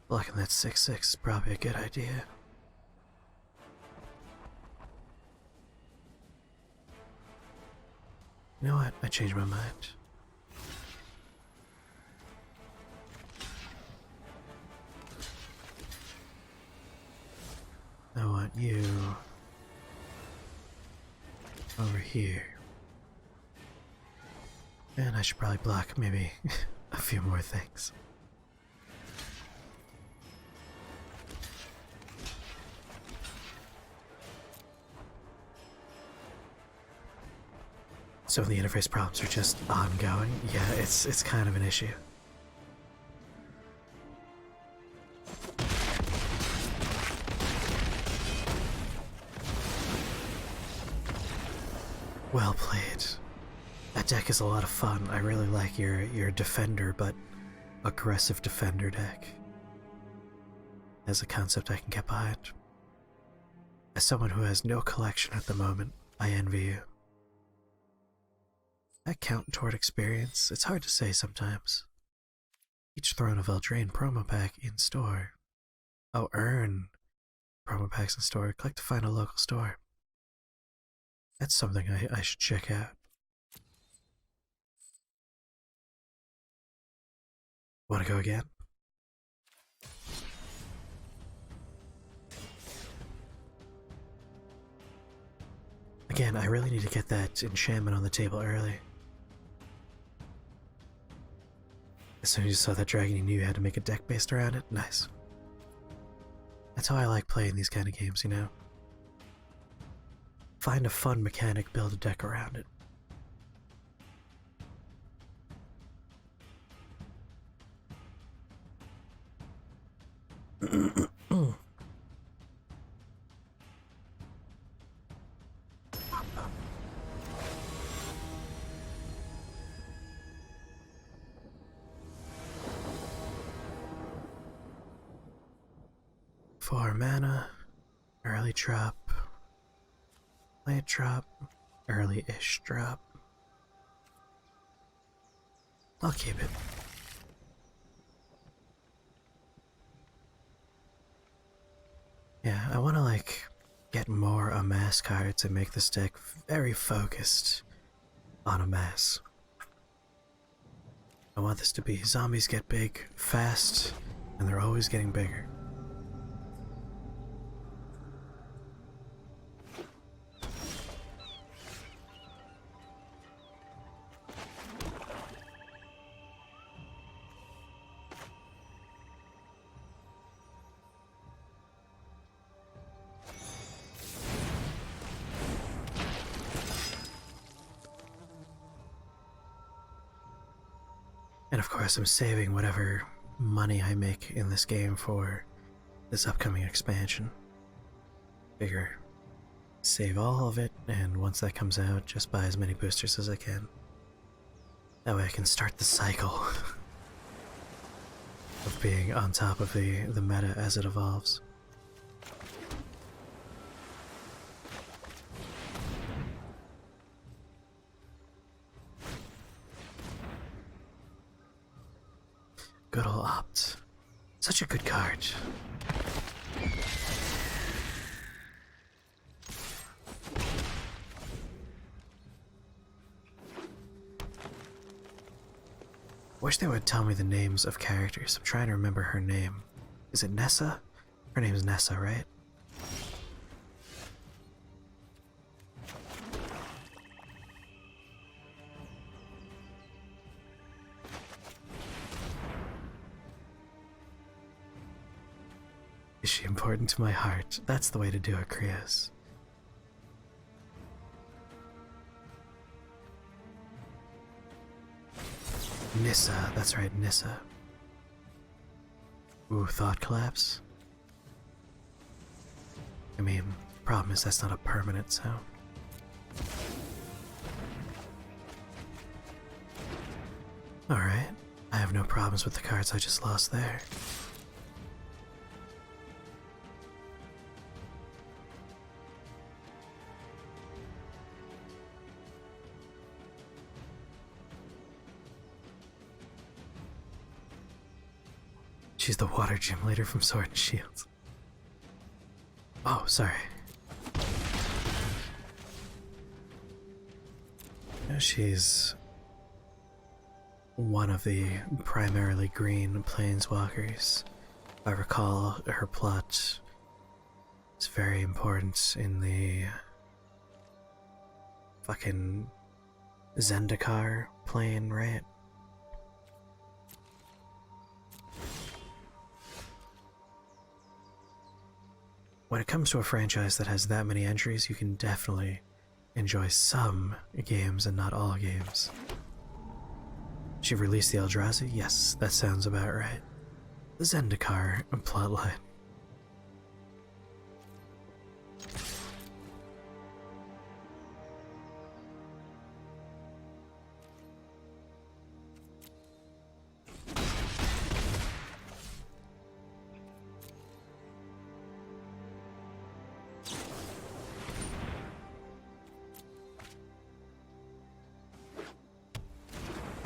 Speaker 1: Blocking that 6/6 is probably a good idea. You know what? I changed my mind. I want you over here. And I should probably block maybe a few more things. So the interface problems are just ongoing. Yeah, it's kind of an issue. Well played. That deck is a lot of fun. I really like your defender, but aggressive defender deck. As a concept I can get behind. As someone who has no collection at the moment, I envy you. That count toward experience? It's hard to say sometimes. Each Throne of Eldraine promo pack in store. Oh, earn promo packs in store. Click to find a local store. That's something I should check out. Want to go again? Again, I really need to get that enchantment on the table early. As soon as you saw that dragon, you knew you had to make a deck based around it? Nice. That's how I like playing these kind of games, you know? Find a fun mechanic, build a deck around it. 4 mana, early drop, late drop, early-ish drop. I'll keep it. Yeah, I want to like get more amass cards and make this deck very focused on amass. I want this to be zombies get big fast, and they're always getting bigger. And of course, I'm saving whatever money I make in this game for this upcoming expansion. Figure, save all of it, and once that comes out, just buy as many boosters as I can. That way I can start the cycle of being on top of the meta as it evolves. Good ol' Opt. Such a good card. Wish they would tell me the names of characters. I'm trying to remember her name. Is it Nessa? Her name is Nessa, right? Is she important to my heart? That's the way to do it, Krios. Nissa, that's right, Nissa. Ooh, Thought Collapse? I mean, problem is that's not a permanent, so... Alright, I have no problems with the cards I just lost there. She's the water gym leader from Sword and Shield. Oh, sorry. She's one of the primarily green planeswalkers. If I recall, her plot is very important in the fucking Zendikar plane, right? When it comes to a franchise that has that many entries, you can definitely enjoy some games and not all games. She released the Eldrazi? Yes, that sounds about right. The Zendikar plotline.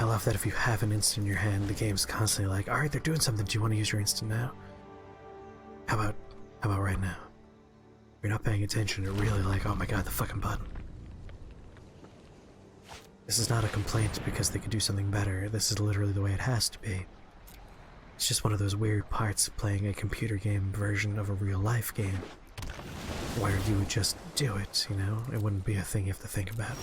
Speaker 1: I love that if you have an instant in your hand, the game's constantly like, alright, they're doing something, do you want to use your instant now? How about right now? If you're not paying attention, you're really like, oh my god, the fucking button. This is not a complaint because they could do something better, this is literally the way it has to be. It's just one of those weird parts of playing a computer game version of a real life game, where you would just do it, you know? It wouldn't be a thing you have to think about.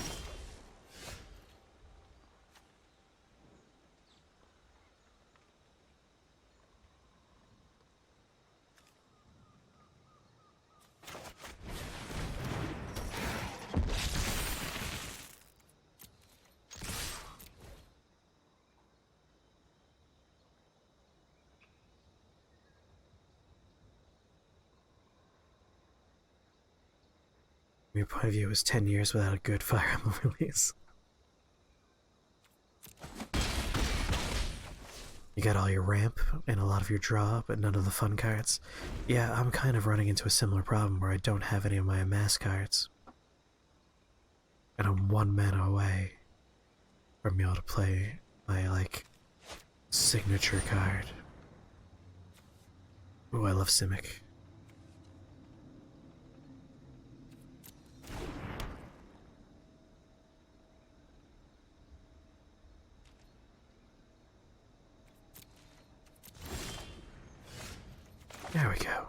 Speaker 1: From your point of view, it was 10 years without a good Fire Emblem release. You got all your ramp and a lot of your draw, but none of the fun cards. Yeah, I'm kind of running into a similar problem where I don't have any of my amass cards. And I'm 1 mana away from being able to play my, like, signature card. Ooh, I love Simic. There we go.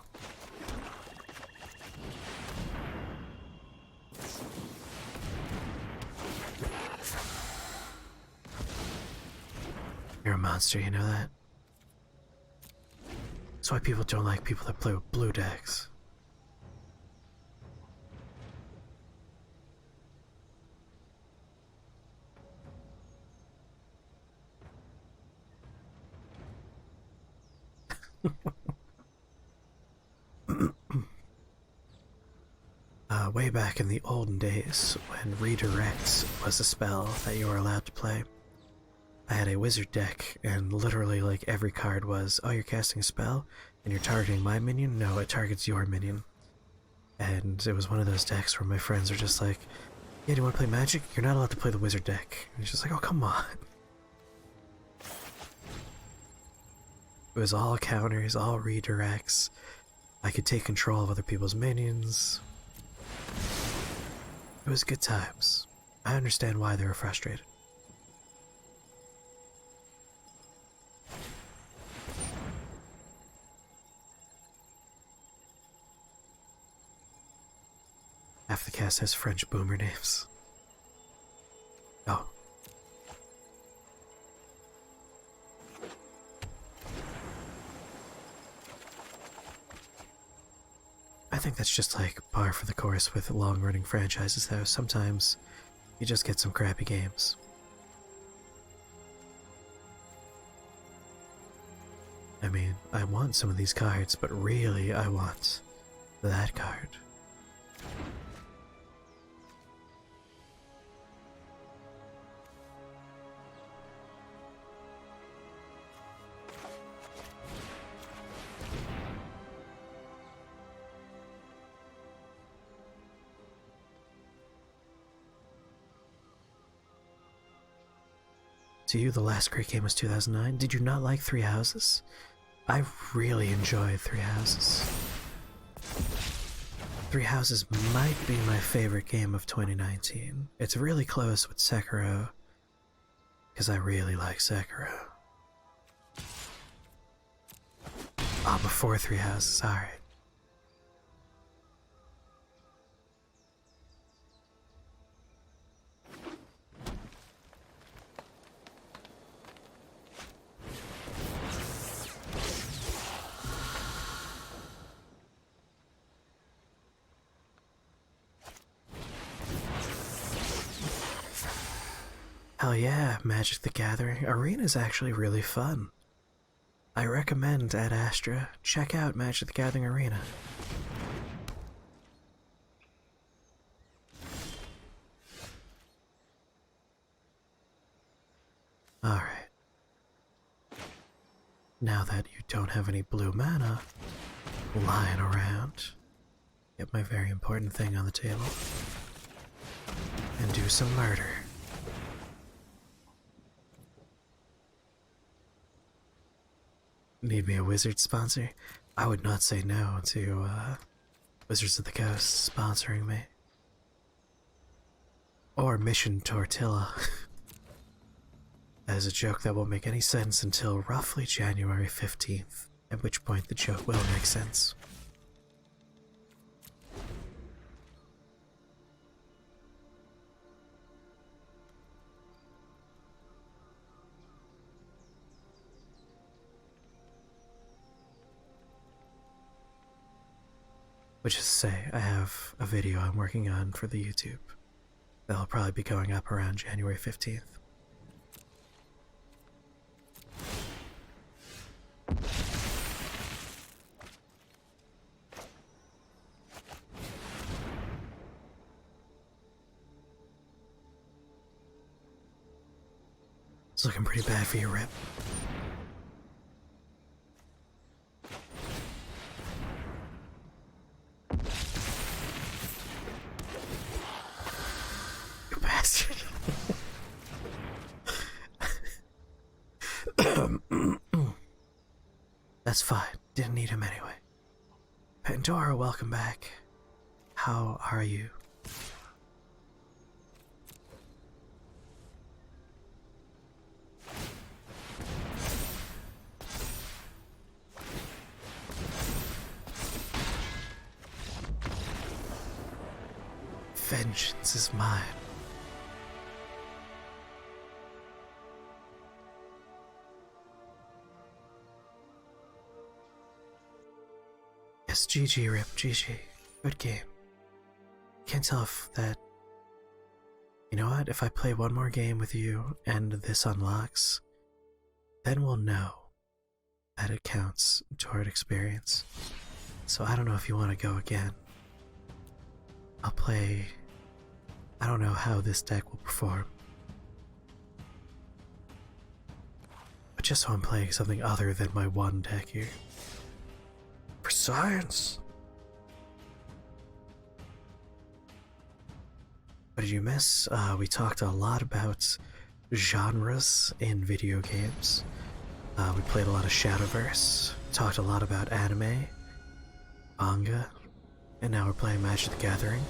Speaker 1: You're a monster, you know that? That's why people don't like people that play with blue decks. Way back in the olden days, when Redirect was a spell that you were allowed to play, I had a wizard deck, and literally, like, every card was, oh, you're casting a spell, and you're targeting my minion? No, it targets your minion. And it was one of those decks where my friends are just like, yeah, do you want to play Magic? You're not allowed to play the wizard deck. And it's just like, oh, come on. It was all counters, all redirects. I could take control of other people's minions. It was good times. I understand why they were frustrated. Half the cast has French boomer names. Oh. I think that's just like par for the course with long-running franchises, though. Sometimes you just get some crappy games. I mean, I want some of these cards, but really I want that card. To you, the last great game was 2009. Did you not like Three Houses? I really enjoyed Three Houses. Three Houses might be my favorite game of 2019. It's really close with Sekiro, because I really like Sekiro. Oh, before Three Houses, alright. Hell yeah, Magic the Gathering. Arena is actually really fun. I recommend Ad Astra, check out Magic the Gathering Arena. Alright. Now that you don't have any blue mana lying around, get my very important thing on the table and do some murder. Need me a wizard sponsor? I would not say no to Wizards of the Coast sponsoring me. Or Mission Tortilla. That is a joke that won't make any sense until roughly January 15th, at which point the joke will make sense. Which is to say, I have a video I'm working on for the YouTube. That'll probably be going up around January 15th. It's looking pretty bad for you, Rip. That's fine. Didn't need him anyway. Pandora, welcome back. How are you? Vengeance is mine. Yes, GG Rip, GG. Good game. Can't tell if that... You know what? If I play one more game with you and this unlocks, then we'll know that it counts toward experience. So I don't know if you want to go again. I'll play... I don't know how this deck will perform. But just so I'm playing something other than my one deck here. For science! What did you miss? We talked a lot about genres in video games. We played a lot of Shadowverse, talked a lot about anime, manga, and now we're playing Magic the Gathering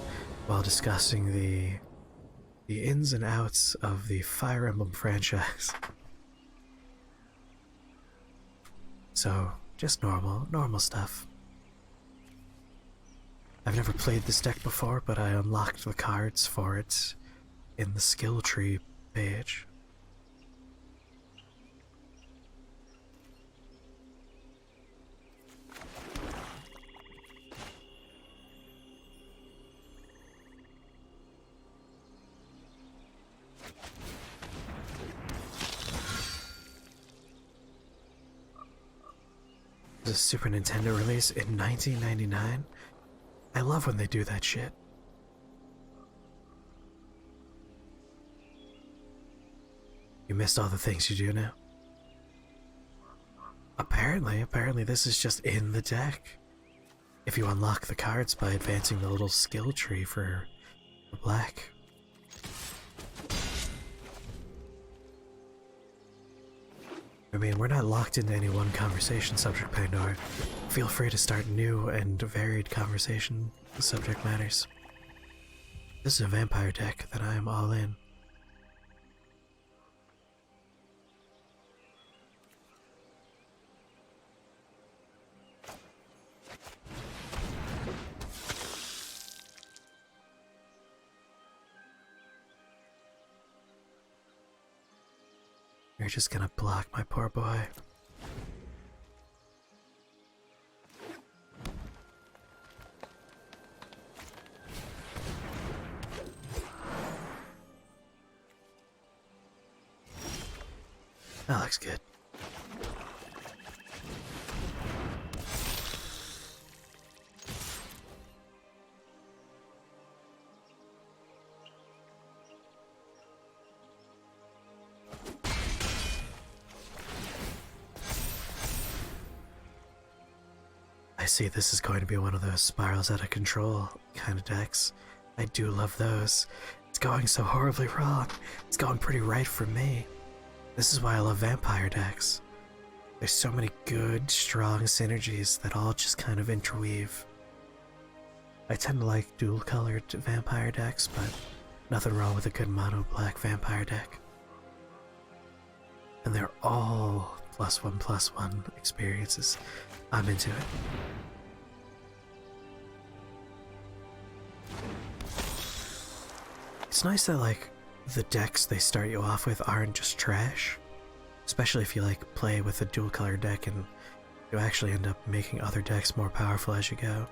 Speaker 1: while discussing the ins and outs of the Fire Emblem franchise. So, just normal stuff. I've never played this deck before, but I unlocked the cards for it in the skill tree page. The Super Nintendo release in 1999? I love when they do that shit. You missed all the things you do now? Apparently this is just in the deck. If you unlock the cards by advancing the little skill tree for the black. I mean, we're not locked into any one conversation subject, Pandora. Feel free to start new and varied conversation subject matters. This is a vampire deck that I am all in. You're just gonna block my poor boy. That looks good. I see this is going to be one of those spirals out of control kind of decks. I do love those. It's going so horribly wrong. It's going pretty right for me. This is why I love vampire decks. There's so many good, strong synergies that all just kind of interweave. I tend to like dual-colored vampire decks, but nothing wrong with a good mono-black vampire deck. And they're all +1/+1 experiences. I'm into it. It's nice that, like, the decks they start you off with aren't just trash. Especially if you, like, play with a dual-color deck and you actually end up making other decks more powerful as you go.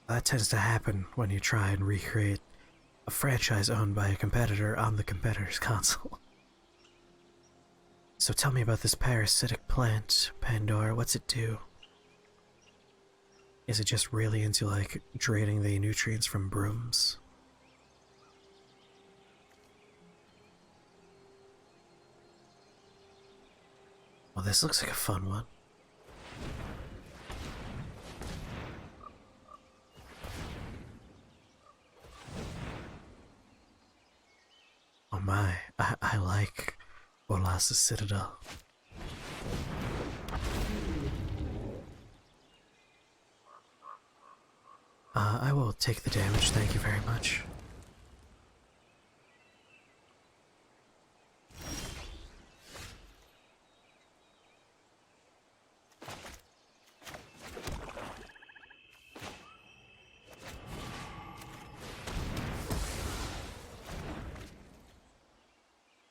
Speaker 1: That tends to happen when you try and recreate a franchise owned by a competitor on the competitor's console. So tell me about this parasitic plant, Pandora. What's it do? Is it just really into, like, draining the nutrients from brooms? Well, this looks like a fun one. Oh my, I like Bolas' Citadel. I will take the damage, thank you very much.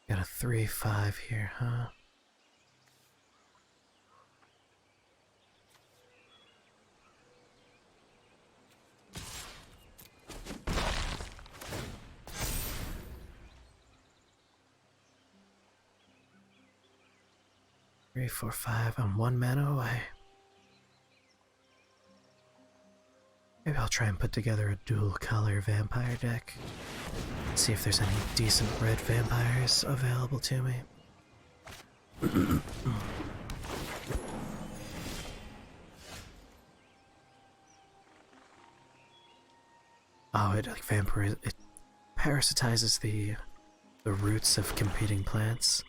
Speaker 1: Got a 3-5 here, huh? Three, 4, 5. I'm 1 mana away. Maybe I'll try and put together a dual color vampire deck. See if there's any decent red vampires available to me. Oh, it like it parasitizes the roots of competing plants.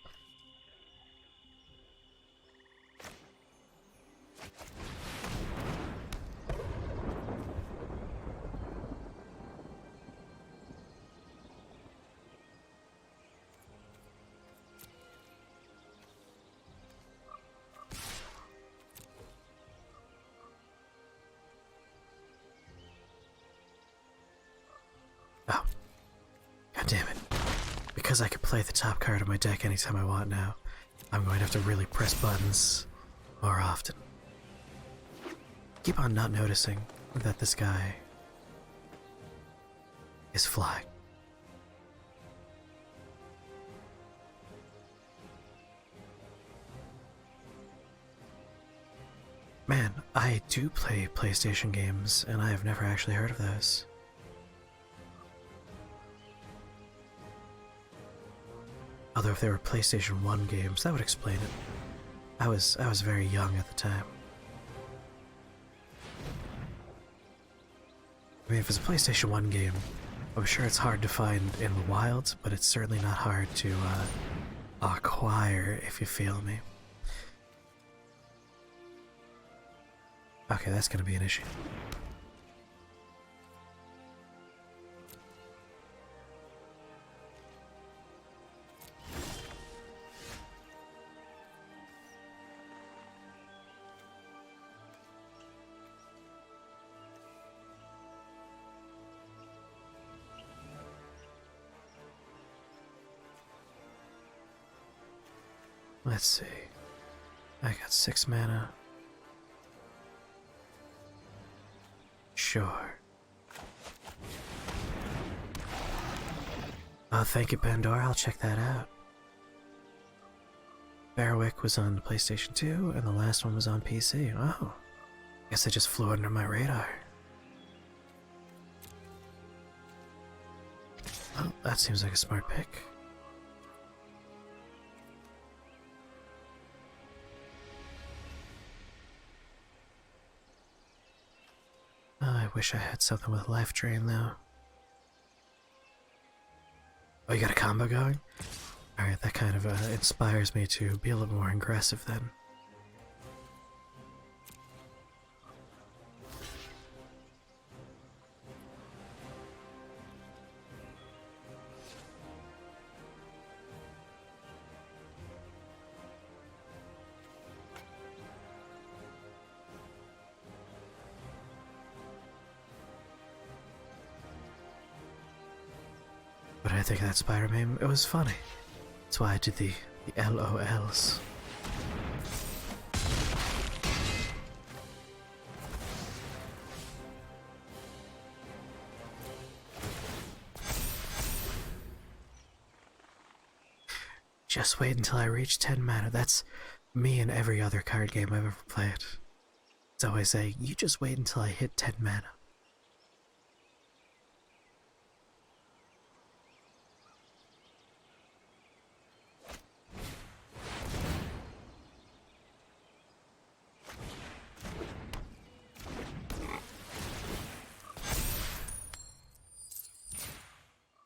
Speaker 1: Oh. God damn it. Because I can play the top card of my deck anytime I want now, I'm going to have to really press buttons more often. Keep on not noticing that this guy is flying. Man, I do play PlayStation games, and I have never actually heard of those. Although if they were PlayStation 1 games, that would explain it. I was very young at the time. I mean, if it's a PlayStation 1 game, I'm sure it's hard to find in the wild, but it's certainly not hard to acquire, if you feel me. Okay, that's gonna be an issue. Let's see. I got 6 mana. Sure. Oh, thank you, Pandora. I'll check that out. Barwick was on PlayStation 2, and the last one was on PC. Oh. Guess they just flew under my radar. Well, that seems like a smart pick. I wish I had something with life drain though. Oh, you got a combo going? Alright, that kind of inspires me to be a little more aggressive then. But I think that spider meme, it was funny. That's why I did the LOLs. Just wait until I reach 10 mana. That's me in every other card game I've ever played. It's always say, you just wait until I hit 10 mana.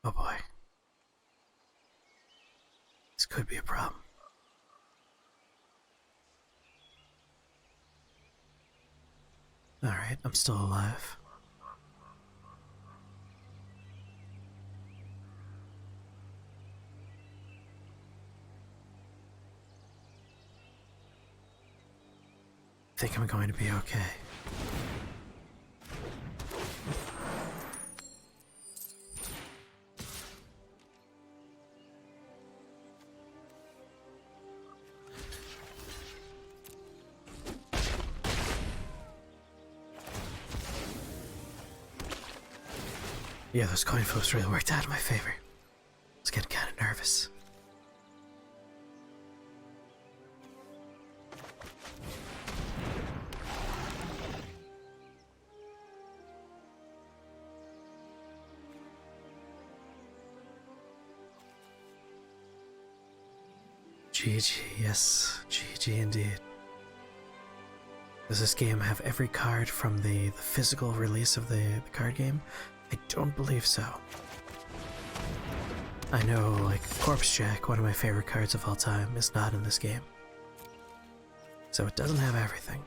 Speaker 1: Oh boy. This could be a problem. Alright, I'm still alive. I think I'm going to be okay. Yeah, those coin flips really worked out in my favor. I was getting kind of nervous. GG, yes, GG indeed. Does this game have every card from the physical release of the card game? I don't believe so. I know, like, Corpse Jack, one of my favorite cards of all time, is not in this game. So it doesn't have everything.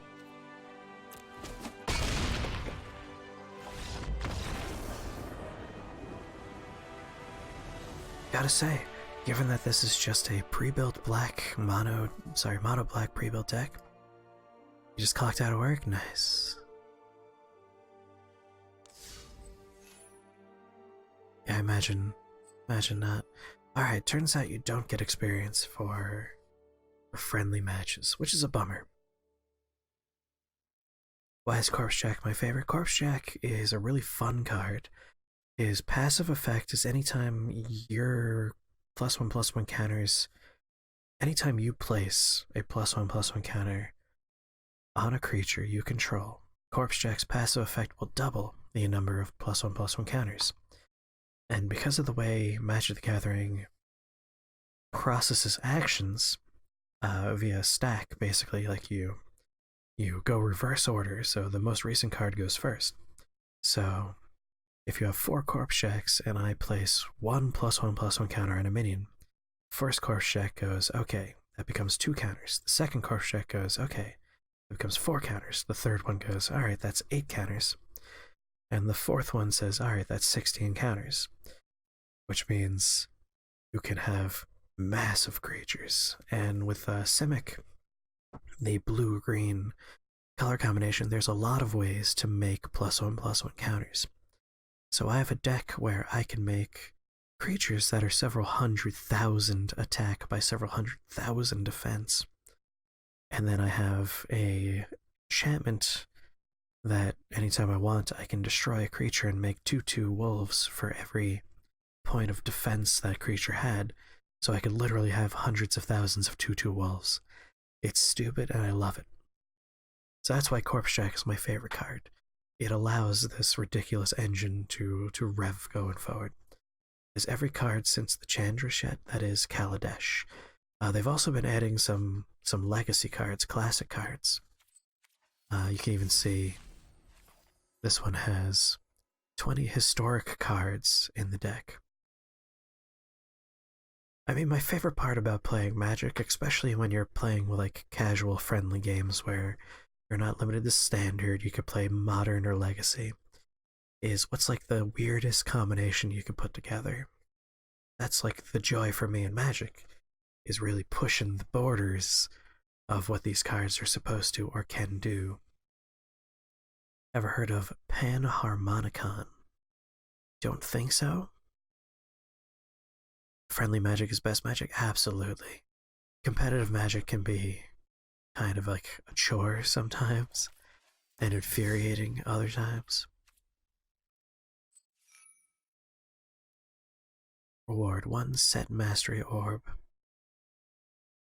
Speaker 1: Gotta say, given that this is just a pre-built black mono black pre-built deck, you just clocked out of work? Nice. Yeah, imagine not. Alright, turns out you don't get experience for friendly matches, which is a bummer. Why is Corpse Jack my favorite? Corpse Jack is a really fun card. His passive effect is anytime your +1/+1 counters, anytime you place a +1/+1 counter on a creature you control, Corpse Jack's passive effect will double the number of +1/+1 counters. And because of the way Magic the Gathering processes actions via stack, basically, like you go reverse order, so the most recent card goes first. So if you have 4 Corpse Jacks and I place one +1/+1 counter on a minion, first Corpse Jack goes, okay, that becomes 2 counters. The second Corpse Jack goes, okay, it becomes 4 counters. The third one goes, alright, that's 8 counters. And the fourth one says, alright, that's 16 counters. Which means you can have massive creatures. And with Simic, the blue-green color combination, there's a lot of ways to make +1/+1 counters. So I have a deck where I can make creatures that are several 100,000 attack by several 100,000 defense. And then I have a enchantment that anytime I want, I can destroy a creature and make 2/2 wolves for every point of defense that creature had. So I could literally have hundreds of thousands of 2/2 wolves. It's stupid and I love it. So that's why Corpse Jack is my favorite card. It allows this ridiculous engine to rev going forward. There's every card since the Chandra set, that is Kaladesh. They've also been adding some legacy cards, classic cards. You can even see this one has 20 historic cards in the deck. I mean, my favorite part about playing Magic, especially when you're playing with like casual friendly games where you're not limited to standard, you could play modern or legacy, is what's like the weirdest combination you could put together. That's like the joy for me in Magic, is really pushing the borders of what these cards are supposed to or can do. Ever heard of Panharmonicon? Don't think so? Friendly Magic is best Magic? Absolutely. Competitive Magic can be kind of like a chore sometimes, and infuriating other times. Reward 1 set mastery orb.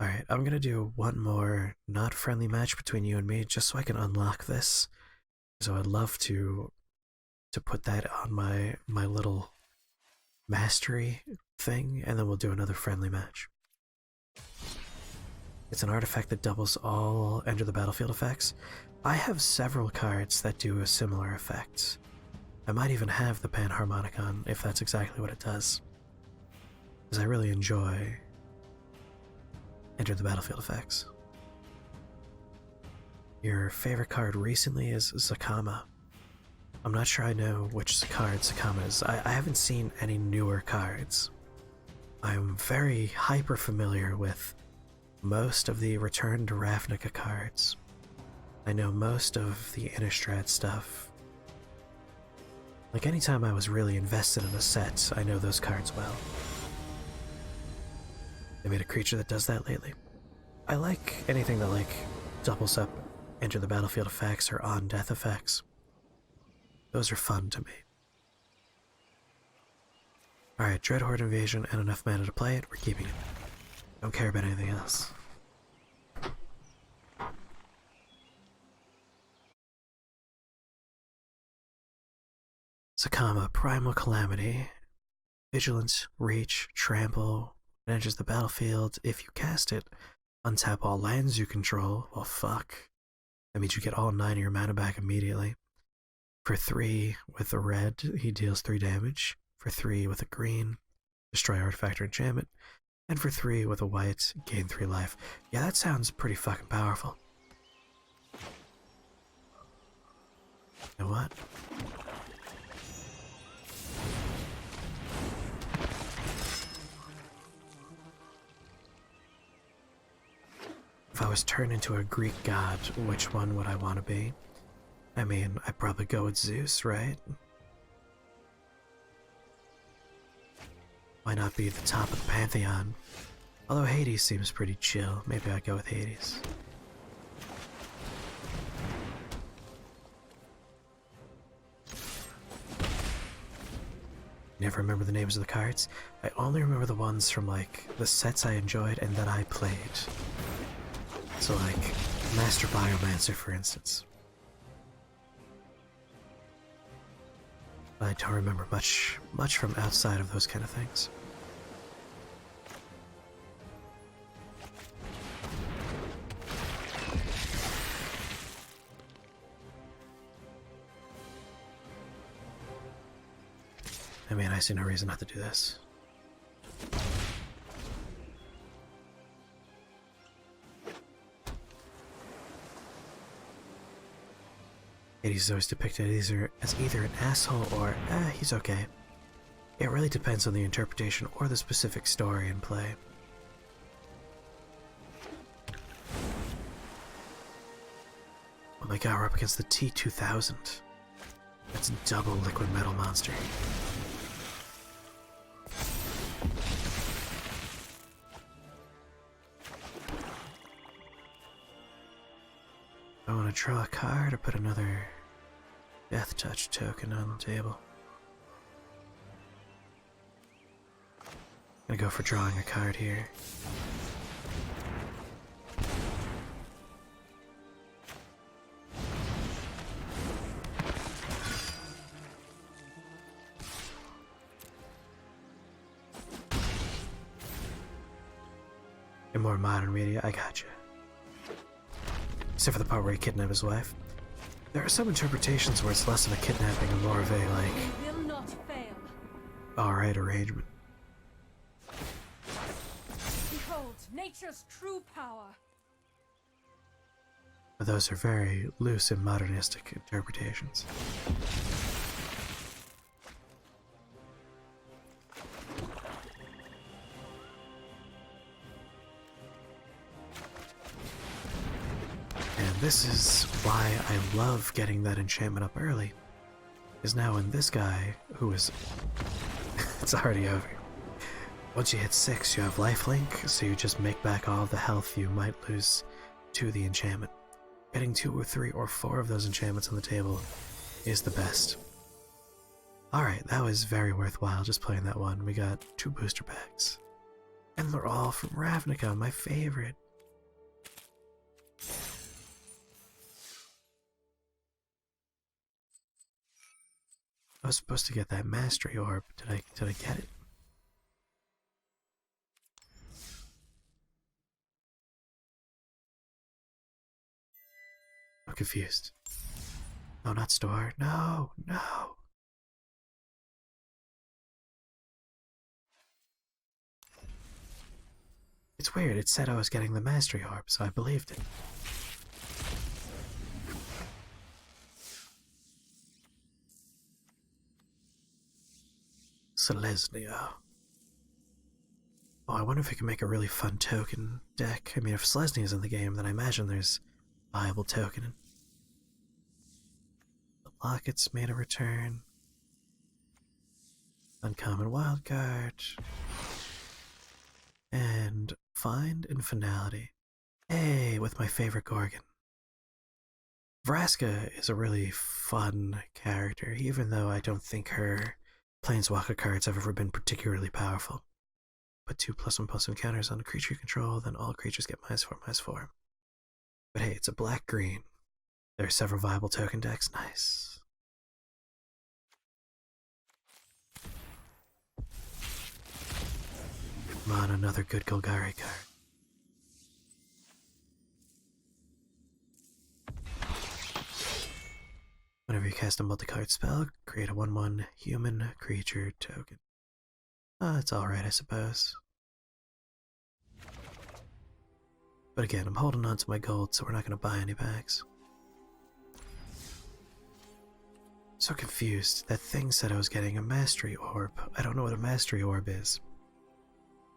Speaker 1: Alright, I'm gonna do one more not friendly match between you and me just so I can unlock this. So I'd love to put that on my little mastery thing, and then we'll do another friendly match. It's an artifact that doubles all enter the battlefield effects. I have several cards that do a similar effect. I might even have the Panharmonicon if that's exactly what it does, because I really enjoy enter the battlefield effects. Your favorite card recently is Zakama. I'm not sure I know which card Zakama is. I haven't seen any newer cards. I'm very hyper familiar with most of the Return to Ravnica cards. I know most of the Innistrad stuff. Like anytime I was really invested in a set, I know those cards well. They made a creature that does that lately. I like anything that like doubles up enter the battlefield effects or on death effects. Those are fun to me. Alright, Dreadhorde Invasion and enough mana to play it, we're keeping it. Don't care about anything else. Zakama, Primal Calamity. Vigilance, Reach, Trample. It enters the battlefield. If you cast it, untap all lands you control. Well, fuck. That means you get all 9 of your mana back immediately. For 3 with the red, he deals 3 damage. For 3 with a green, destroy artifact or enchantment. And for 3 with a white, gain 3 life. Yeah, that sounds pretty fucking powerful. You know what? If I was turned into a Greek god, which one would I want to be? I mean, I'd probably go with Zeus, right? Why not be at the top of the pantheon? Although Hades seems pretty chill, maybe I'd go with Hades. Never remember the names of the cards. I only remember the ones from like the sets I enjoyed and that I played. So like Master Biomancer, for instance. I don't remember much from outside of those kind of things. I mean, I see no reason not to do this. Hades is always depicted as either an asshole or, he's okay. It really depends on the interpretation or the specific story in play. Oh my god, we're up against the T-2000. That's double liquid metal monster. I want to draw a card or put another Death Touch token on the table. I'm gonna go for drawing a card here. In more modern media, I gotcha. Except for the part where he kidnapped his wife. There are some interpretations where it's less of a kidnapping and more of a, like,
Speaker 4: will not fail.
Speaker 1: alright arrangement.
Speaker 4: Behold, nature's true power.
Speaker 1: But those are very loose and modernistic interpretations. This is why I love getting that enchantment up early. Is now when this guy, who is... it's already over. Once you hit 6, you have lifelink, so you just make back all the health you might lose to the enchantment. Getting 2 or 3 or 4 of those enchantments on the table is the best. Alright, that was very worthwhile just playing that one. We got 2 booster packs. And they're all from Ravnica, my favorite. I was supposed to get that mastery orb. Did I get it? I'm confused. No, not store. No, no. It's weird. It said I was getting the mastery orb, so I believed it. Selesnya. Oh, I wonder if we can make a really fun token deck. I mean, if Selesnya is in the game, then I imagine there's viable token. The Locket's made a return. Uncommon wildcard. And Find Infinality. Hey, with my favorite Gorgon. Vraska is a really fun character, even though I don't think her Planeswalker cards have ever been particularly powerful. Put 2+1/+1 counters on a creature you control, then all creatures get -4/-4. But hey, it's a black-green. There are several viable token decks. Nice. Come on, another good Golgari card. Whenever you cast a multicolored spell, create a 1/1 human creature token. It's alright, I suppose. But again, I'm holding on to my gold, so we're not going to buy any packs. So confused. That thing said I was getting a Mastery Orb. I don't know what a Mastery Orb is.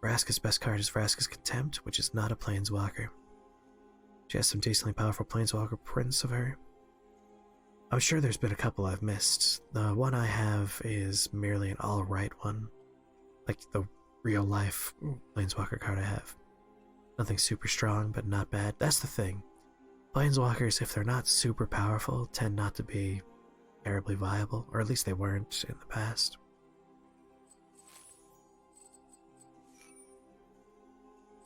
Speaker 1: Vraska's best card is Vraska's Contempt, which is not a Planeswalker. She has some decently powerful Planeswalker prints of her. I'm sure there's been a couple I've missed. The one I have is merely an alright one. Like the real-life Planeswalker card I have. Nothing super strong, but not bad. That's the thing. Planeswalkers, if they're not super powerful, tend not to be terribly viable, or at least they weren't in the past.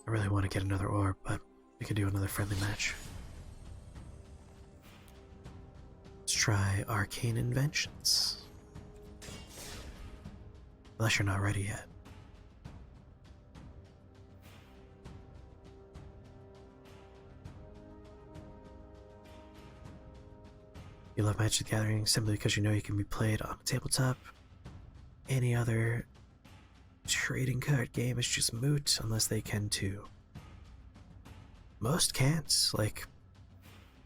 Speaker 1: I really want to get another orb, but we could do another friendly match. Let's try Arcane Inventions. Unless you're not ready yet. You love Magic the Gathering simply because you know you can be played on a tabletop. Any other trading card game is just moot unless they can too. Most can't. Like,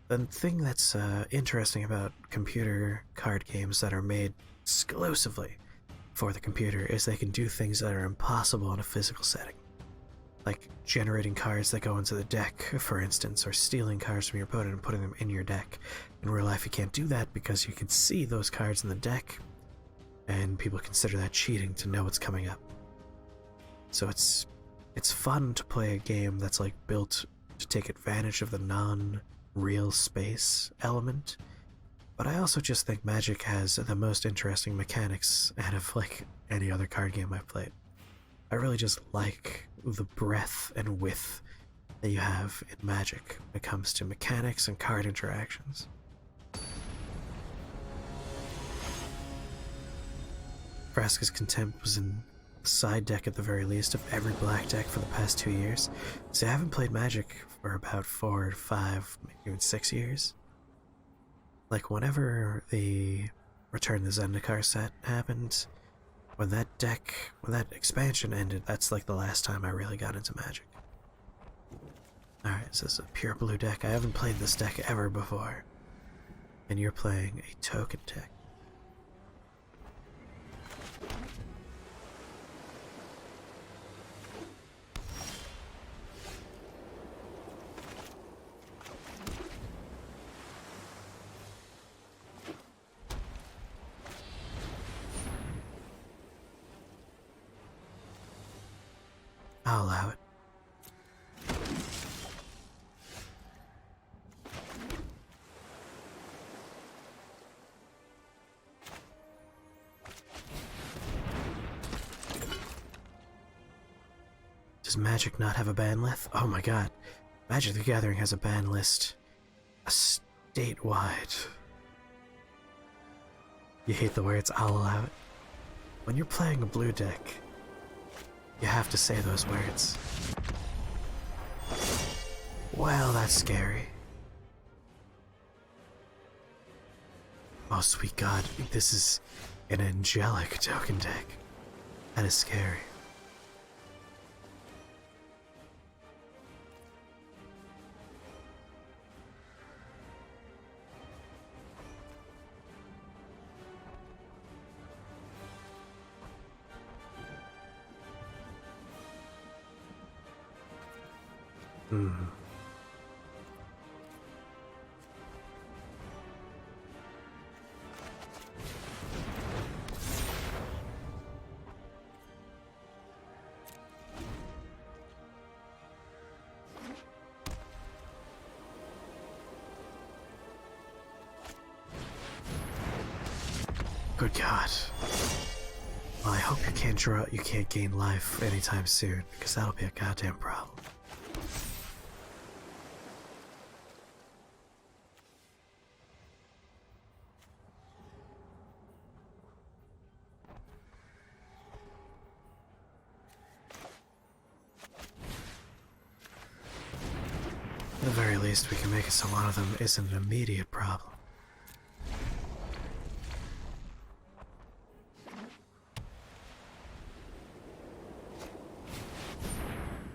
Speaker 1: the thing that's interesting about computer card games that are made exclusively for the computer is they can do things that are impossible in a physical setting. Like generating cards that go into the deck, for instance, or stealing cards from your opponent and putting them in your deck. In real life, you can't do that because you can see those cards in the deck, and people consider that cheating to know what's coming up. So it's fun to play a game that's like built to take advantage of the non-real space element, but I also just think Magic has the most interesting mechanics out of like any other card game I've played. I really just like the breadth and width that you have in Magic when it comes to mechanics and card interactions. Vraska's Contempt was in the side deck at the very least of every black deck for the past 2 years. So I haven't played Magic for about 4 or 5, maybe even 6 years. Like whenever the Return the Zendikar set happened, when that expansion ended, that's like the last time I really got into Magic. Alright, so this is a pure blue deck. I haven't played this deck ever before. And you're playing a token deck. I'll allow it. Does Does Magic not have a ban list? Oh my god. Magic the Gathering has a ban list. A statewide. You hate the words, I'll allow it. When you're playing a blue deck, you have to say those words. Well, that's scary. Oh, sweet god, this is an angelic token deck. That is scary. Good god. Well, I hope you can't gain life anytime soon, because that'll be a goddamn problem. At the very least, we can make it so one of them isn't an immediate problem.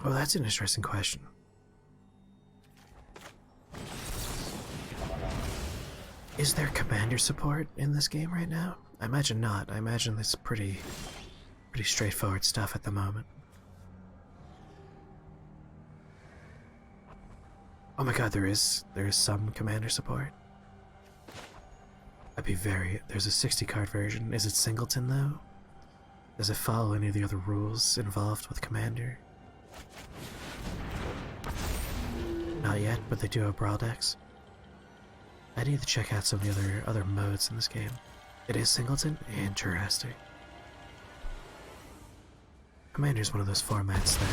Speaker 1: Oh, that's an interesting question. Is there commander support in this game right now? I imagine not. I imagine it's pretty straightforward stuff at the moment. Oh my god, there is some commander support. There's a 60 card version. Is it singleton though? Does it follow any of the other rules involved with commander? Not yet, but they do have brawl decks. I need to check out some of the other modes in this game. It is singleton? Interesting. Commander is one of those formats that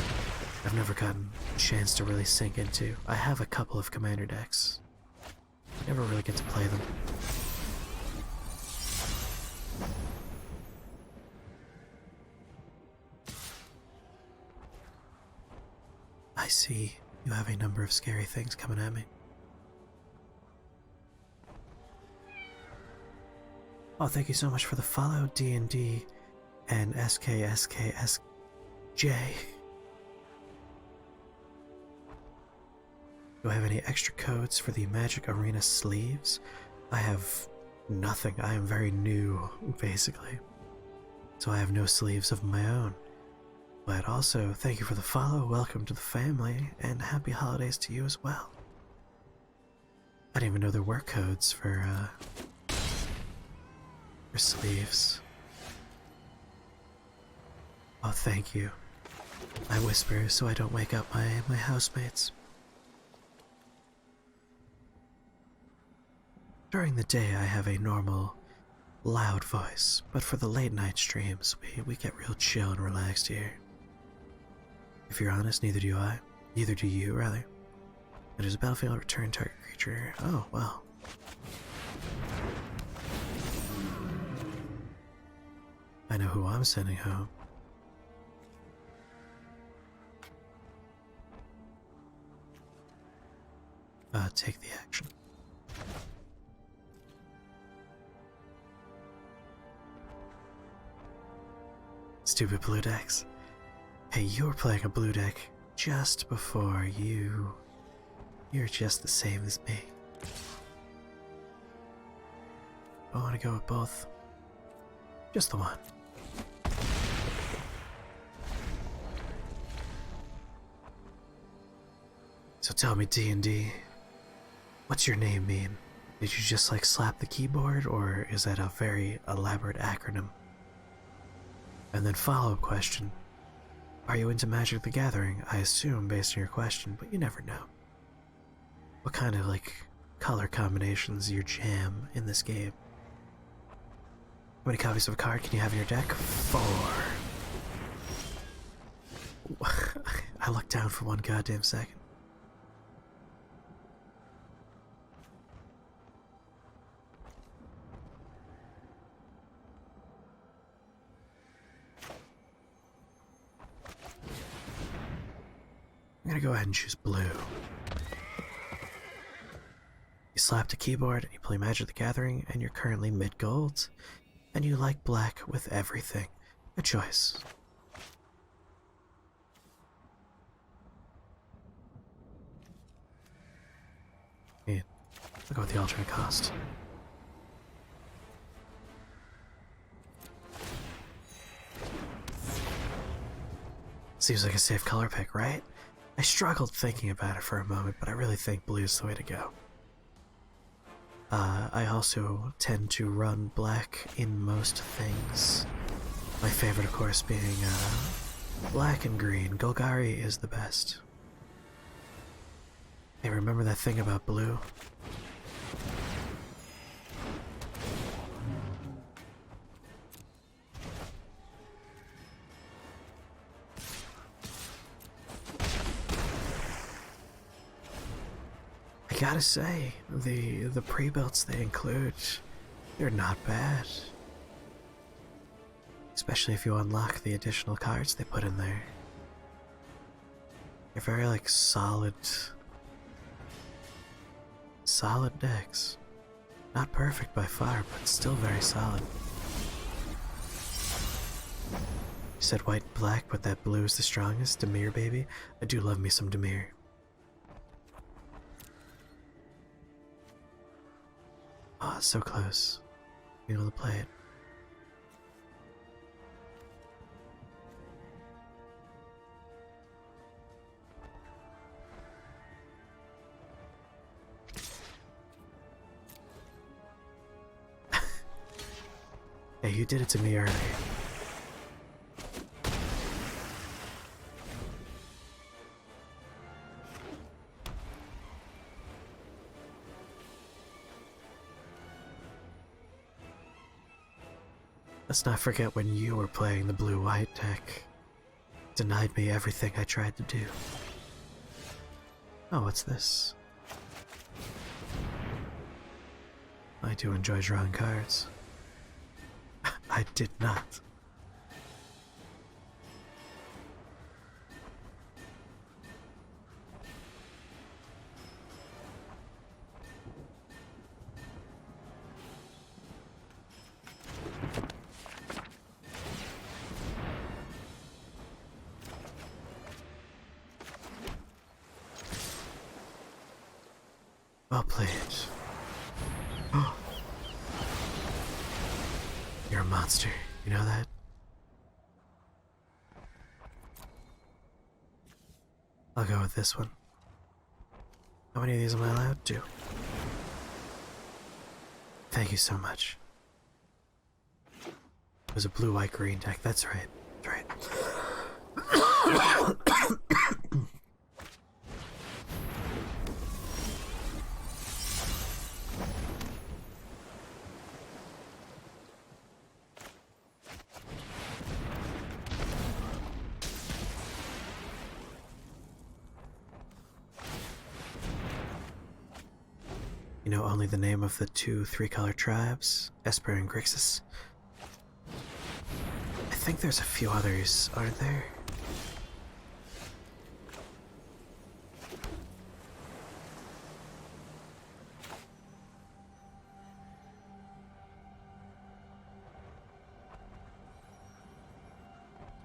Speaker 1: I've never gotten a chance to really sink into. I have a couple of commander decks. Never really get to play them. I see you have a number of scary things coming at me. Oh, thank you so much for the follow, D&D and SKSKSJ. Do I have any extra codes for the Magic Arena sleeves? I have nothing. I am very new, basically. So I have no sleeves of my own. But also, thank you for the follow, welcome to the family, and happy holidays to you as well. I didn't even know there were codes for sleeves. Oh, thank you. I whisper so I don't wake up my housemates. During the day I have a normal, loud voice, but for the late night streams, we get real chill and relaxed here. If you're honest, neither do I. Neither do you, rather. It is a battlefield return target creature. Oh, well. I know who I'm sending home. Take the action. Stupid blue decks. Hey, you were playing a blue deck just before you're just the same as me. I want to go with both. Just the one. So tell me, D&D, what's your name mean? Did you just like slap the keyboard, or is that a very elaborate acronym? And then follow-up question. Are you into Magic the Gathering? I assume based on your question, but you never know. What kind of, like, color combinations your jam in this game? How many copies of a card can you have in your deck? 4. I looked down for one goddamn second. I'm gonna go ahead and choose blue. You slapped a keyboard and you play Magic the Gathering and you're currently mid-gold. And you like black with everything. Good choice. And I'll go with the alternate cost. Seems like a safe color pick, right? I struggled thinking about it for a moment, but I really think blue's the way to go. I also tend to run black in most things. My favorite, of course, being black and green. Golgari is the best. Hey, remember that thing about blue? I gotta say, the pre-builds they include, they're not bad. Especially if you unlock the additional cards they put in there. They're very, like, solid decks. Not perfect by far, but still very solid. You said white and black, but that blue is the strongest. Dimir, baby. I do love me some Dimir. Oh, it's so close. Being able to play it. Hey, you did it to me earlier. Let's not forget when you were playing the blue-white deck. Denied me everything I tried to do. Oh, what's this? I do enjoy drawing cards. I did not. Well played. You're a monster, you know that? I'll go with this one. How many of these am I allowed? 2. Thank you so much. It was a blue-white-green deck, that's right. That's right. You know only the name of the 2 3-color tribes, Esper and Grixis. I think there's a few others, aren't there?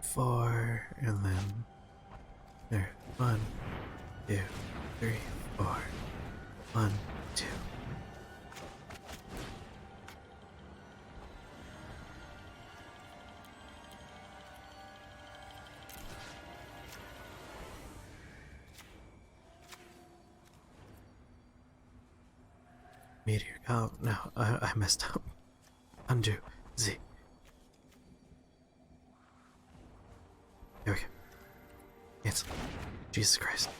Speaker 1: Four, and then there. 1, 2, 3, 4. 1, 2. Meteor. Oh no, I messed up. Undo. Z. There we go. Cancel. Jesus Christ.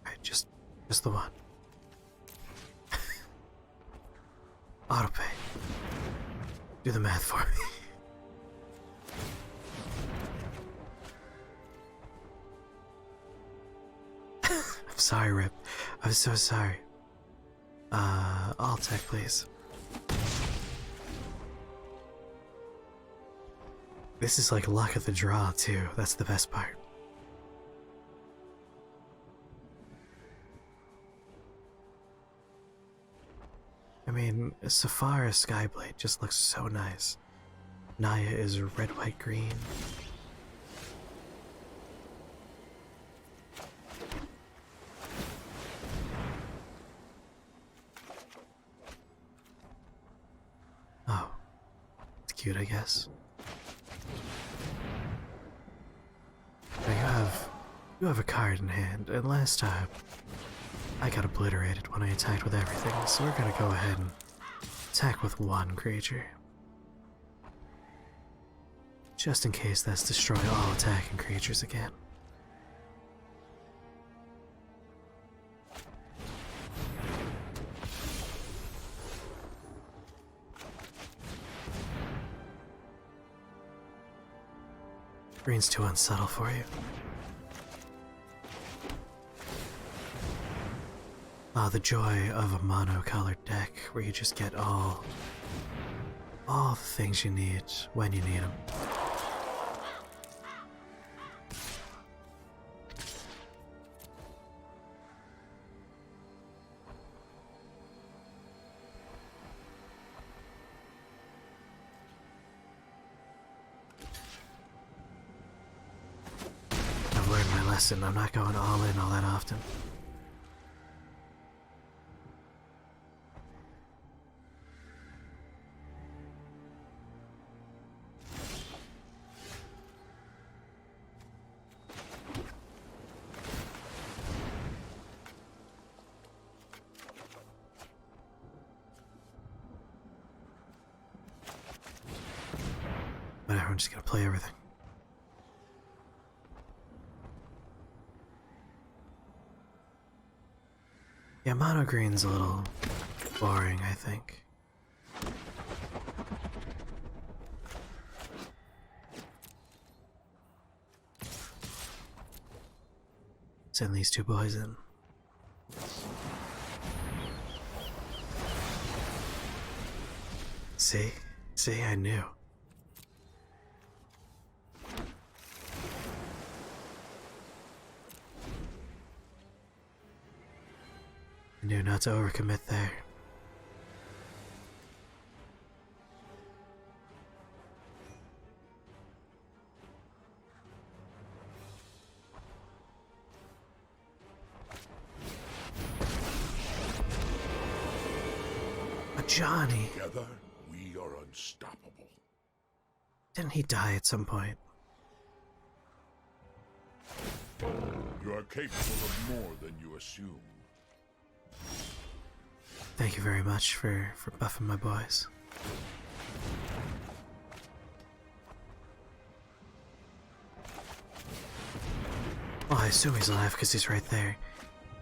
Speaker 1: Alright, just the one. Autopay. Do the math for me. sorry, Rip. I'm so sorry. All tech, please. This is like luck of the draw, too. That's the best part. I mean, Safara Skyblade just looks so nice. Naya is red, white, green. Oh, it's cute, I guess. Now you have a card in hand, and last time I got obliterated when I attacked with everything, so we're gonna go ahead and attack with one creature. Just in case that's destroy all attacking creatures again. Green's too unsubtle for you. Ah, the joy of a mono-colored deck where you just get all the things you need when you need them. I've learned my lesson. I'm not going all in all that often. Whatever, I'm just gonna play everything. Yeah, mono green's a little boring, I think. Send these two boys in. See? See, I knew. I knew not to overcommit there. But Johnny,
Speaker 5: Together, we are unstoppable.
Speaker 1: didn't he die at some point?
Speaker 5: You are capable of more than you assume.
Speaker 1: Thank you very much for buffing my boys. Well, I assume he's alive because he's right there.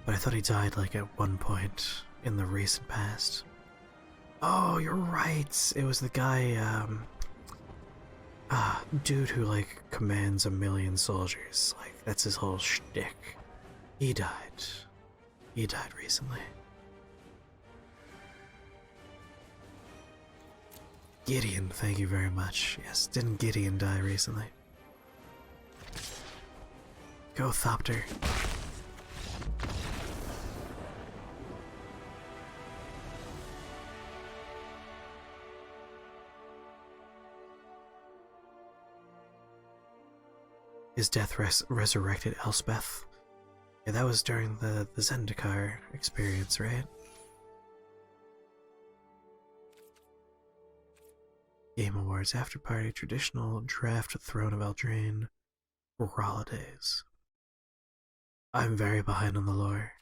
Speaker 1: But I thought he died like at one point in the recent past. Oh, you're right. It was the guy, dude who like commands 1,000,000 soldiers. Like, that's his whole shtick. He died. He died recently. Gideon, thank you very much. Yes, didn't Gideon die recently? Go, Thopter. His death resurrected Elspeth. Yeah, that was during the Zendikar experience, right? Game Awards After Party, Traditional Draft, Throne of Eldraine, for Holidays. I'm very behind on the lore.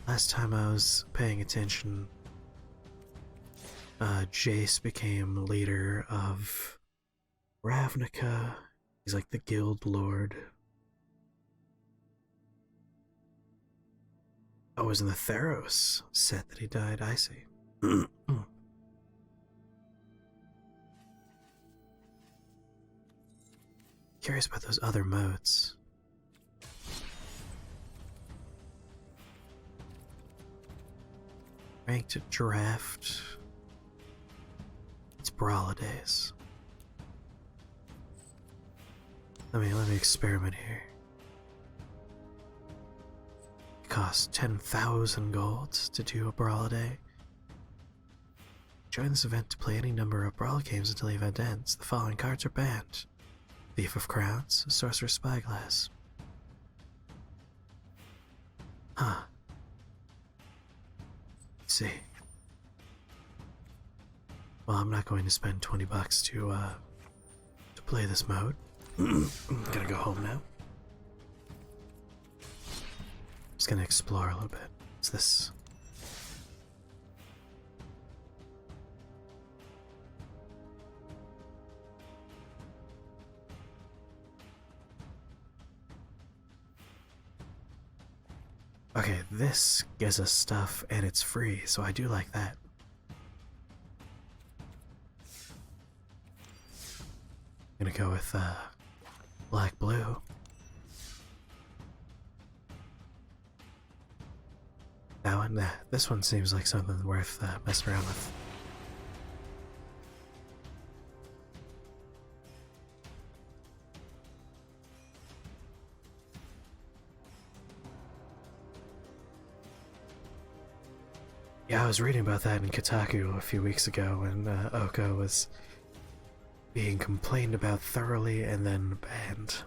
Speaker 1: Last time I was paying attention, Jace became leader of Ravnica. He's like the guild lord. Oh, it was in the Theros set that he died, I see. Curious about those other modes. Ranked draft. It's Brawladays. Let me experiment here. It costs 10,000 gold to do a Brawl a day. Join this event to play any number of Brawl games until the event ends. The following cards are banned: Thief of Crowns, Sorcerer's Spyglass. Huh. Let's see. Well, I'm not going to spend 20 bucks to play this mode. I'm gonna go home now. Just gonna explore a little bit. What's this? Okay, this gives us stuff and it's free, so I do like that. I'm gonna go with black blue. That one, this one seems like something worth messing around with. Yeah, I was reading about that in Kotaku a few weeks ago when Oko was being complained about thoroughly and then banned.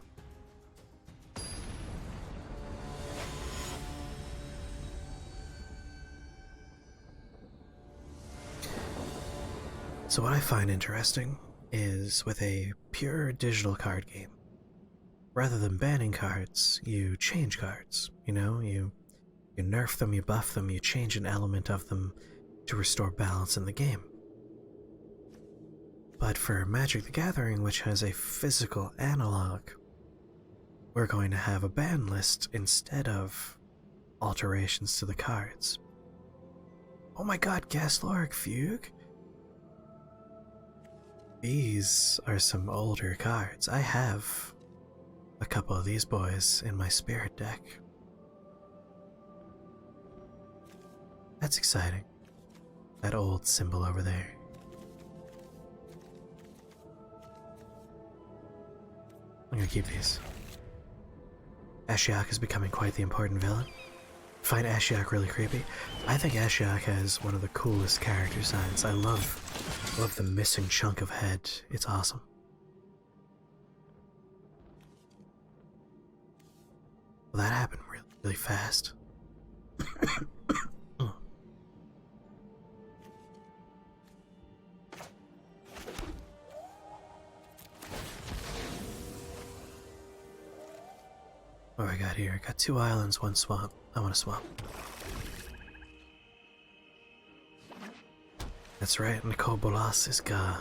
Speaker 1: So what I find interesting is with a pure digital card game, rather than banning cards, you change cards. You know, you nerf them, you buff them, you change an element of them to restore balance in the game. But for Magic the Gathering, which has a physical analog, we're going to have a ban list instead of alterations to the cards. Oh my god, Gasloric Fugue! These are some older cards. I have a couple of these boys in my spirit deck. That's exciting. That old symbol over there. I'm gonna keep these. Ashiok is becoming quite the important villain. Find Ashiok really creepy. I think Ashiok has one of the coolest character designs. I love the missing chunk of head. It's awesome. Well, that happened really, really fast. What do I got here? I got 2 islands, 1 swamp. I want a swamp. That's right, Nicole Bolas is gone.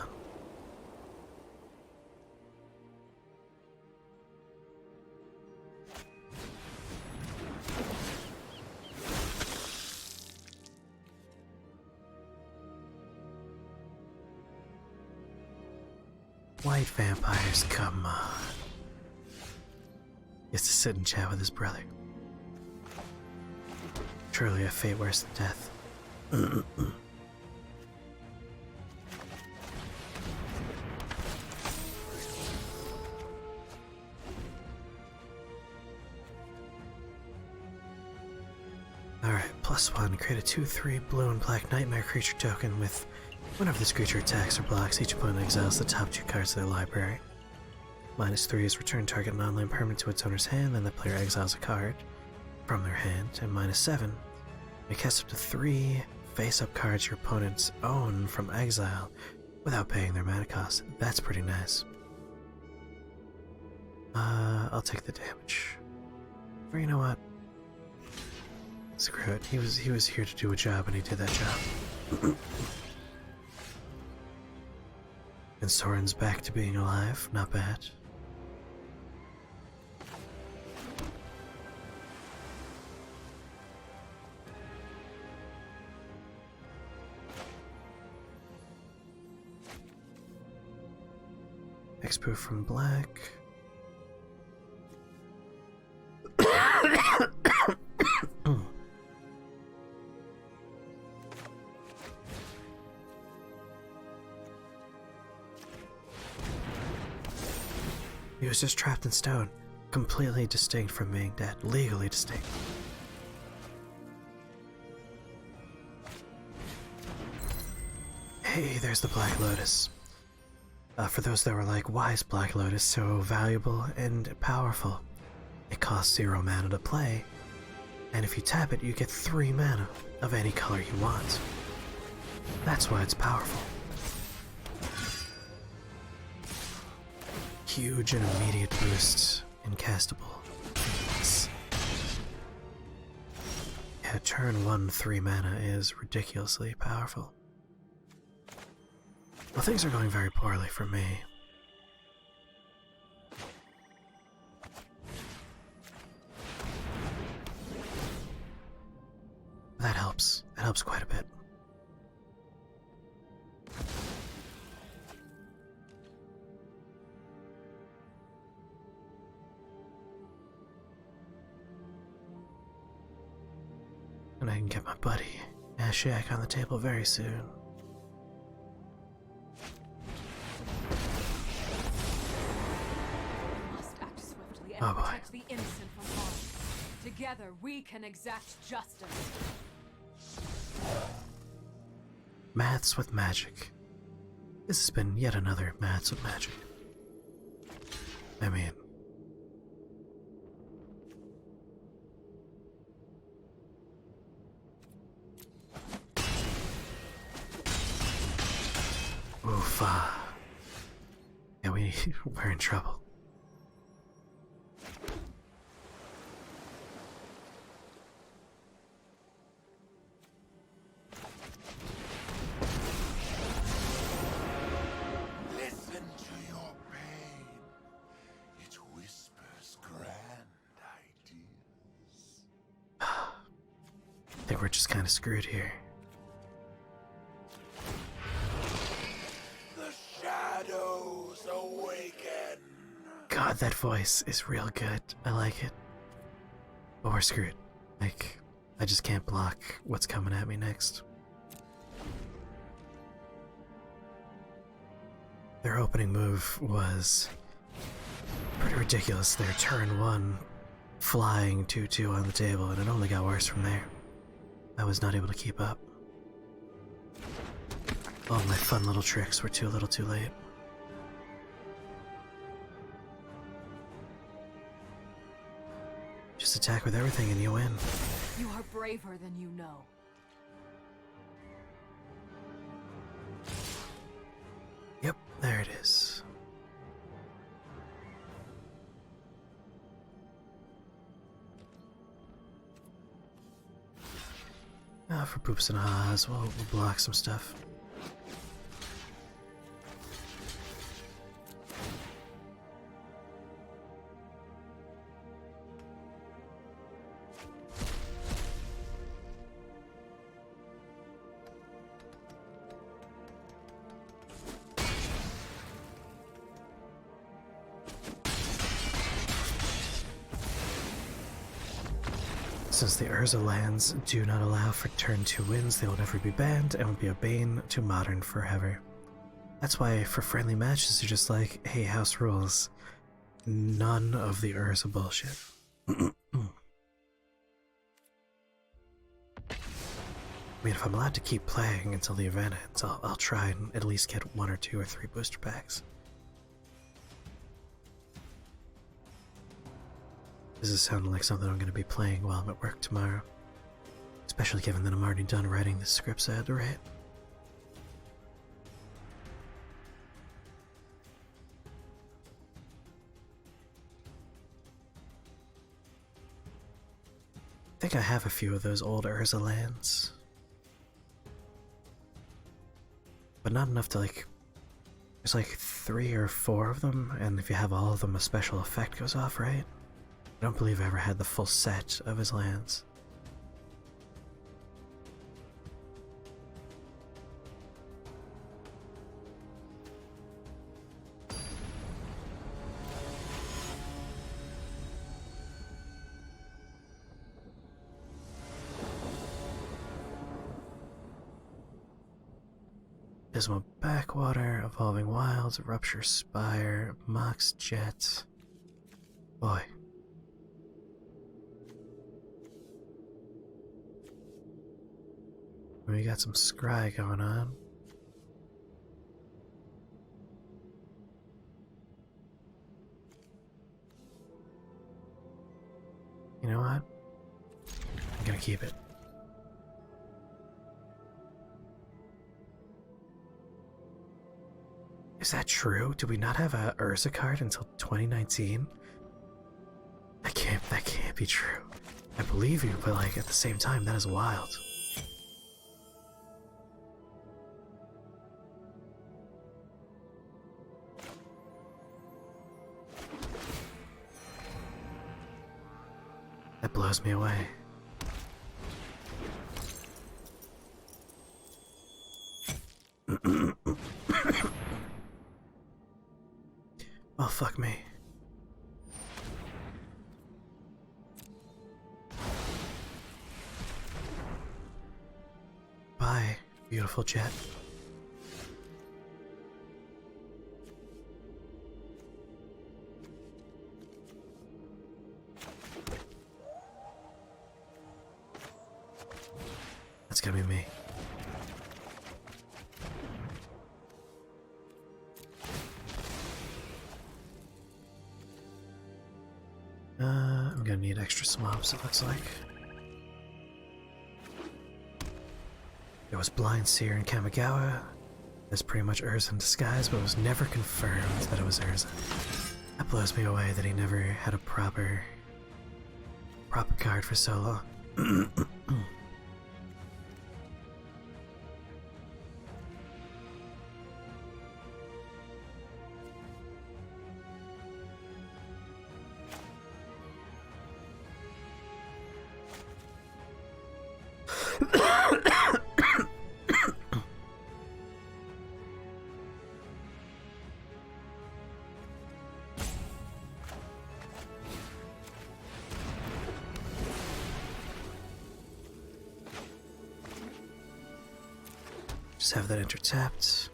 Speaker 1: White vampires, come on. He has to sit and chat with his brother. Truly a fate worse than death. Alright, +1. Create a 2/3 blue and black nightmare creature token with whenever this creature attacks or blocks, each opponent exiles the top 2 cards of their library. -3 is return target non-land permanent to its owner's hand, then the player exiles a card from their hand. And -7, may cast up to 3 face-up cards your opponents own from exile without paying their mana cost. That's pretty nice. I'll take the damage. Or you know what? Screw it. He was here to do a job and he did that job. And Soren's back to being alive. Not bad. Expo from black. He was just trapped in stone, completely distinct from being dead, legally distinct. Hey, there's the Black Lotus. For those that were like, why is Black Lotus so valuable and powerful? It costs 0 mana to play, and if you tap it, you get 3 mana of any color you want. That's why it's powerful. Huge and immediate boost in castable. Yeah, turn 1 3 mana is ridiculously powerful. Well, things are going very poorly for me. That helps. That helps quite a bit. And I can get my buddy Ashak on the table very soon.
Speaker 8: Must act swiftly and
Speaker 1: Oh boy.
Speaker 8: protect the innocent from harm. Together we can exact justice.
Speaker 1: Maths with magic. This has been yet another Maths with magic. I mean, oof, yeah, we're in trouble.
Speaker 5: Listen to your pain. It whispers grand ideas.
Speaker 1: I think we're just kind of screwed here.
Speaker 5: The shadows awaken.
Speaker 1: God, that voice is real good. I like it. But we're screwed. Like, I just can't block what's coming at me next. Their opening move was pretty ridiculous. Their turn 1 flying 2/2 on the table, and it only got worse from there. I was not able to keep up. All my fun little tricks were too little too late. Just attack with everything and you win.
Speaker 8: You are braver than you know.
Speaker 1: Yep, there it is. For poops and ahs, we'll block some stuff. Since the Urza lands do not allow for turn 2 wins, they will never be banned and will be a bane to Modern forever. That's why for friendly matches you're just like, hey, house rules. None of the Urza bullshit. I mean, if I'm allowed to keep playing until the event ends, I'll try and at least get 1 or 2 or 3 booster packs. This is sounding like something I'm going to be playing while I'm at work tomorrow. Especially given that I'm already done writing the scripts I had to write. I think I have a few of those old Urza lands. But not enough to like... There's like 3 or 4 of them, and if you have all of them a special effect goes off, right? I don't believe I ever had the full set of his lands. Abysmal Backwater, Evolving Wilds, Rupture Spire, Mox Jet. Boy. We got some scry going on. You know what? I'm gonna keep it. Is that true? Do we not have a Urza card until 2019? That can't be true. I believe you, but like at the same time, that is wild. That blows me away. Oh, fuck me. Bye, beautiful jet. That's gonna be me. I'm gonna need extra swamps, it looks like. There was Blind Seer in Kamigawa. That's pretty much Urza in disguise, but it was never confirmed that it was Urza. That blows me away that he never had a proper card for so long. Just have that enter tapped.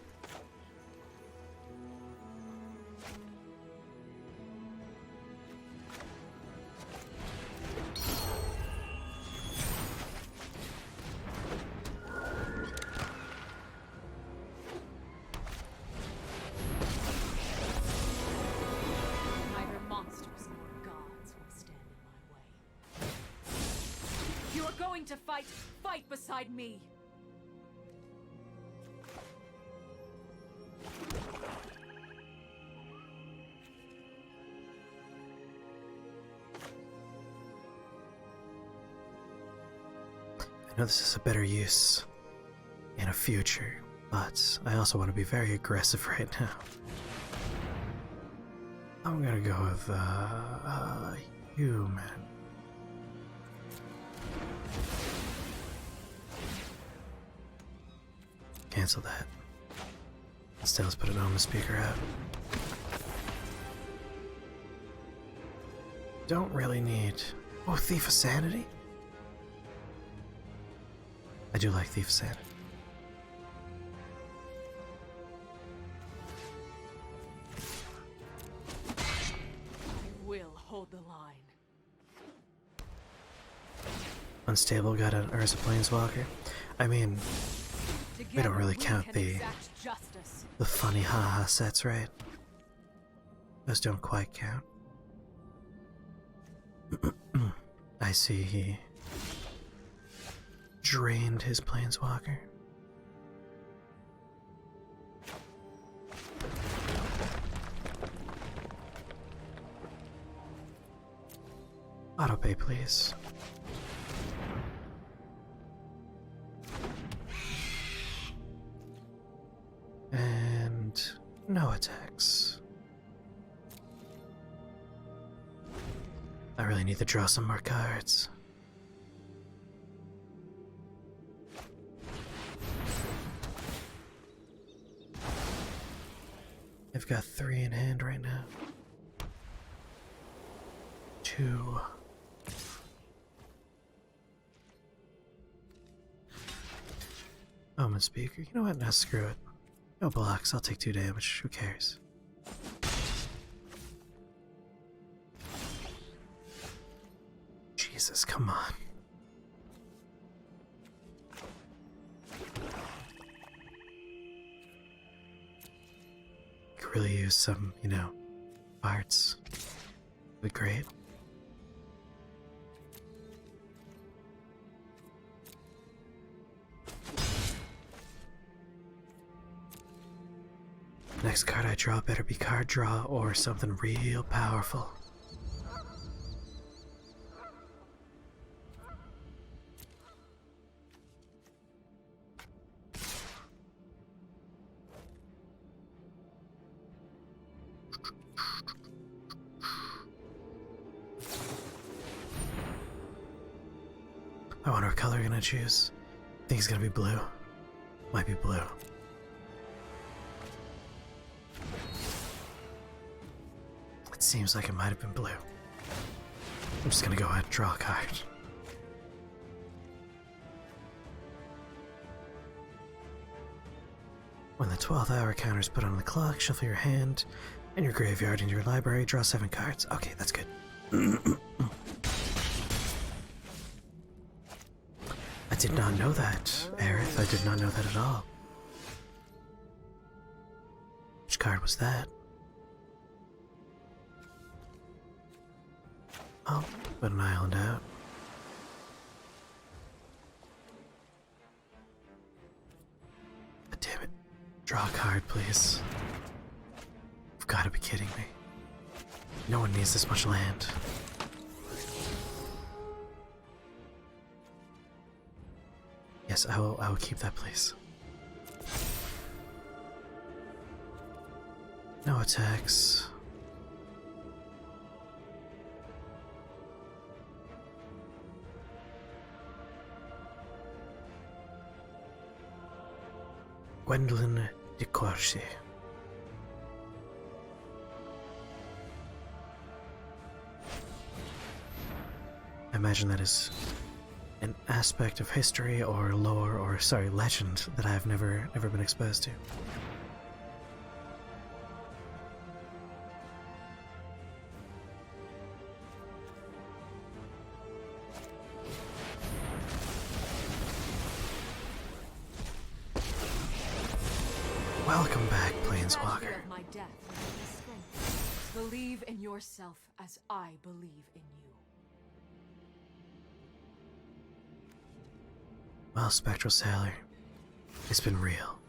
Speaker 8: Neither monsters nor gods will stand in my way. If you are going to fight, fight beside me.
Speaker 1: I know this is a better use in a future, but I also want to be very aggressive right now. I'm gonna go with, human. Cancel that. Instead, let's put an Omen speaker out. Don't really need... Oh, Thief of Sanity? I do like Thief of Sanity.
Speaker 8: I will hold the line.
Speaker 1: Unstable got an Urza Planeswalker. I mean, we don't really count the funny haha sets, right? Those don't quite count. I see he drained his Planeswalker. Autopay, please. And no attacks. I really need to draw some more cards. I've got 3 in hand right now. 2. Omen speaker. You know what? Now screw it. No blocks, I'll take 2 damage, who cares? Jesus, come on. Could really use some, parts. Would be great. Next card I draw better be card draw or something real powerful. I wonder what color I'm gonna choose. I think it's gonna be blue. Might be blue. It seems like it might have been blue. I'm just gonna go ahead and draw a card. When the 12th hour counter is put on the clock, shuffle your hand and your graveyard into your library, draw 7 cards. Okay, that's good. I did not know that, Aerith. I did not know that at all. Which card was that? Oh, put an island out. God damn it. Draw a card, please. You've got to be kidding me. No one needs this much land. Yes, I will keep that, please. No attacks. Gwendolyn de Corsi. I imagine that is an aspect of history or lore or, sorry, legend that I've never been exposed to. Welcome back, Planeswalker.
Speaker 8: Of my death will give me strength. Believe in yourself as I believe in you.
Speaker 1: Well, Spectral Sailor, it's been real.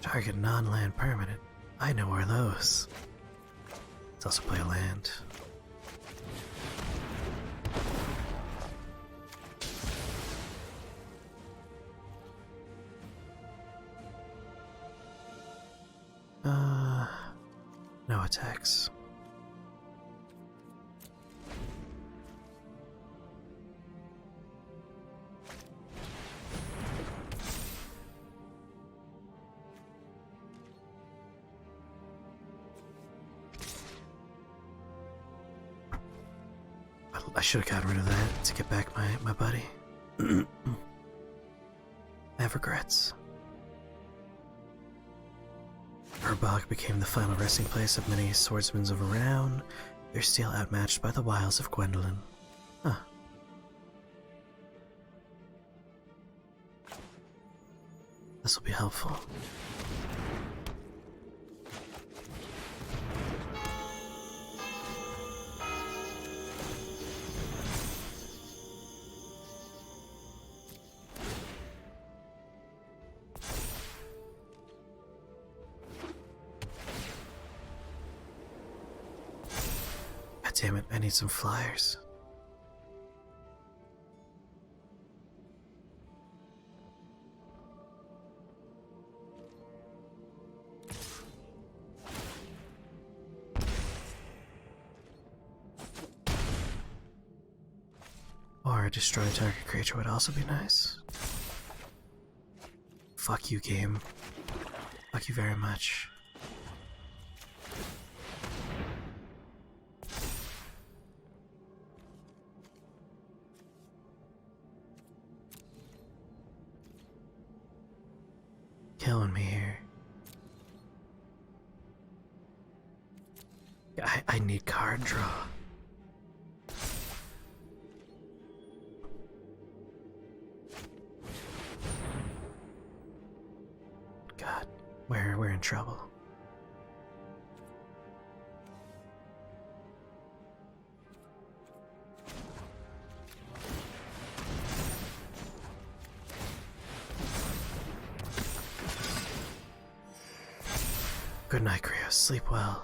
Speaker 1: Target non-land permanent. I know where those. Let's also play a land. No attacks. I should have gotten rid of that to get back my buddy. I have regrets. Urbog became the final resting place of many swordsmen of renown. They're still outmatched by the wiles of Gwendolyn. Huh. This will be helpful. Damn it, I need some flyers. Or destroy a target creature would also be nice. fuck you, game. Fuck you very much. Killing me here. I need card draw. God, we're in trouble. Good night, Krios. Sleep well.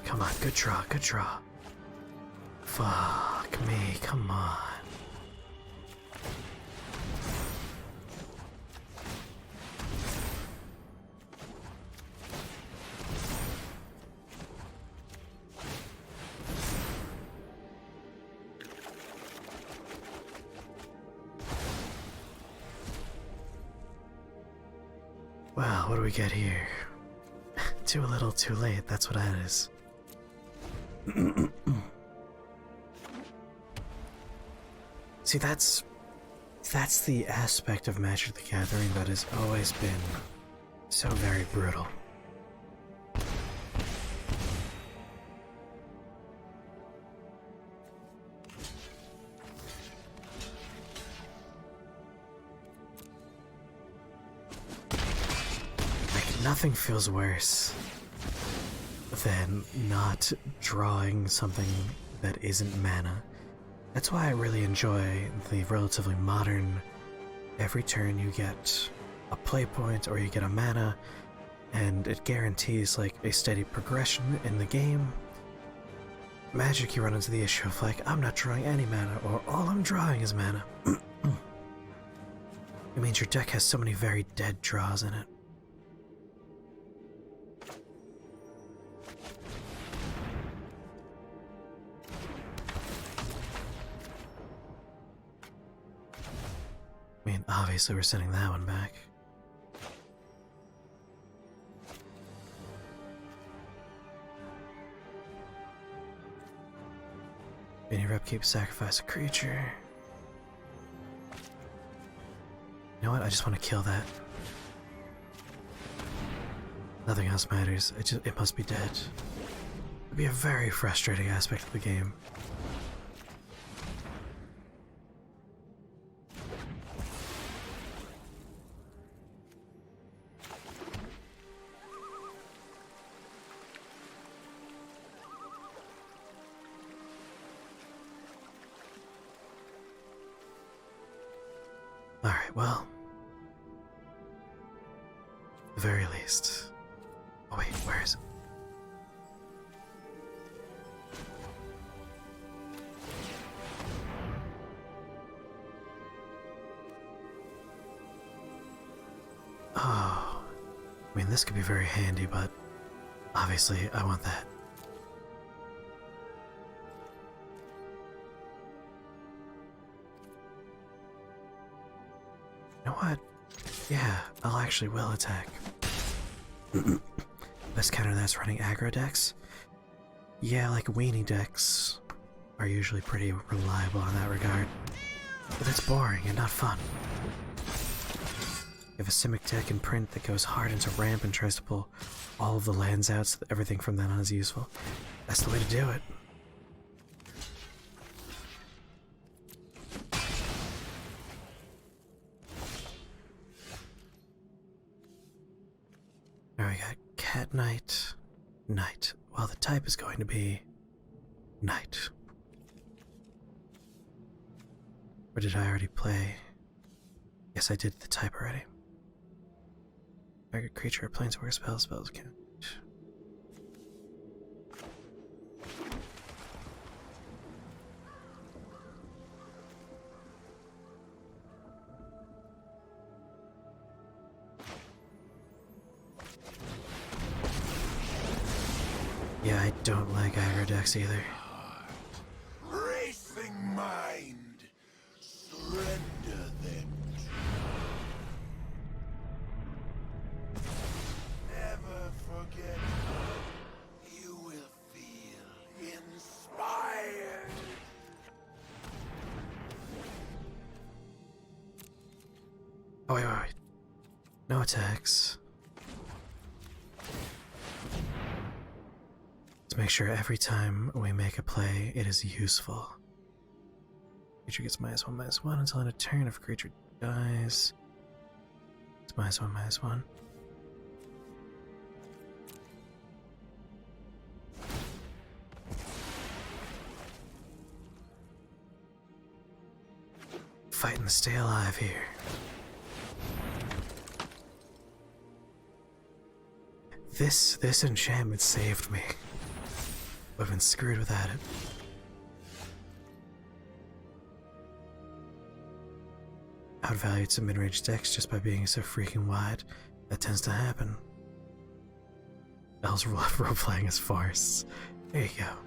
Speaker 1: Come on, good draw, good draw. Fuck me, come on. Well, what do we get here? Too little, too late, that's what that is. See, that's the aspect of Magic the Gathering that has always been so very brutal. Like, nothing feels worse than not drawing something that isn't mana. That's why I really enjoy the relatively modern, every turn you get a play point or you get a mana, and it guarantees like a steady progression in the game. Magic, you run into the issue of like, I'm not drawing any mana, or all I'm drawing is mana. It means your deck has so many very dead draws in it. I mean, obviously we're sending that one back. Any rep keep sacrifice a creature. You know what? I just want to kill that. Nothing else matters. It must be dead. It'd be a very frustrating aspect of the game. Alright, well. At the very least. Oh wait, where is it? Oh. I mean, this could be very handy, but obviously I want that. You know what? Yeah, I'll actually will attack. Best counter that's running aggro decks? Yeah, like weenie decks are usually pretty reliable in that regard. But that's boring and not fun. You have a Simic deck in print that goes hard into ramp and tries to pull all of the lands out so that everything from then on is useful. That's the way to do it. Now we got Cat Knight, Knight. Well, the type is going to be Knight. Or did I already play? Yes, I did the type already. Target creature or planeswalker spells count. I don't like aggro decks either.
Speaker 5: Racing mind, surrender them. Never forget. You will feel inspired.
Speaker 1: Oh, wait. No attacks. Let's make sure every time we make a play, it is useful. Creature gets -1/-1 until end of turn. If a creature dies, it's -1/-1. Fighting to stay alive here. This enchantment saved me. Would've been screwed without it. Outvalued some mid-range decks just by being so freaking wide. That tends to happen. Elves role-playing as forests. There you go.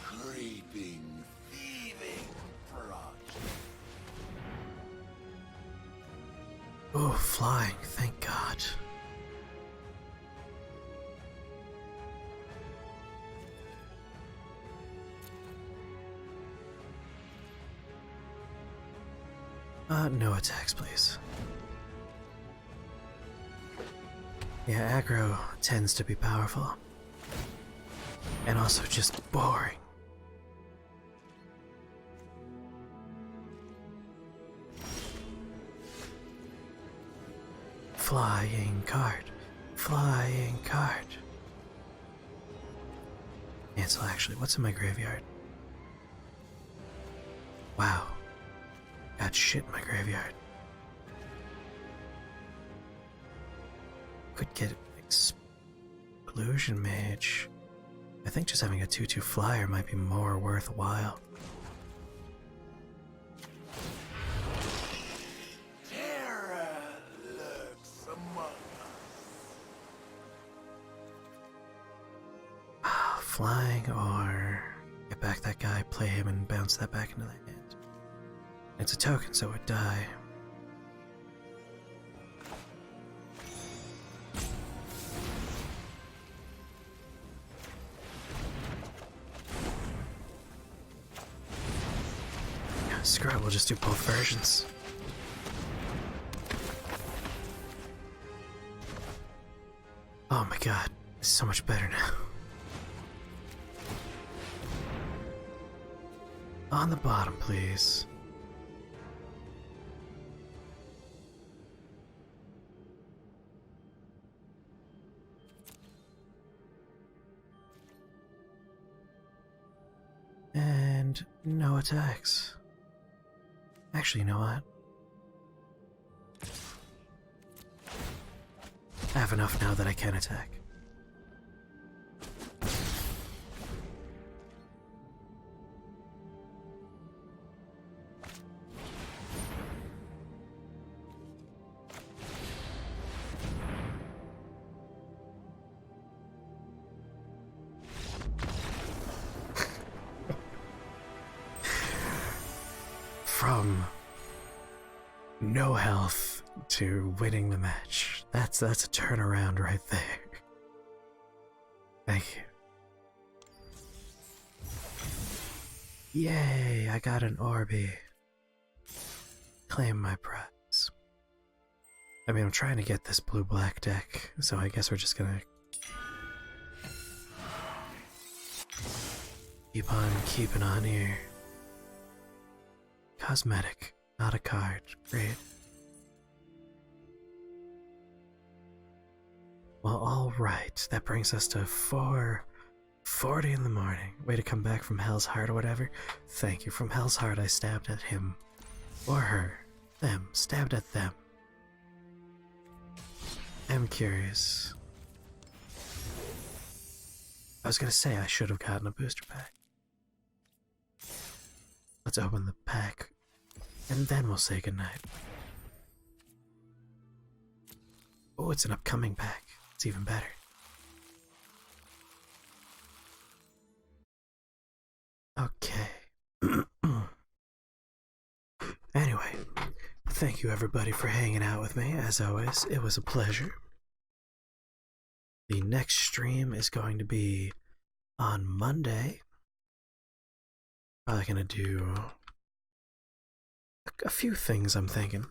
Speaker 5: Creeping, thieving project.
Speaker 1: Oh, flying, thank God. No attacks, please. Yeah, aggro tends to be powerful. And also just boring. Flying card. Flying card. Cancel, actually. What's in my graveyard? Wow. Got shit in my graveyard. Could get Exclusion Mage. I think just having a 2/2 flyer might be more worthwhile.
Speaker 5: Terror lurks among us.
Speaker 1: Flying or get back that guy, play him, and bounce that back into the hand. It's a token, so it would die. Yeah, screw it, we'll just do both versions. Oh my god, it's so much better now. On the bottom, please. And no attacks. Actually, you know what? I have enough now that I can attack. From no health to winning the match. That's a turnaround right there. Thank you. Yay, I got an Orby. Claim my prize. I mean, I'm trying to get this blue-black deck, so I guess we're just gonna keep on keeping on here. Cosmetic, not a card. Great. Well, alright. That brings us to 4:40 in the morning. Way to come back from Hell's Heart or whatever. Thank you. From Hell's Heart, I stabbed at him. Or her. Them. Stabbed at them. I'm curious. I was gonna say I should have gotten a booster pack. Let's open the pack and then we'll say goodnight. Oh, it's an upcoming pack. It's even better. Okay. Anyway, thank you everybody for hanging out with me. As always, it was a pleasure. The next stream is going to be on Monday. Probably gonna do a few things, I'm thinking.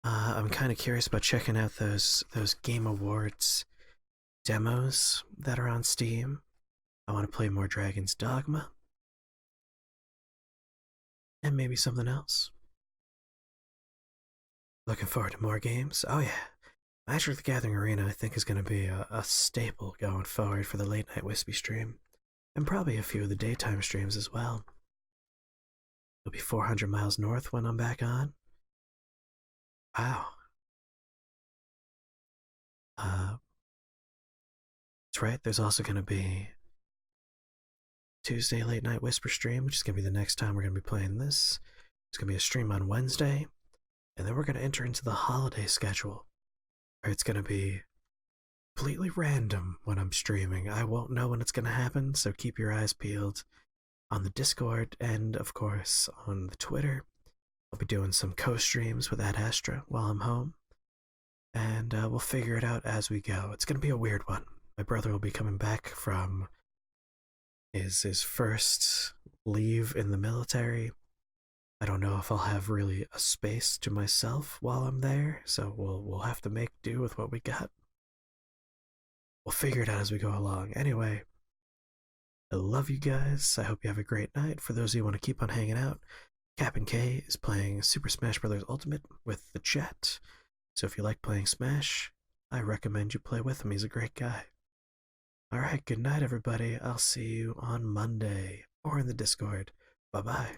Speaker 1: I'm kind of curious about checking out those Game Awards demos that are on Steam. I want to play more Dragon's Dogma. And maybe something else. Looking forward to more games. Oh yeah, Magic the Gathering Arena I think is going to be a staple going forward for the late night Wispy stream. And probably a few of the daytime streams as well. It'll be 400 miles north when I'm back on. Wow. That's right, there's also going to be Tuesday late night Whisper stream, which is going to be the next time we're going to be playing this. There's going to be a stream on Wednesday, and then we're going to enter into the holiday schedule, where it's going to be completely random when I'm streaming. I won't know when it's going to happen, so keep your eyes peeled on the Discord and, of course, on the Twitter. I'll be doing some co-streams with Ad Astra while I'm home, and we'll figure it out as we go. It's going to be a weird one. My brother will be coming back from his first leave in the military. I don't know if I'll have really a space to myself while I'm there, so we'll have to make do with what we got. We'll figure it out as we go along. Anyway, I love you guys. I hope you have a great night. For those of you who want to keep on hanging out, Captain K is playing Super Smash Bros. Ultimate with the chat. So if you like playing Smash, I recommend you play with him. He's a great guy. Alright, good night everybody. I'll see you on Monday or in the Discord. Bye-bye.